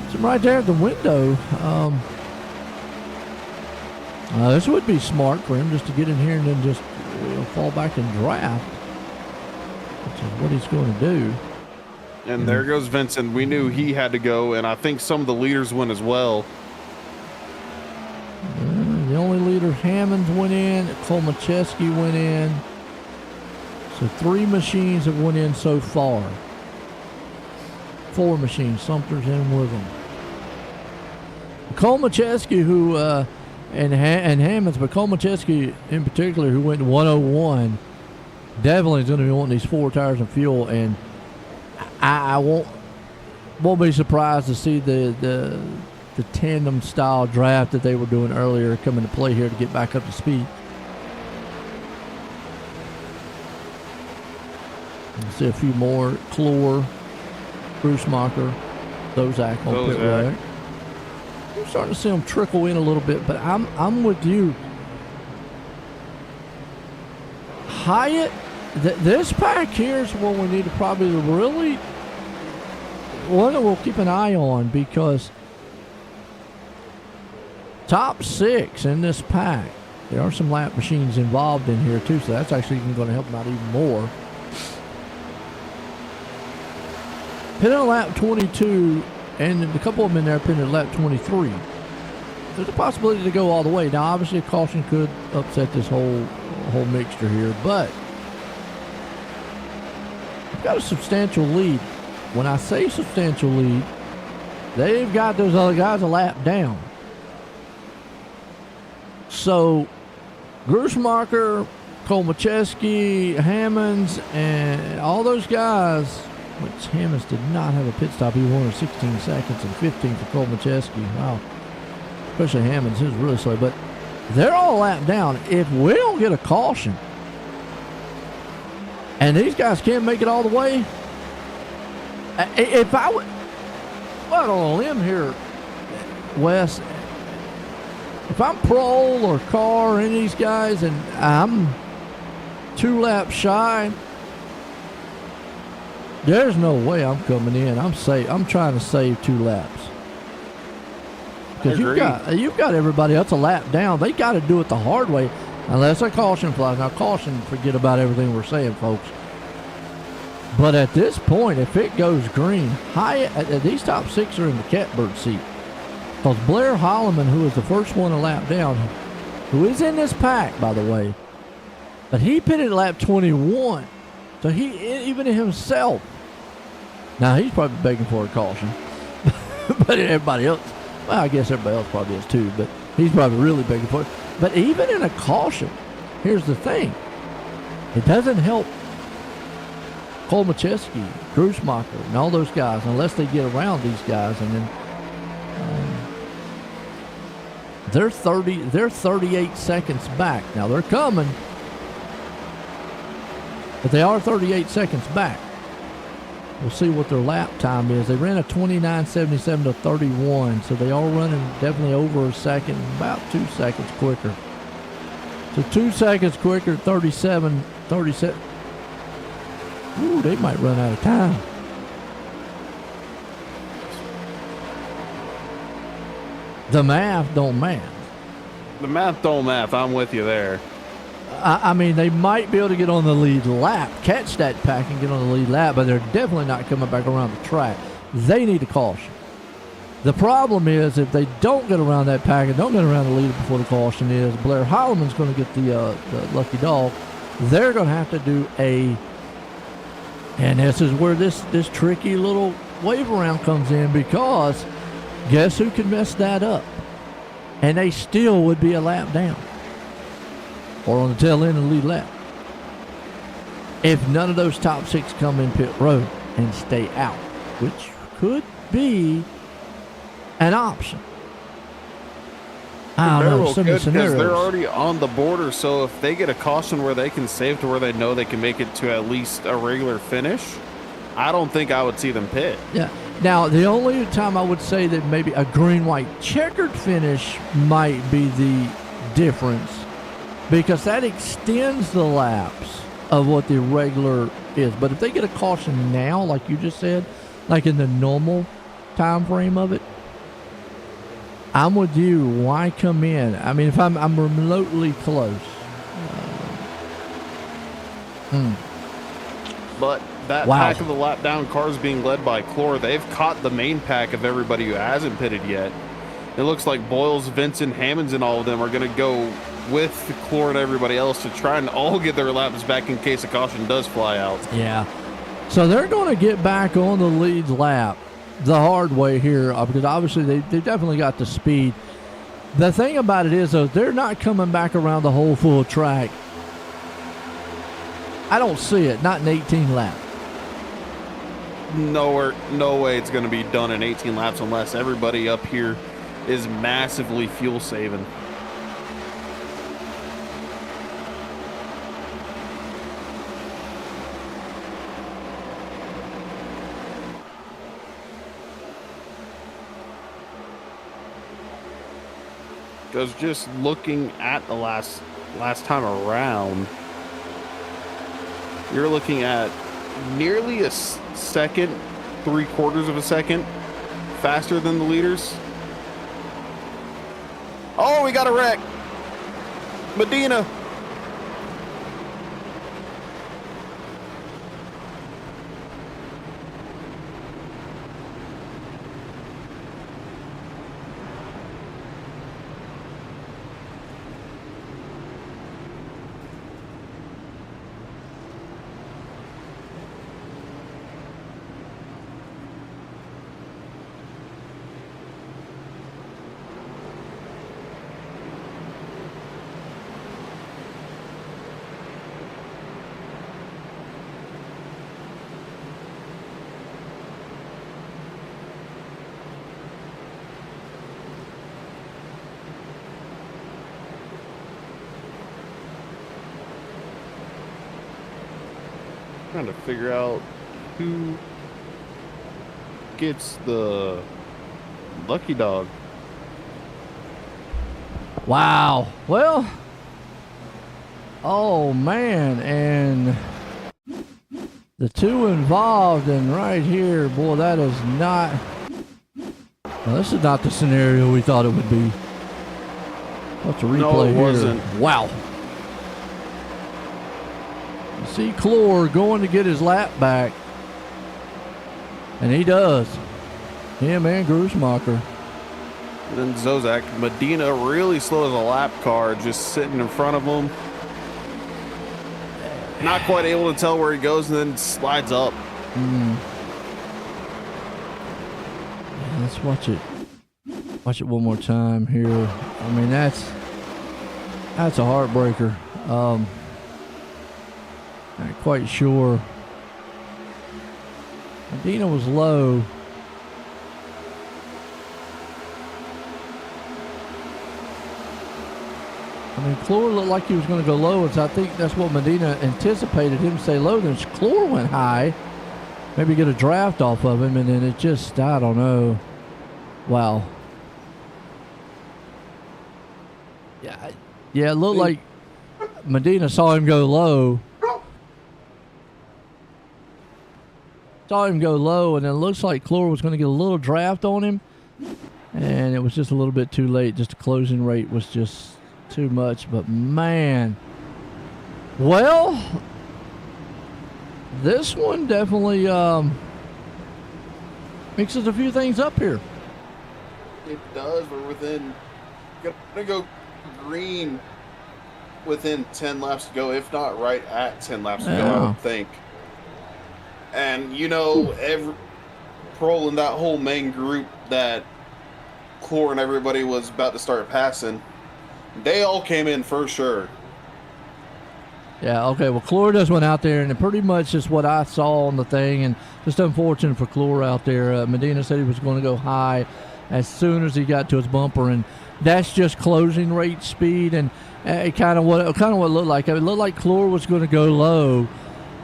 Puts him right there at the window. This would be smart for him just to get in here and then just fall back and draft, which is what he's going to do. And there goes Vincent. We knew he had to go, and I think some of the leaders went as well. The only leader, Hammonds went in, Kolmacheski went in. So 3 machines have went in so far. 4 machines, Sumter's in with them. Kolmacheski, who and Hammonds, but Kolmacheski in particular, who went to 101, definitely is going to be wanting these 4 tires and fuel, and I won't be surprised to see the tandem style draft that they were doing earlier come into play here to get back up to speed. Let's see a few more. Clore, Grusmacher, Dozak on pit road. We're starting to see them trickle in a little bit, but I'm with you. Hyatt, this pack here is what we need to probably really one that we'll keep an eye on, because top 6 in this pack, there are some lap machines involved in here too, so that's actually going to help them out even more. Pitted on lap 22, and a couple of them in there pitted at lap 23. There's a possibility to go all the way. Now, obviously, a caution could upset this whole mixture here, but you've got a substantial lead. When I say substantial lead, they've got those other guys a lap down. So, Grusmacher, Kolmacheski, Hammonds, and all those guys, which Hammonds did not have a pit stop. He won 16 seconds and 15 for Kolmacheski. Wow. Especially Hammonds, he was really slow. But they're all lap down. If we don't get a caution, and these guys can't make it all the way, if I would, well, on a limb here, Wes, if I'm Prohl or Carr or any of these guys and I'm 2 laps shy, there's no way I'm coming in. I'm trying to save 2 laps. Because you've got everybody else a lap down. They got to do it the hard way unless a caution flies. Now, caution, forget about everything we're saying, folks. But at this point, if it goes green, these top 6 are in the catbird seat. Because Blair Holloman, who was the first one to lap down, who is in this pack, by the way, but he pitted at lap 21. So he, even himself, now he's probably begging for a caution. But everybody else, well, I guess everybody else probably is too. But He's probably really begging for it. But even in a caution, here's the thing. It doesn't help Cole Macheski, Grusmacher, and all those guys unless they get around these guys. And then they're 38 seconds back. Now they're coming, but they are 38 seconds back. We'll see what their lap time is. They ran a 29.77 to 31, so they are running definitely over a second, about 2 seconds quicker. So 2 seconds quicker, 37. Ooh, they might run out of time. The math don't math. The math don't math. I'm with you there. I mean, they might be able to get on the lead lap, catch that pack and get on the lead lap, but they're definitely not coming back around the track. They need a caution. The problem is if they don't get around that pack and don't get around the leader before the caution is, Blair Heilman's going to get the lucky dog. They're going to have to do and this is where this tricky little wave around comes in, because guess who can mess that up? And they still would be a lap down, or on the tail end of the lead lap, if none of those top 6 come in pit road and stay out, which could be an option. I don't know, some of the scenarios. They're already on the border, so if they get a caution where they can save to where they know they can make it to at least a regular finish, I don't think I would see them pit. Yeah. Now, the only time I would say that maybe a green-white checkered finish might be the difference, because that extends the laps of what the regular is. But if they get a caution now, like you just said, like in the normal time frame of it, I'm with you. Why come in? I mean, if I'm remotely close. But that pack of the lap down cars being led by Clore, they've caught the main pack of everybody who hasn't pitted yet. It looks like Boyles, Vincent, Hammonds, and all of them are going to go with Clore and everybody else to try and all get their laps back in case a caution does fly out. Yeah. So they're going to get back on the lead lap the hard way here, because obviously they definitely got the speed. The thing about it is, though, they're not coming back around the whole full track. I don't see it, not in 18 laps. No way it's going to be done in 18 laps unless everybody up here is massively fuel saving. Because just looking at the last time around, you're looking at nearly a second, 3/4 of a second faster than the leaders. Oh, we got a wreck. Medina. Trying to figure out who gets the lucky dog. Wow. Well, oh man, and the two involved, and right here, boy, that is not, well, this is not the scenario we thought it would be. What's a replay No, it here? wasn't. Wow. You see Clore going to get his lap back, and he does. Him and Grusmacher. And then Zozak, Medina really slow as a lap car, just sitting in front of him. Not quite able to tell where he goes, and then slides up. Yeah, let's watch it. Watch it one more time here. I mean, that's a heartbreaker. Not quite sure. Medina was low. I mean, Clore looked like he was going to go low, and so I think that's what Medina anticipated him to stay low. Then Clore went high, maybe get a draft off of him, and then it just, I don't know. Wow. Yeah, it looked like Medina saw him go low. And then it looks like Clore was going to get a little draft on him, and it was just a little bit too late. Just the closing rate was just too much. But man, well, this one definitely mixes a few things up here. It does. We're gonna go green within 10 laps to go, if not right at 10 laps to go, I would think. And every Prohl and that whole main group that Clore and everybody was about to start passing, they all came in for sure. Yeah, okay. Well, Clore just went out there, and pretty much just what I saw on the thing, and just unfortunate for Clore out there. Medina said he was going to go high as soon as he got to his bumper, and that's just closing rate speed, and it kind of what it looked like. It looked like Clore was going to go low,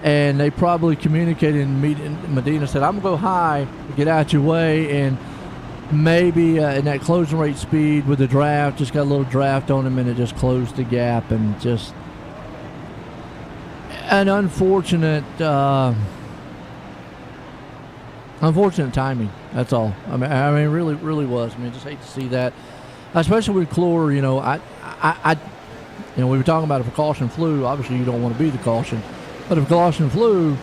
and they probably communicated, and Medina said, I'm going to go high, get out your way, and maybe in that closing rate speed with the draft, just got a little draft on him, and it just closed the gap, and just an unfortunate timing. That's all. I mean, really was. I mean, just hate to see that, especially with Clore. We were talking about if a caution flew. Obviously, you don't want to be the caution, but if a caution flew,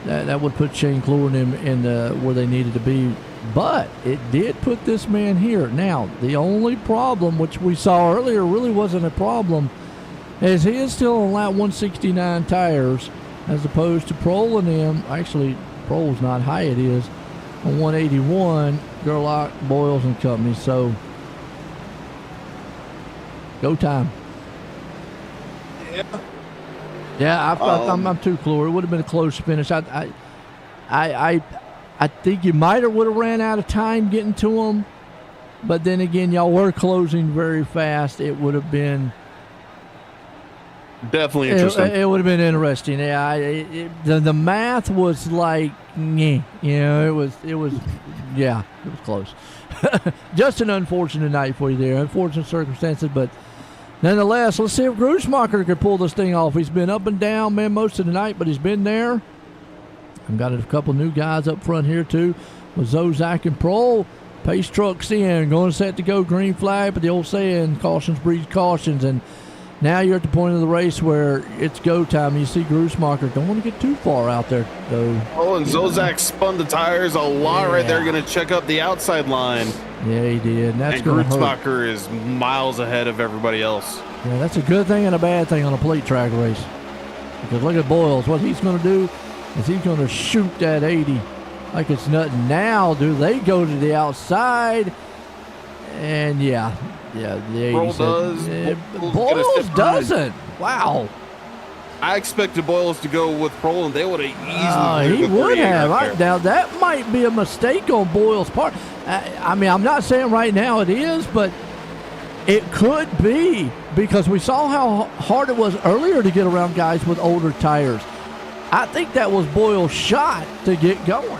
that would put Shane Clore and him in where they needed to be. But it did put this man here. Now, the only problem, which we saw earlier, really wasn't a problem, is he is still on lap 169 tires, as opposed to Prohl and him. Actually, Prohl's not high, it is on 181. Gerlach, Boyles, and company. So, go time. Yeah, I'm too Clore. It would have been a close finish. I think you might have would have ran out of time getting to him, but then again, y'all were closing very fast. It would have been definitely interesting. It would have been interesting. Yeah, the math was like, it was close. Just an unfortunate night for you there. Unfortunate circumstances, but nonetheless, let's see if Gruschmacher could pull this thing off. He's been up and down, man, most of the night, but he's been there. I've got a couple new guys up front here, too, with Zozak and Prohl. Pace trucks in, going set to go, green flag, but the old saying, cautions breeds cautions, and now you're at the point of the race where it's go time. You see Gruschmacher. Don't want to get too far out there, though. Oh, and Zozak spun the tires a lot right there, going to check up the outside line. Yeah, he did. And Gruschmacher is miles ahead of everybody else. Yeah, that's a good thing and a bad thing on a plate track race. Because look at Boyles. What he's going to do is he's going to shoot that 80 like it's nothing. Now, do they go to the outside? And the 80 does. Boyles doesn't. Wow. I expected Boyles to go with Prohl, and they would have easily. He would have. Now, that might be a mistake on Boyles' part. I mean, I'm not saying right now it is, but it could be, because we saw how hard it was earlier to get around guys with older tires. I think that was Boyle's shot to get going.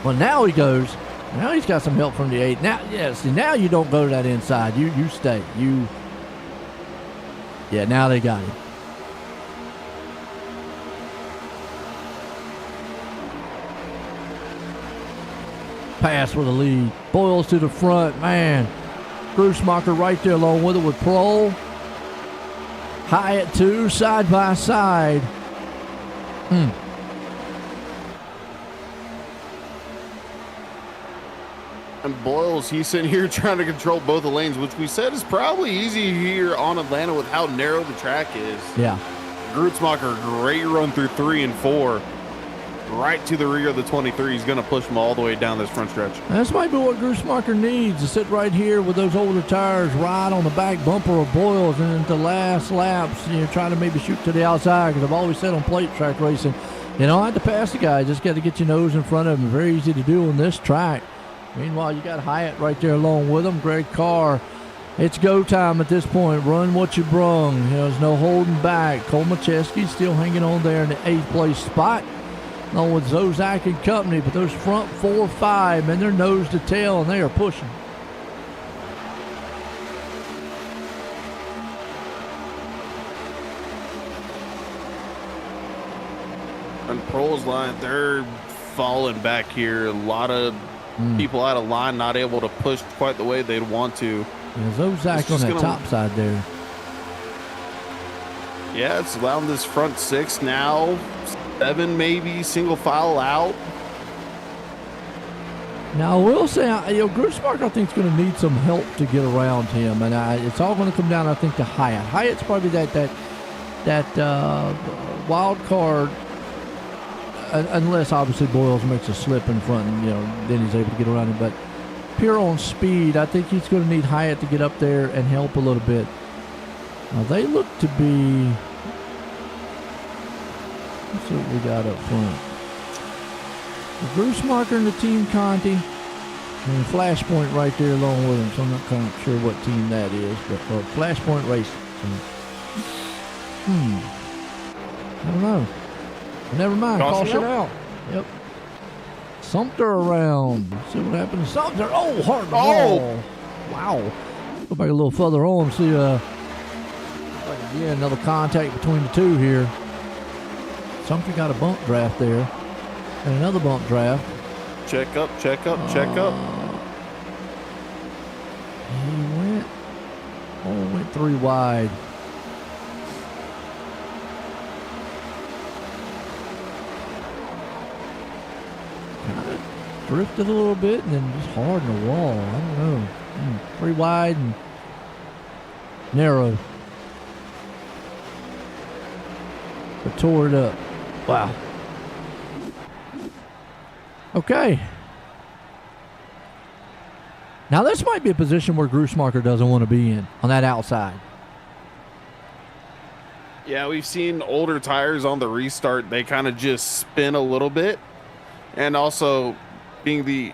Well, now he goes. Now he's got some help from the 8. Now you don't go to that inside. You stay. Now they got him. Pass with a lead. Boyles to the front. Man, Gruschmacher right there along with it with Prohl. High at 2, side by side. And Boyles, he's sitting here trying to control both the lanes, which we said is probably easy here on Atlanta with how narrow the track is. Yeah. Gruschmacher, great run through 3 and 4. right to the rear of the 23. He's going to push him all the way down this front stretch. This might be what Grussmacher needs, to sit right here with those older tires, ride on the back bumper of Boyles, and into last laps, try to maybe shoot to the outside, because I've always said on plate track racing, you don't have to pass the guy, just got to get your nose in front of him. Very easy to do on this track. Meanwhile, you got Hyatt right there along with him. Greg Carr. It's go time at this point. Run what you brung. There's no holding back. Cole Macheski still hanging on there in the 8th place spot, along with Zozak and company. But those front 4, 5, and they're nose to tail, and they are pushing. And Proles line, they're falling back here. A lot of people out of line, not able to push quite the way they'd want to. Yeah, Zozak on that top side there. Yeah, it's allowing this front 6 now. 7 maybe, single file out. Now, I will say, Grussmacher, I think, is going to need some help to get around him. And it's all going to come down, I think, to Hyatt. Hyatt's probably that wild card, unless, obviously, Boyles makes a slip in front, and, then he's able to get around him. But pure on speed, I think he's going to need Hyatt to get up there and help a little bit. Now, they look to be... Let's see what we got up front. Grussmacher and the Team Conti, and Flashpoint right there along with him, so I'm not kind of sure what team that is, but Flashpoint Racing. I don't know. Never mind. Caution out. Yep. Sumter around. Let's see what happened to Sumter. Oh, hard to ball. Wow. Go back a little further on. See, again, another contact between the two here. Sumter got a bump draft there. And another bump draft. Check up, check up, check up. He went 3 wide. Kind of drifted a little bit and then just hard in the wall. I don't know. 3 wide and narrow. But tore it up. Wow. Okay. Now this might be a position where Grussmacher doesn't want to be in, on that outside. Yeah, we've seen older tires on the restart. They kind of just spin a little bit. And also, being the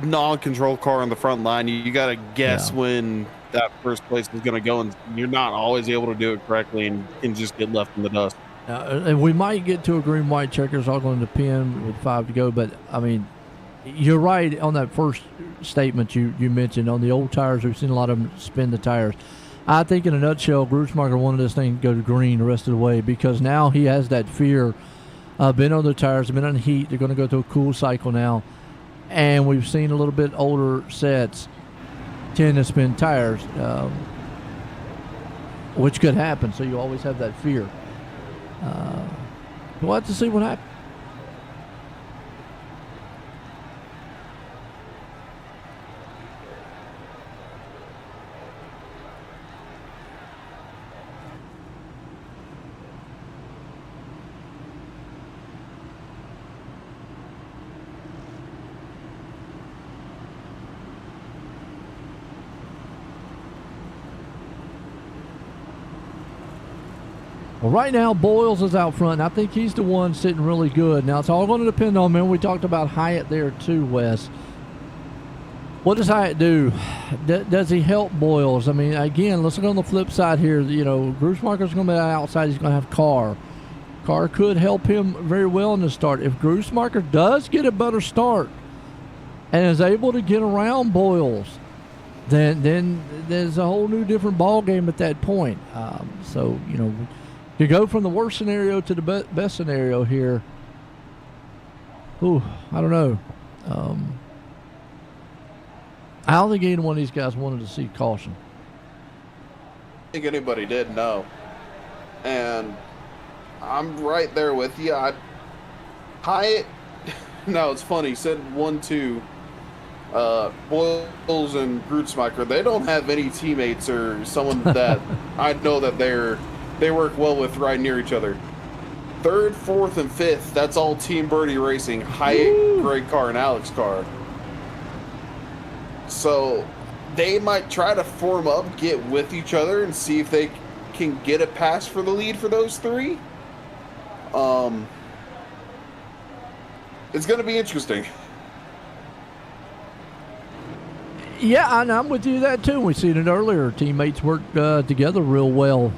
non-control car on the front line, you got to guess when that first place is going to go, and you're not always able to do it correctly and just get left in the dust. And we might get to a green-white checker. It's all going to depend with 5 to go. But, I mean, you're right on that first statement you mentioned. On the old tires, we've seen a lot of them spin the tires. I think in a nutshell, Grussmacher wanted this thing to go to green the rest of the way, because now he has that fear. Been on the tires, been on heat. They're going to go through a cool cycle now. And we've seen a little bit older sets tend to spin tires, which could happen. So you always have that fear. We'll have to see what happens. Well, right now, Boyles is out front, and I think he's the one sitting really good. Now, it's all going to depend on him. We talked about Hyatt there too, Wes. What does Hyatt do? Does he help Boyles? I mean, again, let's look on the flip side here. Grussmacher's going to be outside. He's going to have Carr. Carr could help him very well in the start. If Grussmacher does get a better start and is able to get around Boyles, then there's a whole new different ball game at that point. You go from the worst scenario to the best scenario here. Ooh, I don't know. I don't think either one of these guys wanted to see caution. I think anybody did, no. And I'm right there with you. Hyatt, no, it's funny. He said 1-2. Boyles and Grussmacher, they don't have any teammates or someone that I know that they work well with right near each other. third, fourth, and fifth, that's all Team Birdie Racing, Hyatt, Greg Carr, and Alex Carr. So they might try to form up, get with each other, and see if they can get a pass for the lead for those three. It's going to be interesting. Yeah, and I'm with you that too. We seen it earlier. Teammates work together real well.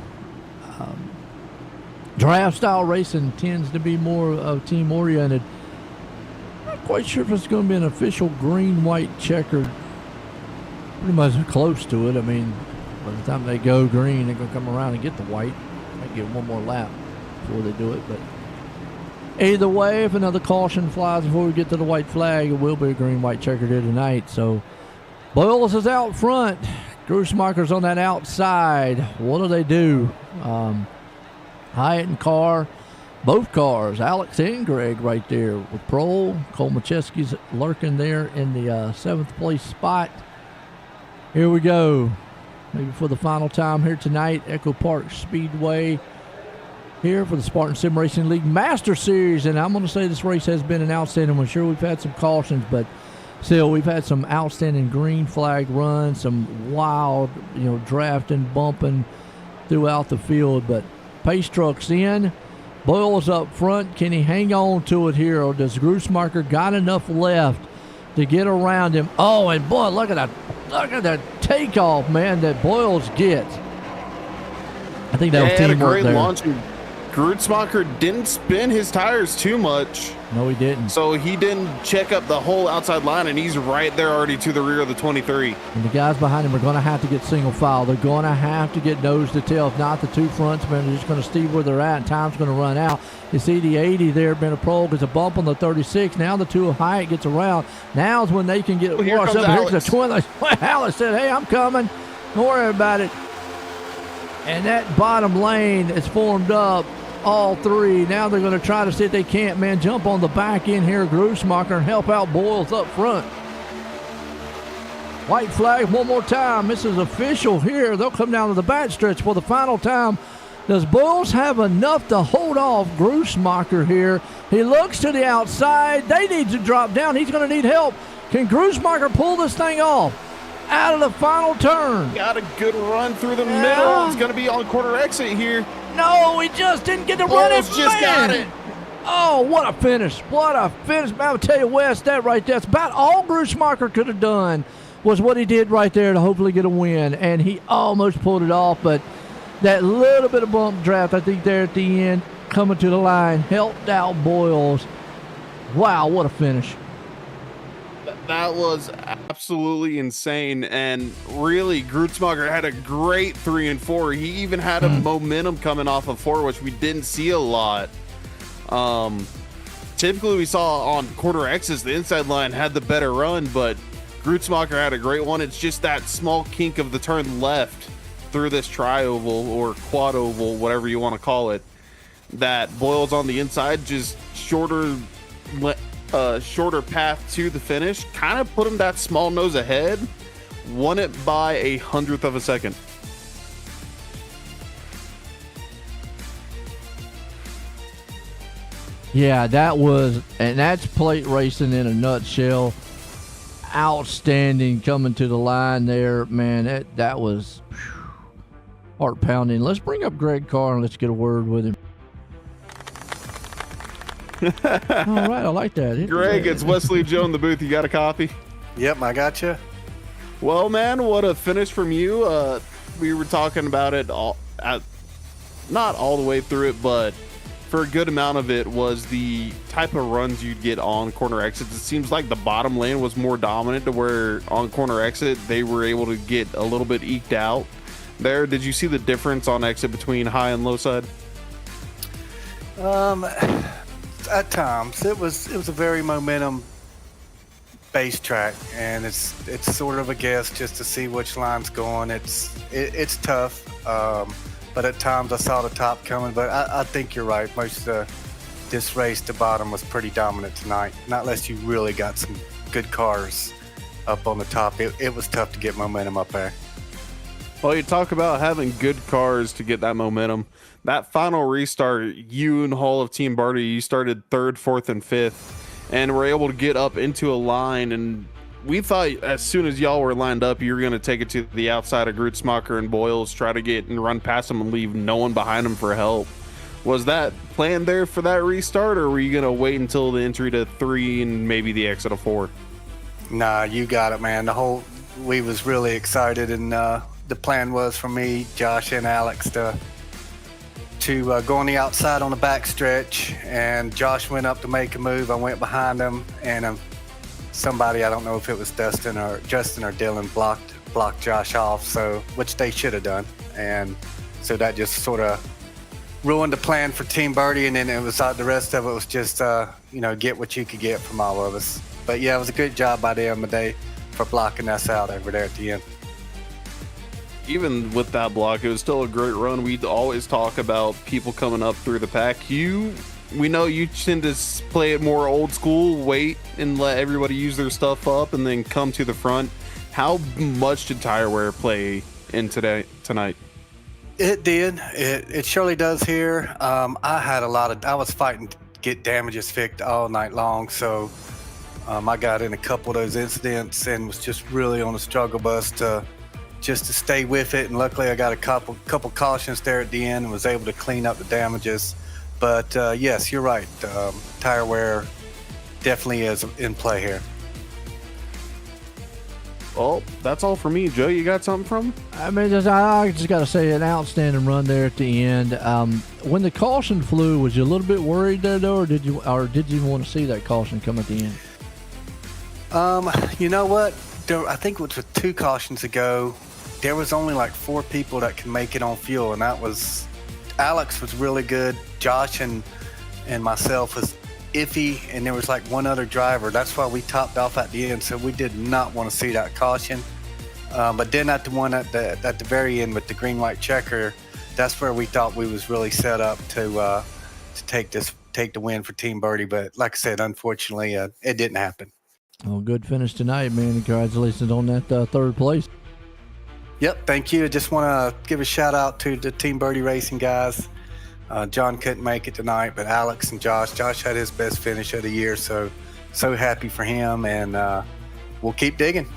Draft style racing tends to be more of team oriented. Not quite sure if it's going to be an official green, white, checkered. Pretty much close to it. I mean, by the time they go green, they're going to come around and get the white. Might get one more lap before they do it. But either way, if another caution flies before we get to the white flag, it will be a green, white, checkered here tonight. So Boyles is out front. Grussmacher's on that outside. What do? Hyatt and Carr, both cars, Alex and Greg right there with Prohl. Cole Macheski's lurking there in the seventh place spot. Here we go. Maybe for the final time here tonight, Echo Park Speedway here for the Spartan Sim Racing League Master Series. And I'm going to say this race has been an outstanding one. Sure, we've had some cautions, but still, we've had some outstanding green flag runs, some wild, drafting, bumping throughout the field. But pace truck's in. Boyle's up front. Can he hang on to it here, or does Grussmacher got enough left to get around him? Oh, and boy, look at that takeoff, man, that Boyles gets. I think that was had a teamwork great there. launch. Grussmacher didn't spin his tires too much. No, he didn't. So he didn't check up the whole outside line, and he's right there already to the rear of the 23. And the guys behind him are going to have to get single file. They're going to have to get nose to tail. If not, the two frontsmen are just going to stay where they're at, and time's going to run out. You see the 80 there, been a Prohl gets a bump on the 36. Now the two of Hyatt gets around. Now's when they can get Here washed comes up. Here's Alex. the twin. Alex said, hey, I'm coming. Don't worry about it. And that bottom lane is formed up. All three. Now they're going to try to see if they can't, jump on the back end here, Grussmacher, and help out Boyles up front. White flag one more time. This is official here. They'll come down to the back stretch for the final time. Does Boyles have enough to hold off Grussmacher here? He looks to the outside. They need to drop down. He's going to need help. Can Grussmacher pull this thing off? Out of the final turn. Got a good run through the middle. It's going to be on corner exit here. No, he just didn't get to run it. Just got it. Oh, what a finish. What a finish. Man, I'll tell you, Wes, that right there, it's about all Grussmacher could have done was what he did right there to hopefully get a win. And he almost pulled it off, but that little bit of bump draft, I think, there at the end, coming to the line, helped out Boyles. Wow, what a finish. That was absolutely insane, and really, Grussmacher had a great 3 and 4. He even had a momentum coming off of 4, which we didn't see a lot. Typically, we saw on quarter X's, the inside line had the better run, but Grussmacher had a great one. It's just that small kink of the turn left through this tri-oval or quad oval, whatever you want to call it, that Boyles on the inside, just shorter path to the finish, kind of put him that small nose ahead, won it by 1/100th of a second. Yeah, that's plate racing in a nutshell. Outstanding coming to the line there, man. That was heart pounding. Let's bring up Greg Carr and let's get a word with him. All right, I like that. Greg, it's Wesley Joe in the booth. You got a copy? Yep, I got you. Well, man, what a finish from you. We were talking about it not all the way through it, but for a good amount of it was the type of runs you'd get on corner exits. It seems like the bottom lane was more dominant, to where on corner exit they were able to get a little bit eked out there. Did you see the difference on exit between high and low side? At times it was a very momentum based track, and it's sort of a guess just to see which line's going. It's tough, but at times I saw the top coming. But I think you're right. Most of this race, the bottom was pretty dominant tonight. Not unless you really got some good cars up on the top. It was tough to get momentum up there. Well, you talk about having good cars to get that momentum. That final restart, you and Hall of Team Barty, you started 3rd, 4th, and 5th, and were able to get up into a line. And we thought as soon as y'all were lined up, you were going to take it to the outside of Grootsmacher and Boyles, try to get and run past them and leave no one behind them for help. Was that planned there for that restart, or were you going to wait until the entry to 3 and maybe the exit of 4? Nah, you got it, man. We was really excited, and the plan was for me, Josh, and Alex to go on the outside on the back stretch, and Josh went up to make a move. I went behind him, and somebody, I don't know if it was Justin or Dylan, blocked Josh off, so which they should have done, and so that just sort of ruined the plan for Team Birdie, and then it was the rest of it was just get what you could get from all of us. But yeah, it was a good job by them today for blocking us out over there at the end. Even with that block, it was still a great run. We'd always talk about people coming up through the pack. We know you tend to play it more old school, wait and let everybody use their stuff up and then come to the front. How much did tire wear play in tonight? It did. It surely does here. I was fighting to get damages fixed all night long, so I got in a couple of those incidents and was just really on a struggle bus to stay with it. And luckily I got a couple cautions there at the end and was able to clean up the damages. But yes, you're right. Tire wear definitely is in play here. Well, that's all for me. Joe, you got something from? I mean, I just got to say, an outstanding run there at the end. When the caution flew, was you a little bit worried there, though, or did you even want to see that caution come at the end? You know what? I think it was 2 cautions ago. There was only like 4 people that could make it on fuel, and that was Alex was really good. Josh and myself was iffy, and there was like one other driver. That's why we topped off at the end, so we did not want to see that caution. But then at the one at the very end with the green-white checker, that's where we thought we was really set up to take the win for Team Birdie. But like I said, unfortunately, it didn't happen. Well, good finish tonight, man. Congratulations on that 3rd place. Yep, thank you. I just want to give a shout out to the Team Birdie Racing guys. John couldn't make it tonight, but Alex and Josh had his best finish of the year, so happy for him, and we'll keep digging.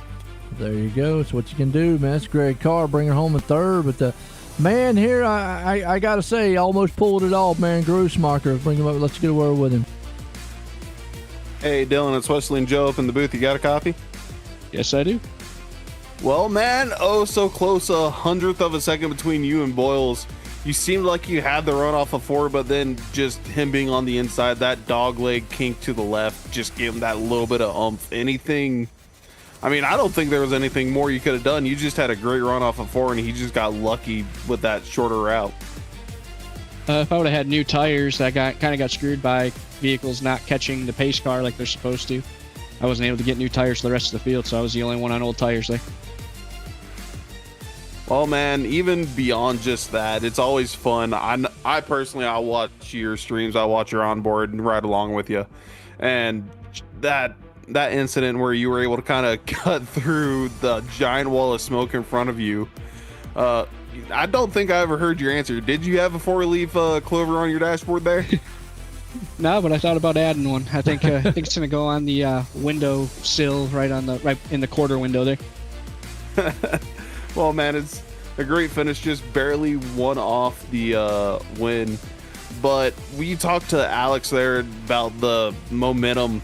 There you go. It's what you can do, man. It's Greg Carr, bring her home in 3rd, but the man here, I got to say, almost pulled it off, man. Grootsmacher, bring him up. Let's get a word with him. Hey, Dylan, it's Wesley and Joe up in the booth. You got a copy? Yes, I do. Well, man, so close, 100th of a second between you and Boyles. You seemed like you had the run off of 4, but then just him being on the inside, that dog leg kink to the left, just gave him that little bit of oomph. I don't think there was anything more you could have done. You just had a great run off of 4, and he just got lucky with that shorter route. If I would have had new tires, I kind of got screwed by vehicles not catching the pace car like they're supposed to. I wasn't able to get new tires for the rest of the field, so I was the only one on old tires there. Well, man, even beyond just that, it's always fun. I personally, I watch your streams. I watch your onboard and ride along with you. And that incident where you were able to kind of cut through the giant wall of smoke in front of you, I don't think I ever heard your answer. Did you have a 4-leaf clover on your dashboard there? No, but I thought about adding one. I think it's gonna go on the window sill, right in the quarter window there. Well, man, it's a great finish, just barely one off the win. But we talked to Alex there about the momentum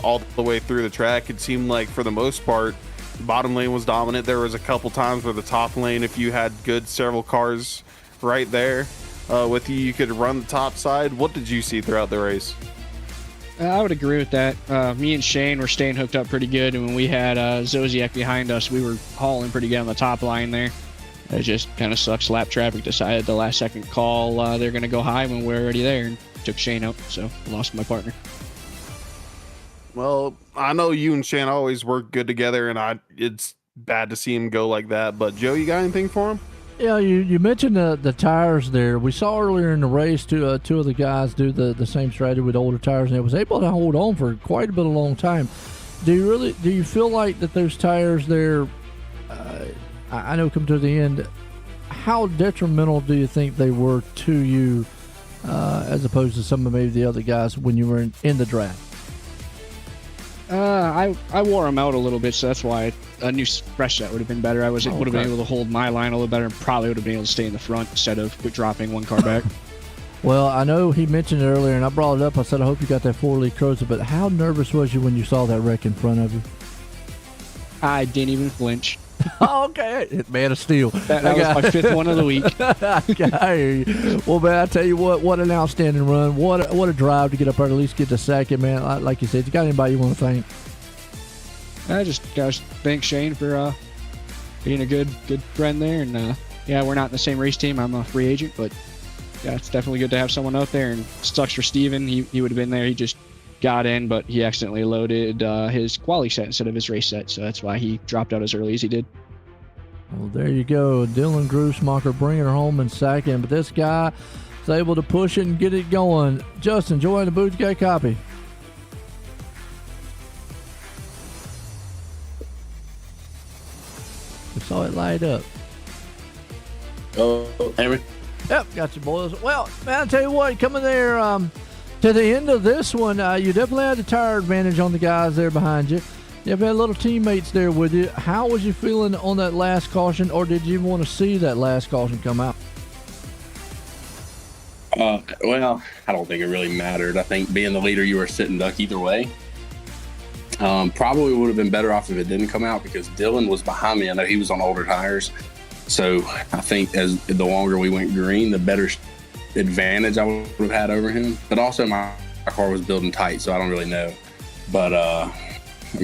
all the way through the track. It seemed like for the most part, bottom lane was dominant. There was a couple times where the top lane, if you had good several cars right there with you, you could run the top side. What did you see throughout the race? I would agree with that. Me and Shane were staying hooked up pretty good, and when we had Zodiac behind us, we were hauling pretty good on the top line there. It just kind of sucks. Lap traffic decided the last second call they're going to go high when we're already there, and took Shane out, so I lost my partner. Well, I know you and Shane always work good together, and it's bad to see him go like that. But Joe, you got anything for him? Yeah, you mentioned the tires there. We saw earlier in the race two of the guys do the same strategy with older tires, and it was able to hold on for quite a bit of long time. Do you feel like that those tires there? I know come to the end, how detrimental do you think they were to you as opposed to some of maybe the other guys when you were in the draft? I wore them out a little bit, so that's why a new fresh set would have been better. I would have been able to hold my line a little better and probably would have been able to stay in the front instead of dropping one car back. Well, I know he mentioned it earlier, and I brought it up. I said, I hope you got that 4-leaf cruiser, but how nervous was you when you saw that wreck in front of you? I didn't even flinch. Oh, okay. Man of steel. That was my 5th one of the week. I hear you. Well, man, I tell you what an outstanding run. What a drive to get up there, at least get the second, man. Like you said, you got anybody you want to thank? I just got to thank Shane for being a good friend there. And, yeah, we're not in the same race team. I'm a free agent, but, yeah, it's definitely good to have someone out there. And it sucks for Steven. He would have been there. He just got in, but he accidentally loaded his quali set instead of his race set, so that's why he dropped out as early as he did. Well, there you go. Dylan Grussmacher bringing her home in second, but this guy is able to push it and get it going. Justin, Joy in the booth, you got a copy? We saw it light up. Oh, Henry? Yep, got you, boys. Well, man, I tell you what, coming there to the end of this one, you definitely had the tire advantage on the guys there behind you. You've had little teammates there with you. How was you feeling on that last caution, or did you want to see that last caution come out? Well, I don't think it really mattered. I think being the leader, you were sitting duck either way. Probably would have been better off if it didn't come out because Dylan was behind me. I know he was on older tires. So I think as the longer we went green, the better advantage I would have had over him. But also my car was building tight, so I don't really know. But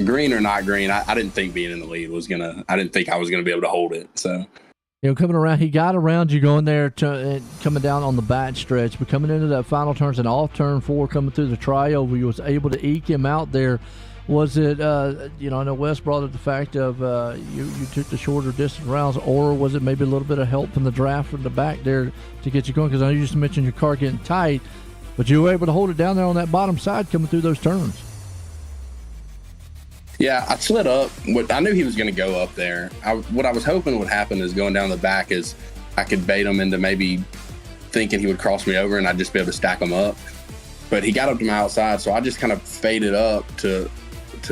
green or not green, I didn't think being in the lead I didn't think I was gonna be able to hold it. So coming around, he got around you going there coming down on the back stretch, but coming into that final turns and off turn 4 coming through the trioval, you was able to eke him out there. Was it, I know Wes brought up the fact of you took the shorter distance rounds, or was it maybe a little bit of help from the draft from the back there to get you going? Because I know you just mentioned your car getting tight, but you were able to hold it down there on that bottom side coming through those turns. Yeah, I slid up. I knew he was going to go up there. What I was hoping would happen is going down the back is I could bait him into maybe thinking he would cross me over and I'd just be able to stack him up. But he got up to my outside, so I just kind of faded up to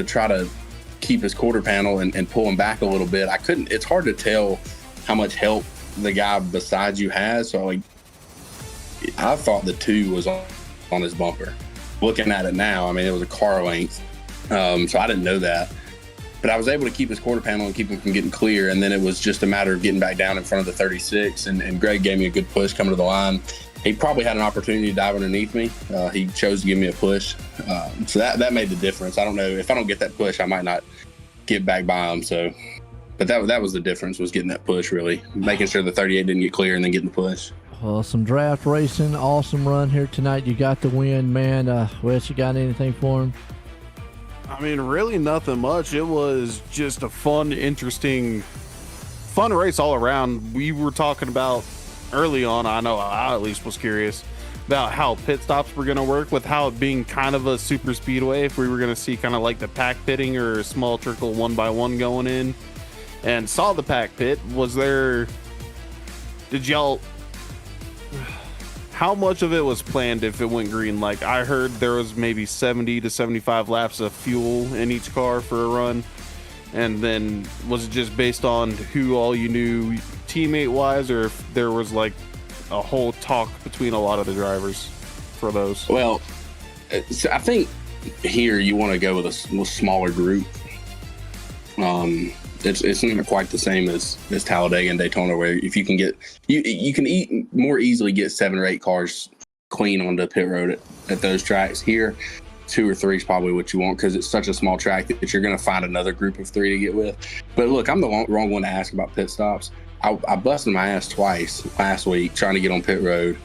try to keep his quarter panel and pull him back a little bit. It's hard to tell how much help the guy beside you has. So I thought the 2 was on his bumper. Looking at it now, I mean, it was a car length. So I didn't know that. But I was able to keep his quarter panel and keep him from getting clear. And then it was just a matter of getting back down in front of the 36. And Greg gave me a good push coming to the line. He probably had an opportunity to dive underneath me. He chose to give me a push. So that made the difference. I don't know. If I don't get that push, I might not get back by him. So, but that was the difference, was getting that push, really. Making sure the 38 didn't get clear and then getting the push. Well, some draft racing. Awesome run here tonight. You got the win, man. Wes, you got anything for him? I mean, really nothing much. It was just a fun, interesting, fun race all around. We were talking about early on, I know I at least was curious about how pit stops were going to work, with how it being kind of a super speedway, if we were going to see kind of like the pack pitting or a small trickle 1x1 going in. And saw the pack pit. How much of it was planned if it went green? Like, I heard there was maybe 70 to 75 laps of fuel in each car for a run. And then was it just based on who all you knew teammate wise, or if there was like a whole talk between a lot of the drivers for those? Well, so I think here you want to go with a smaller group. It's not quite the same as Talladega and Daytona, where if you can get you can more easily get 7 or 8 cars clean onto pit road at those tracks. Here, 2 or 3 is probably what you want, because it's such a small track that you're going to find another group of 3 to get with. But look, I'm the wrong one to ask about pit stops. I busted my ass twice last week trying to get on pit road,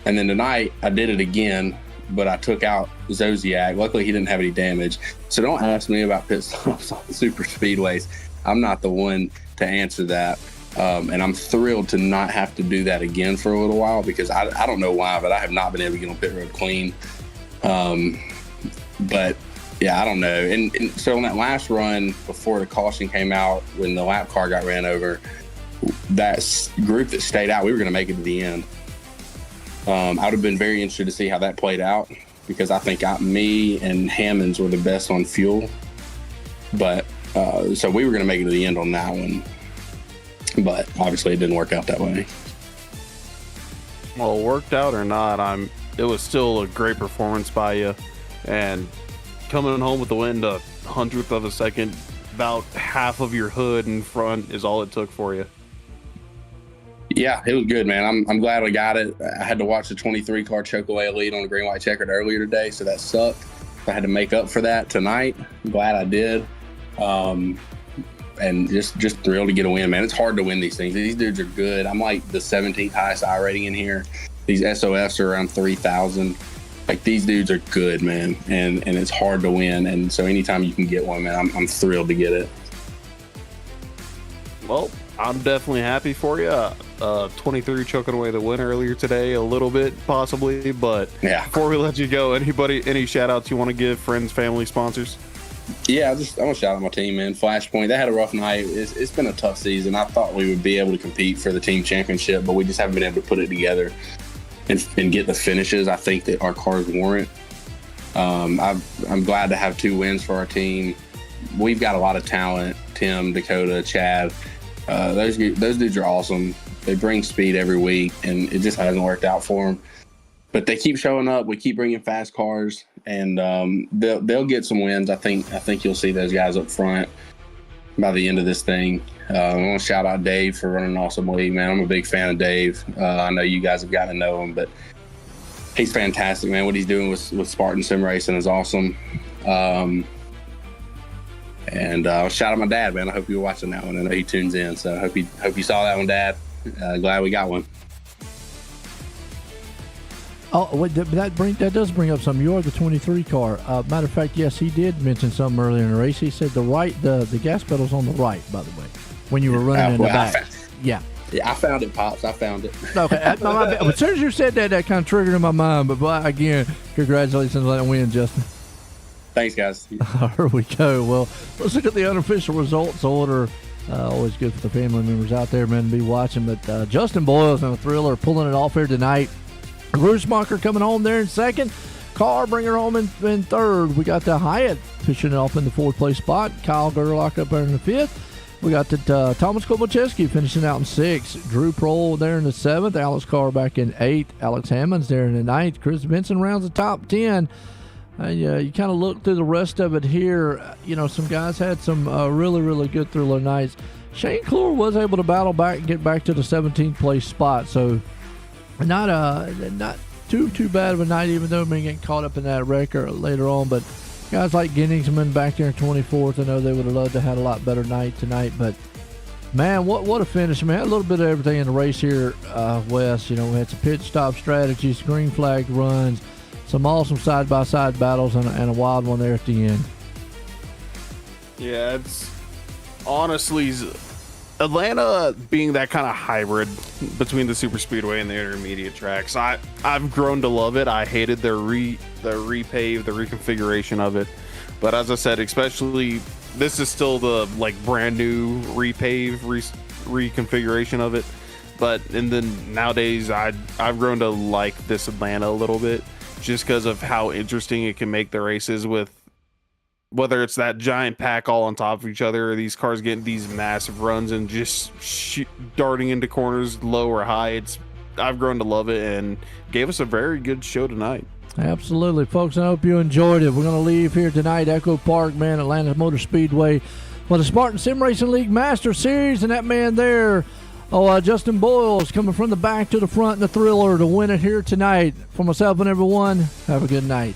and then tonight I did it again, but I took out Zodiac. Luckily, he didn't have any damage. So don't ask me about pit stops on super speedways. I'm not the one to answer that. And I'm thrilled to not have to do that again for a little while, because I don't know why, but I have not been able to get on pit road clean. But yeah, I don't know. And so on that last run before the caution came out, when the lap car got ran over, that group that stayed out, we were going to make it to the end. I would have been very interested to see how that played out, because I think me and Hammonds were the best on fuel. But so we were going to make it to the end on that one. But obviously it didn't work out that way. Well, worked out or not, it was still a great performance by you. And coming home with the win, a 100th of a second, about half of your hood in front is all it took for you. Yeah, it was good, man. I'm glad we got it. I had to watch the 23 car choke away a lead on the green white checkered earlier today, so that sucked. I had to make up for that tonight. I'm glad I did. And just thrilled to get a win, man. It's hard to win these things. These dudes are good. I'm like the 17th highest I rating in here. These SOFs are around 3,000. Like, these dudes are good, man, and it's hard to win. And so anytime you can get one, man, I'm thrilled to get it. Well, I'm definitely happy for you. 23 choking away the win earlier today, a little bit possibly, but yeah. Before we let you go, any shout outs you want to give, friends, family, sponsors? Yeah, I want to shout out my team, man. Flashpoint, they had a rough night. It's been a tough season. I thought we would be able to compete for the team championship, but we just haven't been able to put it together and get the finishes I think that our cars warrant. I'm glad to have 2 wins for our team. We've got a lot of talent. Tim, Dakota, Chad, those dudes are awesome. They bring speed every week, and it just hasn't worked out for them. But they keep showing up. We keep bringing fast cars, and they'll get some wins. I think you'll see those guys up front by the end of this thing. I want to shout out Dave for running an awesome league, man. I'm a big fan of Dave. I know you guys have gotten to know him, but he's fantastic, man. What he's doing with Spartan Sim Racing is awesome. And shout out my dad, man. I hope you were watching that one. I know he tunes in, so I hope you saw that one, Dad. Glad we got one. Oh, wait, that does bring up something. You are the 23 car. Matter of fact, yes, he did mention something earlier in the race. He said the gas pedal's on the right, by the way, when you were running in the back. Yeah, I found it, Pops. I found it. Okay, as soon as you said that kind of triggered in my mind. But again, congratulations on that win, Justin. Thanks, guys. Here we go. Well, let's look at the unofficial results order. Always good for the family members out there, man, to be watching. But Justin Boyle's in a thriller, pulling it off here tonight. Grussmacher coming home there in second. Carr bringing her home in third. We got the Hyatt pushing it off in the 4th place spot. Kyle Gerlach up there in the 5th. We got the Thomas Kovalchewski finishing out in 6th. Drew Prohl there in the 7th. Alex Carr back in 8th. Alex Hammonds there in the 9th. Chris Benson rounds the top 10. You kind of look through the rest of it here. Some guys had some really, really good thriller nights. Shane Kluwer was able to battle back and get back to the 17th place spot. So not too bad of a night, even though we getting caught up in that wreck later on. But guys like Genningsman back there in 24th, I know they would have loved to have had a lot better night tonight. But man, what a finish, man. A little bit of everything in the race here, Wes. We had some pit stop strategies, green flag runs, some awesome side-by-side battles, and a wild one there at the end. Yeah, it's honestly Atlanta being that kind of hybrid between the super speedway and the intermediate tracks. I've grown to love it. I hated the repave, the reconfiguration of it, but as I said, especially this is still the brand new repave reconfiguration of it. But and then nowadays I've grown to like this Atlanta a little bit, just because of how interesting it can make the races, with whether it's that giant pack all on top of each other, or these cars getting these massive runs and just darting into corners low or high. I've grown to love it and gave us a very good show tonight. Absolutely, folks. I hope you enjoyed it. We're going to leave here tonight, Echo Park, man, Atlanta Motor Speedway, for the Spartan Sim Racing League Master Series, and that man there, Justin Boyles, coming from the back to the front in the thriller to win it here tonight. For myself and everyone, have a good night.